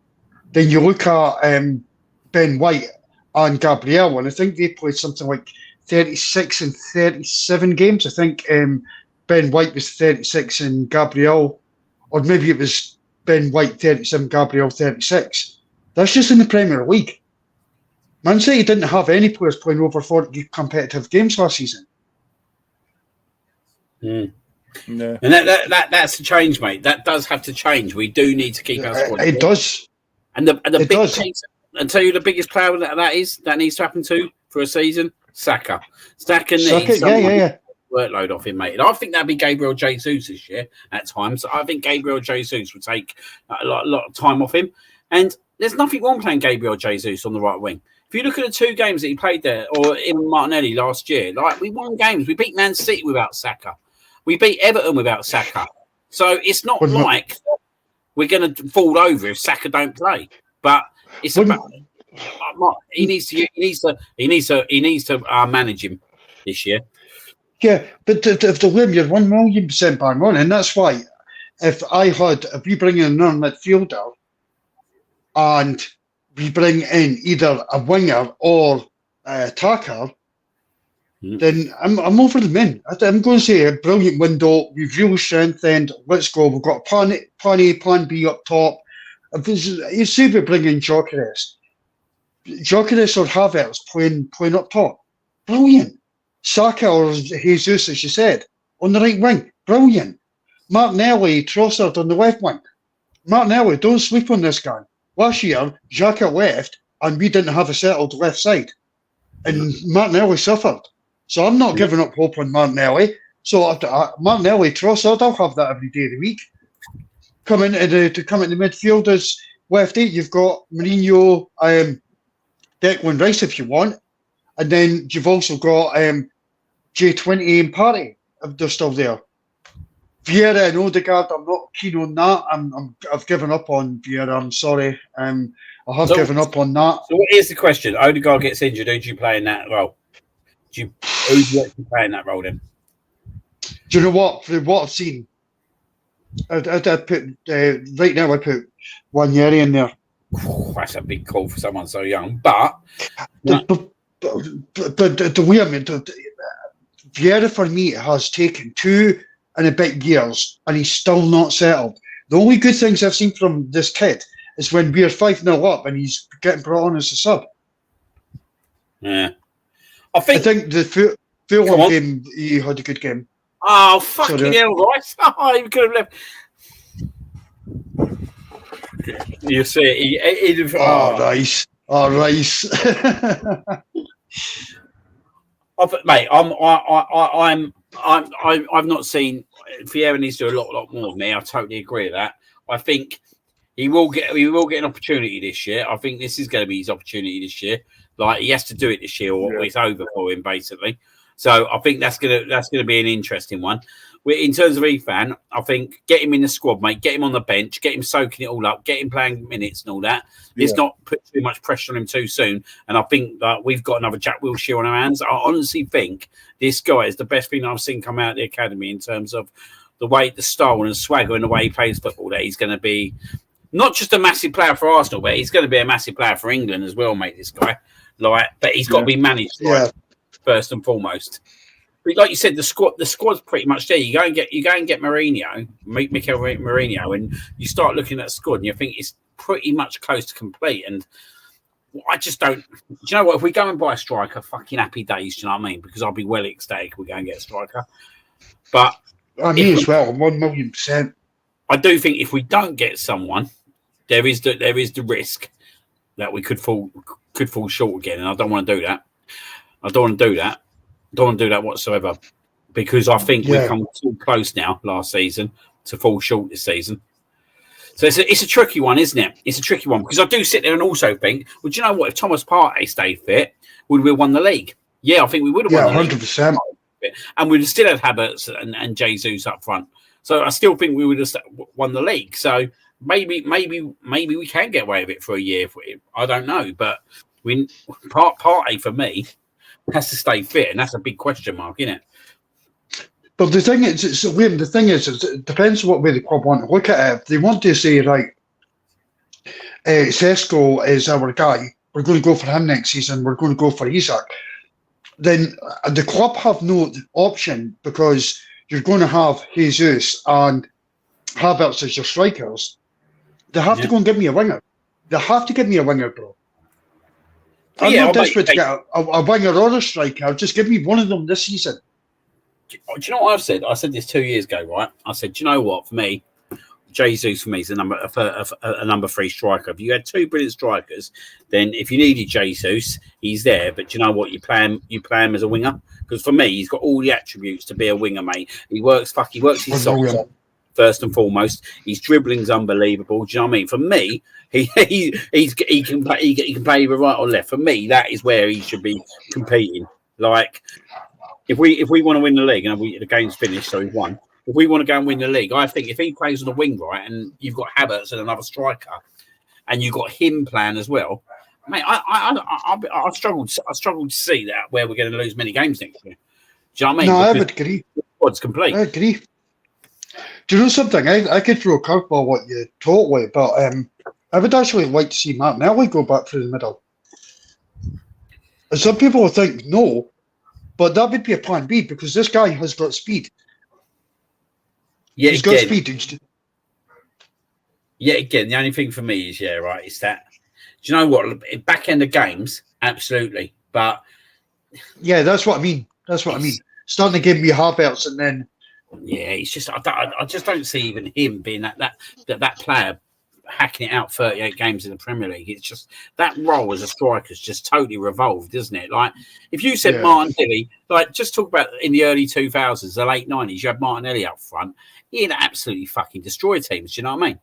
Then you look at Ben White and Gabriel, and I think they played something like 36 and 37 games. I think Ben White was 36 and Gabriel, or maybe it was Ben White 37, Gabriel 36. That's just in the Premier League. Man City didn't have any players playing over 40 competitive games last season. No. And that's a change, mate. That does have to change. We do need to keep our squad. It does. And the big change, and tell you the biggest player that needs to happen to for a season, Saka. Saka needs workload off him, mate. And I think that'd be Gabriel Jesus this year at times. I think Gabriel Jesus would take a lot of time off him. And there's nothing wrong playing Gabriel Jesus on the right wing. If you look at the two games that he played there, or even Martinelli last year, we won games. We beat Man City without Saka. We beat Everton without Saka. So it's not like we're going to fall over if Saka don't play. But it's about he needs to manage him this year. Yeah, but if the William, you're 1,000,000% bang on, and that's why if we bring in another midfielder and we bring in either a winger or a attacker, then I'm over the moon. I'm going to say a brilliant window. We've really strengthened. Let's go. We've got plan A, plan B up top. You see, we bring in Gyökeres or Havertz playing up top. Brilliant. Saka or Jesus, as you said, on the right wing. Brilliant. Martinelli, Trossard on the left wing. Martinelli, don't sleep on this guy. Last year, Xhaka left, and we didn't have a settled left side. And Martinelli suffered. So I'm not giving up hope on Martinelli. So Martinelli, Trossard, I'll have that every day of the week. Come into the midfield as left 8. You've got Mourinho, Declan Rice if you want. And then you've also got J20 and Partey, if they're still there. Vieira and Odegaard, I'm not keen on that. I've given up on Vieira. I'm sorry. I have given up on that. So here's the question: Odegaard gets injured. Who do you play in that role? Who do you actually play in that role then? Do you know what? From what I've seen, I put right now. I put Wanyeri in there. That's a big call for someone so young, but the way I mean, Vieira for me has taken 2 and a bit years, and he's still not settled. The only good things I've seen from this kid is when we're 5-0 up and he's getting brought on as a sub. Yeah, I think the Fulham game he had a good game. Oh fucking hell, Rice! Oh, you could have left. You see, Rice. Oh, Rice. Mate, I've not seen Vieira needs to do a lot more than me. I totally agree with that. I think he will get an opportunity this year. I think this is going to be his opportunity this year. Like he has to do it this year, or it's over for him basically. So I think that's gonna be an interesting one. In terms of Ethan, I think get him in the squad, mate. Get him on the bench. Get him soaking it all up. Get him playing minutes and all that. Let's not put too much pressure on him too soon. And I think that we've got another Jack Wilshere on our hands. I honestly think this guy is the best thing I've seen come out of the academy in terms of the way, the style and the swagger and the way he plays football. That he's going to be not just a massive player for Arsenal, but he's going to be a massive player for England as well, mate. This guy, but he's got to be managed first and foremost. But like you said, the squad's pretty much there. You go and get Mourinho, Mikel Mourinho, and you start looking at the squad, and you think it's pretty much close to complete. And I just don't. Do you know what? If we go and buy a striker, fucking happy days. Do you know what I mean? Because I'll be well ecstatic if we go and get a striker. But I mean, as well, 1,000,000%. I do think if we don't get someone, there is the risk that we could fall short again, and I don't want to do that. I don't want to do that. Don't want to do that whatsoever, because I think we've come too close now last season to fall short this season. So it's a tricky one, isn't it? It's a tricky one because I do sit there and also think, well, do you know what? If Thomas Partey stayed fit, would we have won the league? Yeah, I think we would have won the league. 100%. And we'd have still had Havertz and Jesus up front. So I still think we would have won the league. So maybe we can get away with it for a year. I don't know, but Partey for me has to stay fit, and that's a big question mark, isn't it? But the thing is, Liam, it depends on what way the club want to look at it. If they want to say, right, Sesko is our guy, we're going to go for him next season, we're going to go for Isak, then the club have no option, because you're going to have Jesus and Havertz as your strikers. They have to go and give me a winger. They have to give me a winger, bro. I'm not desperate to get a winger or a striker. Just give me one of them this season. Do you know what I've said? I said this 2 years ago, right? I said, do you know what? For me, Jesus for me is a number 3 striker. If you had 2 brilliant strikers, then if you needed Jesus, he's there. But do you know what? You play him as a winger, because for me, he's got all the attributes to be a winger, mate. He works his socks off. First and foremost, his dribbling's unbelievable. Do you know what I mean? For me, he can play either right or left. For me, that is where he should be competing. Like, if we want to win the league and the game's finished, so he's won. If we want to go and win the league, I think if he plays on the wing right, and you've got Havertz and another striker, and you've got him playing as well, mate, I struggle to see that where we're going to lose many games next year. Do you know what I mean? No, I would agree. The squad's complete. I agree. Do you know something? I could throw a curveball what you totally, but I would actually like to see Martinelli go back through the middle. And some people will think no, but that would be a plan B, because this guy has got speed. Yeah, he's got speed. Yeah, again, the only thing for me is is that, do you know what? Back end of games, absolutely, but yeah, that's what I mean. Starting to give me Havertz and then. Yeah, it's just I just don't see even him being that player hacking it out 38 games in the Premier League. It's just that role as a striker is just totally revolved, isn't it? Like, if you said Martinelli, like, just talk about in the early 2000s, the late 90s, you had Martinelli up front, he'd absolutely fucking destroy teams. Do you know what I mean?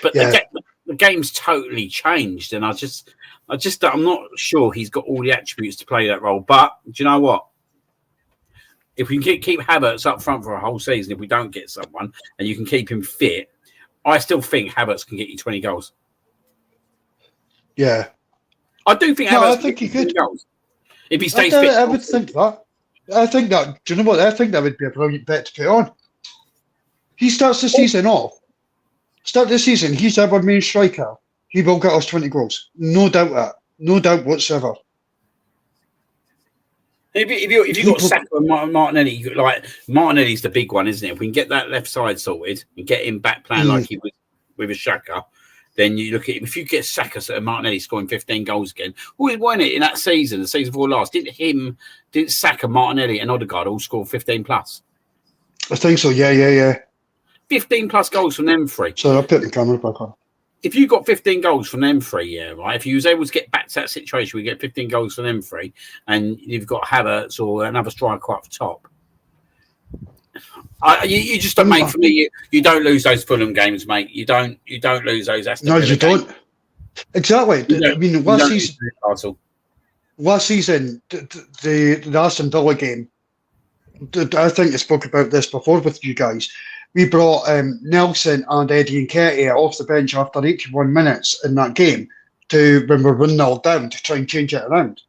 But the game's totally changed, and I'm not sure he's got all the attributes to play that role. But do you know what? if we can keep Havertz up front for a whole season, if we don't get someone and you can keep him fit, I still think Havertz can get you 20 goals. Yeah. I do think No, Havertz I think he could. goals if he stays fit. I would think that. I think that. Do you know what? I think that would be a brilliant bet to put on. He starts the season off. Start the season. He's our main striker. He will get us 20 goals. No doubt that. No doubt whatsoever. If you got Saka and Martinelli, like Martinelli's the big one, isn't it? If we can get that left side sorted and get him back playing like he was with a Saka, then you look at if you get Saka and Martinelli scoring 15 goals again. Who won it in that season? The season before last, didn't Saka, Martinelli, and Odegaard all score 15 plus? I think so. Yeah. 15 plus goals from them three. So I'll put the camera back on. If you got 15 goals from them three, yeah, right. If you was able to get back to that situation, we get 15 goals from them three, and you've got Havertz or another striker up top. You just don't make for me. You don't lose those Fulham games, mate. You don't lose those. No, you don't. Exactly. I mean, last season, the Aston Villa game. I think I spoke about this before with you guys. We brought Nelson and Eddie Nketiah off the bench after 81 minutes in that game to when we're 1-0 down to try and change it around.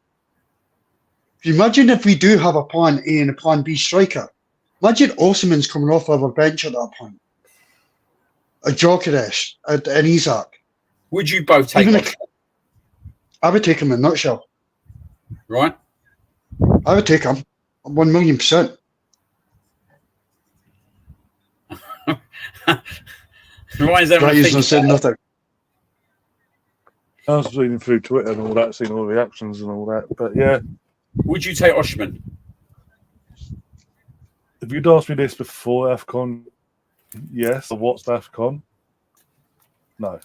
Imagine if we do have a plan A and a plan B striker. Imagine Osimhen's coming off our bench at that point. A Gyökeres and Isak. Would you both take him? I would take him in a nutshell. Right? I would take him 1,000,000%. Ryan's not said nothing. I was reading through Twitter and all that, seeing all the reactions and all that. But yeah. Would you take Osimhen? If you'd asked me this before AFCON, yes. Or what's AFCON? No.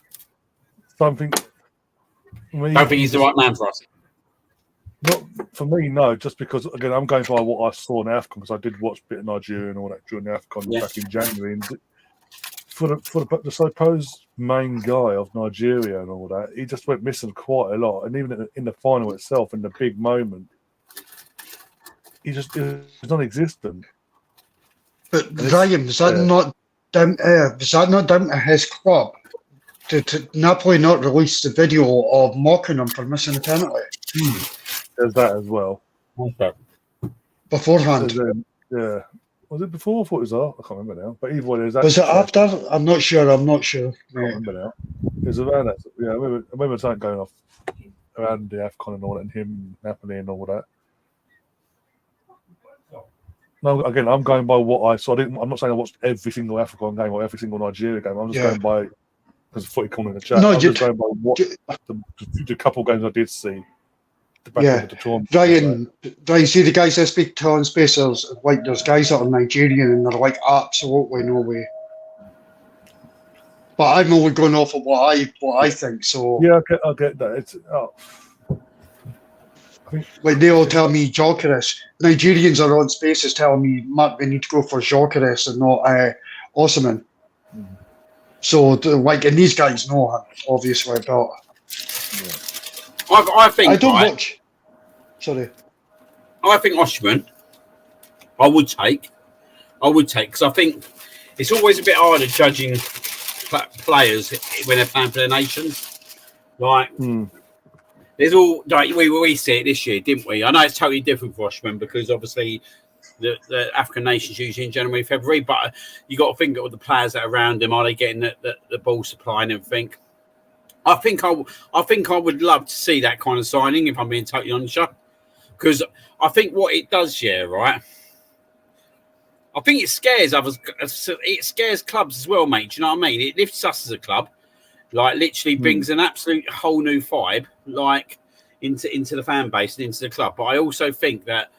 Something. Don't think he's the right man for us. Not for me, no. Just because again, I'm going by what I saw in AFCON because I did watch a bit of Nigeria and all that during the AFCON back in January. And for the supposed main guy of Nigeria and all that, he just went missing quite a lot. And even in the final itself, in the big moment, he was non-existent. But Ryan, was that not down to his club? To Napoli not release the video of mocking him for missing the penalty? There's that as well. Beforehand. Yeah. Was it before? I thought it was after. I can't remember now. But either way, there's that. Was it after? I'm not sure. I can't remember now. It was around that. Yeah, I remember something going off around the AFCON and all that, and him, Napoli and all that. No, again, I'm going by what I saw. I'm not saying I watched every single AFCON game or every single Nigeria game. I'm just going by, because footy corner in the chat. I'm just going by what the couple games I did see. Ryan, see the guys that speak to on space, there's guys that are Nigerian and they're like, absolutely no way. But I'm only going off of what I think. So yeah, I get that. It's like they all tell me Gyökeres. Nigerians are on spaces telling me, Matt, we need to go for Gyökeres and not Osimhen. So and these guys know him, obviously, but. Yeah. I think I don't watch. Sorry. I think Osimhen. I would take because I think it's always a bit harder judging players when they're playing for their nations. Like there's all like we see it this year, didn't we? I know it's totally different for Osimhen because obviously the African nations usually in January, February, but you got to think of the players that are around him. Are they getting the ball supply and everything? I think I would love to see that kind of signing, if I'm being totally honest, because I think what it does, right? I think it scares others. It scares clubs as well, mate. Do you know what I mean? It lifts us as a club, like literally brings an absolute whole new vibe, like into the fan base and into the club. But I also think that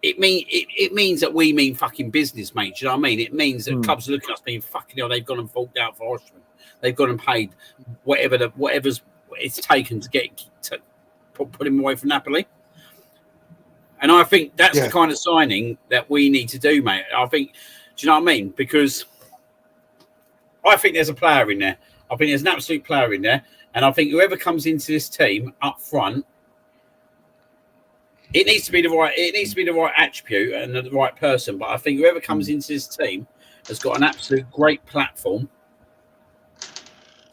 it means that we mean fucking business, mate. Do you know what I mean? It means that clubs are looking at us being fucking hell. They've gone and forked out for Osimhen. They've gone and paid whatever's it's taken to put him away from Napoli. And I think that's the kind of signing that we need to do, mate. I think, do you know what I mean? Because I think there's a player in there. I think there's an absolute player in there. And I think whoever comes into this team up front, It needs to be the right. It needs to be the right attribute and the right person. But I think whoever comes into this team has got an absolute great platform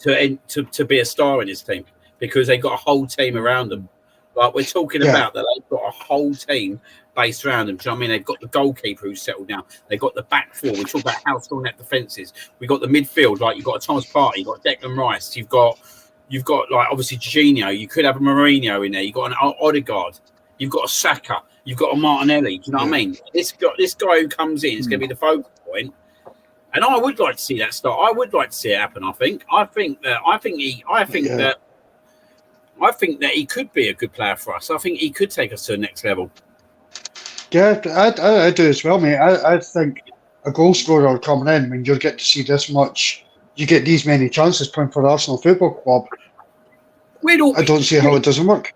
to be a star in his team because they've got a whole team around them. Like we're talking about that, they've got a whole team based around them. Do you know what I mean? They've got the goalkeeper who's settled down. They've got the back four. We talk about how strong that defence is. We've got the midfield. Like you've got a Thomas Partey, you've got Declan Rice, you've got like obviously Jorginho. You could have a Mourinho in there. You've got an Odegaard. You've got a Saka. You've got a Martinelli. Do you know what I mean? This guy who comes in is going to be the focal point. And I would like to see that start. I would like to see it happen. I think that he could be a good player for us. I think he could take us to the next level. Yeah, I do as well, mate. I think a goal scorer coming in when you get to see this much, you get these many chances playing for Arsenal Football Club. I don't see how it doesn't work.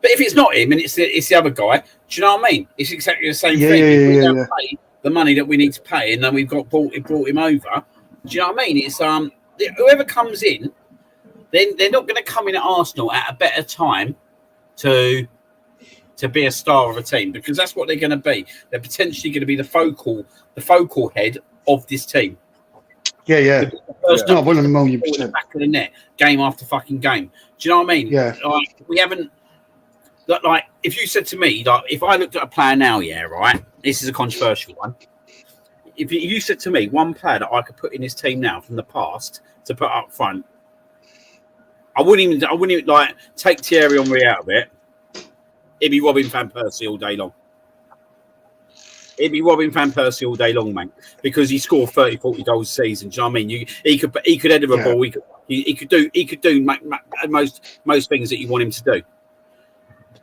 But if it's not him and it's the other guy, do you know what I mean? It's exactly the same thing. We don't pay the money that we need to pay, and then we've got brought him over. Do you know what I mean? It's whoever comes in, then they're not going to come in at Arsenal at a better time to be a star of a team because that's what they're going to be. They're potentially going to be the focal head of this team. Yeah. No, 1 million%. Back of the net, game after fucking game. Do you know what I mean? Yeah. Like, we haven't. Like, if you said to me, like, if I looked at a player now, right, this is a controversial one. If you said to me one player that I could put in this team now from the past to put up front, I wouldn't even like take Thierry Henry out of it. It'd be Robin van Persie all day long. It'd be Robin van Persie all day long, mate, because he scored 30, 40 goals a season. Do you know what I mean? He could head a ball. He could do most things that you want him to do.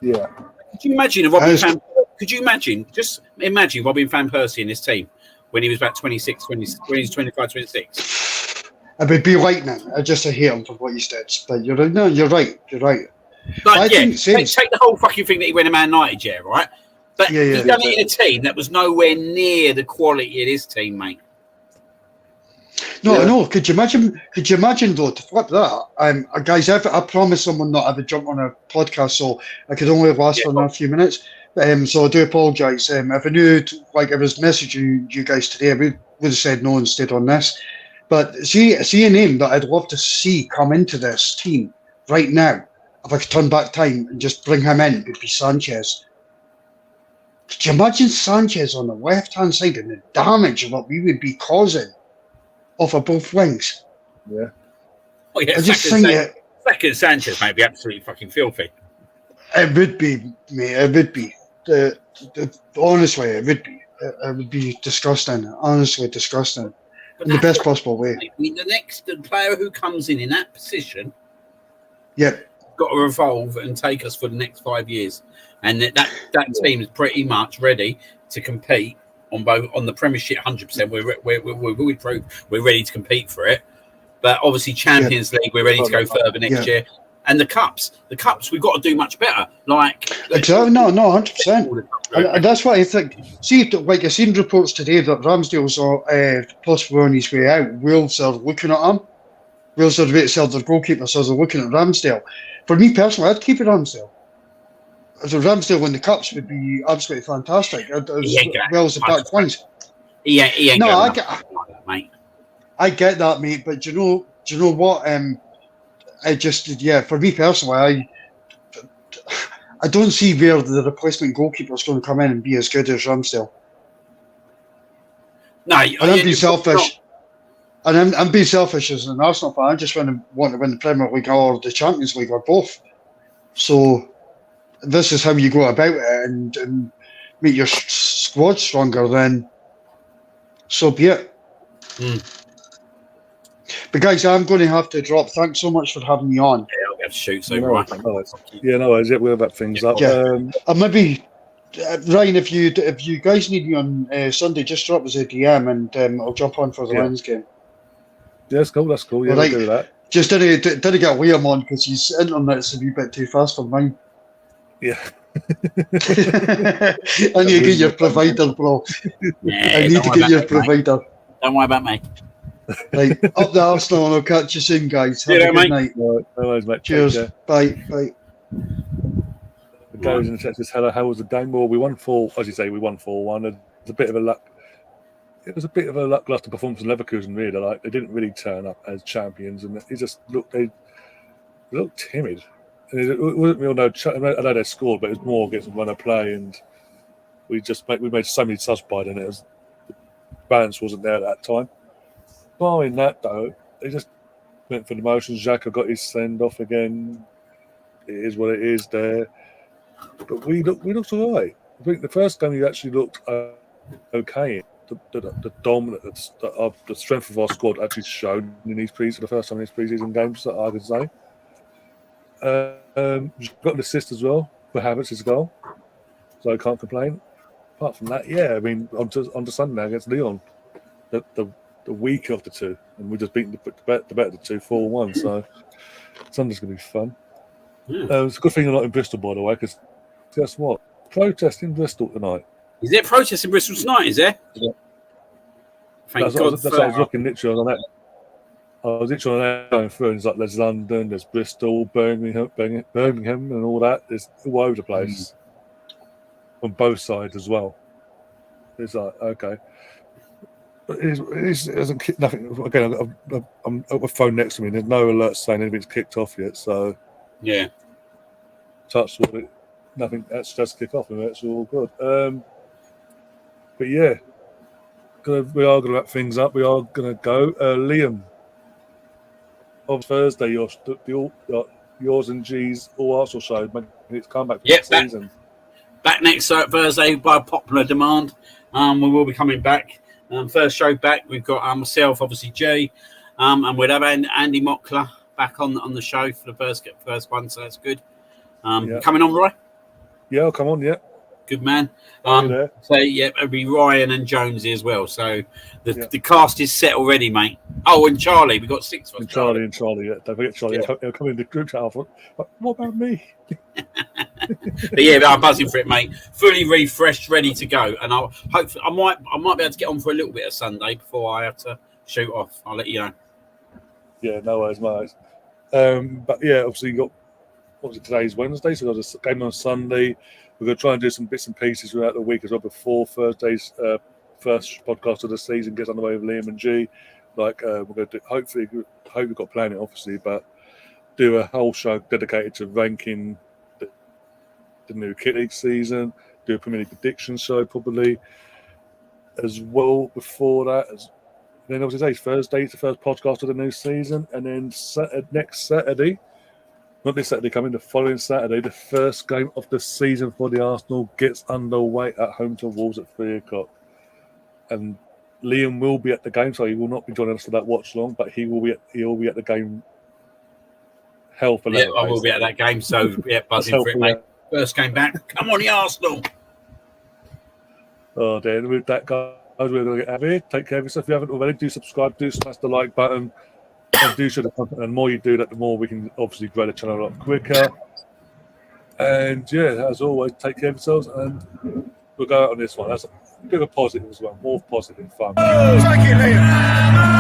Yeah. Could you imagine a Robin van? Could you imagine? Just imagine Robin van Persie in this team when he was about 26, when he was 25, 26. It would be lightning. I just hate him for what he said. But you're right. Like, take the whole fucking thing that he went to Man United, right? But he done it in a team that was nowhere near the quality of this team, mate. No. Could you imagine though, to flip that? Guys, I promised someone not I would jump on a podcast, so I could only last for another few minutes. So I do apologise. If I knew, like I was messaging you guys today, I would have said no and stayed on this. But see a name that I'd love to see come into this team right now, if I could turn back time and just bring him in, would be Sanchez. Could you imagine Sanchez on the left-hand side and the damage that we would be causing off of both wings? Yeah. Oh, yeah, I just think second Sanchez might be absolutely fucking filthy. It would be, mate. It would be. Honestly, it would be. It would be disgusting. Honestly, disgusting. In the best possible way. I mean, the player who comes in that position, yep, got to evolve and take us for the next 5 years, and that team is pretty much ready to compete on the Premiership. 100%. We prove we're ready to compete for it. But obviously, Champions League, we're ready to go further next year. And the cups, we've got to do much better. Like exactly, no, 100%. And that's what I think. See, like I seen reports today that Ramsdale's possibly on his way out. Wolves are looking at him. Wolves are ready to sell their goalkeeper, so they're looking at Ramsdale. For me personally, I'd keep it Ramsdale. As a Ramsdale in the cups would be absolutely fantastic, as well as the back lines. He ain't no, I get that, mate. I get that, mate. But do you know what? For me personally, I don't see where the replacement goalkeeper is going to come in and be as good as Ramsdale. No, I'm being selfish. And I'm being selfish as an Arsenal fan. I just want to win the Premier League or the Champions League or both. So this is how you go about it and make your squad stronger. Then so be it. But guys, I'm going to have to drop. Thanks so much for having me on. Yeah, I'll have to shoot. So no worries. We'll wrap things up. Yeah. Maybe Ryan, if you guys need me on Sunday, just drop us a DM and I'll jump on for the Lions game. Yeah, that's cool. Yeah, we'll do that. Just didn't get Liam on because his internet's a wee bit too fast for mine. Yeah. I need to get your provider, bro. Yeah, I need to get your provider. Mate. Don't worry about me. Right, up the Arsenal, and I'll catch you soon, guys. Have a good night. No worries, mate. Cheers. Bye. goes in and says, "Hello, how was the game?" Well, we won 4, as you say, we won 4-1. It was a bit of a luck. It was a bit of a lackluster performance in Leverkusen, really. Like they didn't really turn up as champions, and it just looked they looked timid. And it wasn't real. No, I know they scored, but it was more against run of play, and we made so many subs by then. The balance wasn't there at that time. Barring that, though, they just went for the motions. Xhaka got his send off again. It is what it is there. But we looked all right. I think the first game we actually looked okay. The dominance, the strength of our squad actually showed in the first time in these preseason games that I could say. Got an assist as well for Havertz's goal, so I can't complain. Apart from that, yeah, I mean, on to Sunday against Lyon, the weaker of the two, and we just beat the better of the two 4-1. So Sunday's going to be fun. Yeah. It's a good thing you're not in Bristol, by the way, because guess what? Protest in Bristol tonight. Is there protest in Bristol tonight? Is there? Yeah. Thank That's God. what I was looking literally on that. I was literally on that going through, and it's like there's London, there's Bristol, Birmingham, and all that. There's all over the place on both sides as well. It's like okay, but it hasn't nothing. Again, I'm got my phone next to me. There's no alert saying anything's kicked off yet. So Yeah. touch wood, nothing. That's just kick off, and it's all good. But yeah, we are going to wrap things up. We are going to go. Liam, on Thursday, yours and G's All Arsenal show. It's come back for the season. Back next Thursday by popular demand. We will be coming back. First show back. We've got myself, obviously G, and we'll have Andy Mockler back on the show for the first one. So that's good. Coming on, Roy? Yeah, I'll come on. Yeah. Good man. So yeah, it'll be Ryan and Jonesy as well. So the cast is set already, mate. Oh, and Charlie, we got 6 of us. Charlie, yeah. Don't forget Charlie. Yeah. He'll come in the group chat. What about me? But yeah, I'm buzzing for it, mate. Fully refreshed, ready to go. And I'll hopefully I might be able to get on for a little bit of Sunday before I have to shoot off. I'll let you know. Yeah, no worries, mate. But yeah, obviously you got today's Wednesday, so we've got a game on Sunday. We're going to try and do some bits and pieces throughout the week as well before Thursday's first podcast of the season gets underway with Liam and G. We're going to hope we've got planning, obviously, but do a whole show dedicated to ranking the new Kit League season. Do a Premier League prediction show probably as well before that. Then obviously Thursday is the first podcast of the new season, and then next Saturday. Not this Saturday coming, the following Saturday, the first game of the season for the Arsenal gets underway at home to Wolves at 3:00. And Liam will be at the game, so he will not be joining us for that watch long, but he will be at the game. Hell for leather. Yeah, I will be at that game, so yeah, buzzing for it, mate. First game back. Come on, the Arsenal. Oh, then with that, guys, we're going to get out of here. Take care of yourself. If you haven't already, do subscribe, do smash the like button. And do share the content, and the more you do that, the more we can obviously grow the channel a lot quicker. And yeah, as always, take care of yourselves, and we'll go out on this one. That's a bit of a positive as well, more positive fun. Take it, Liam.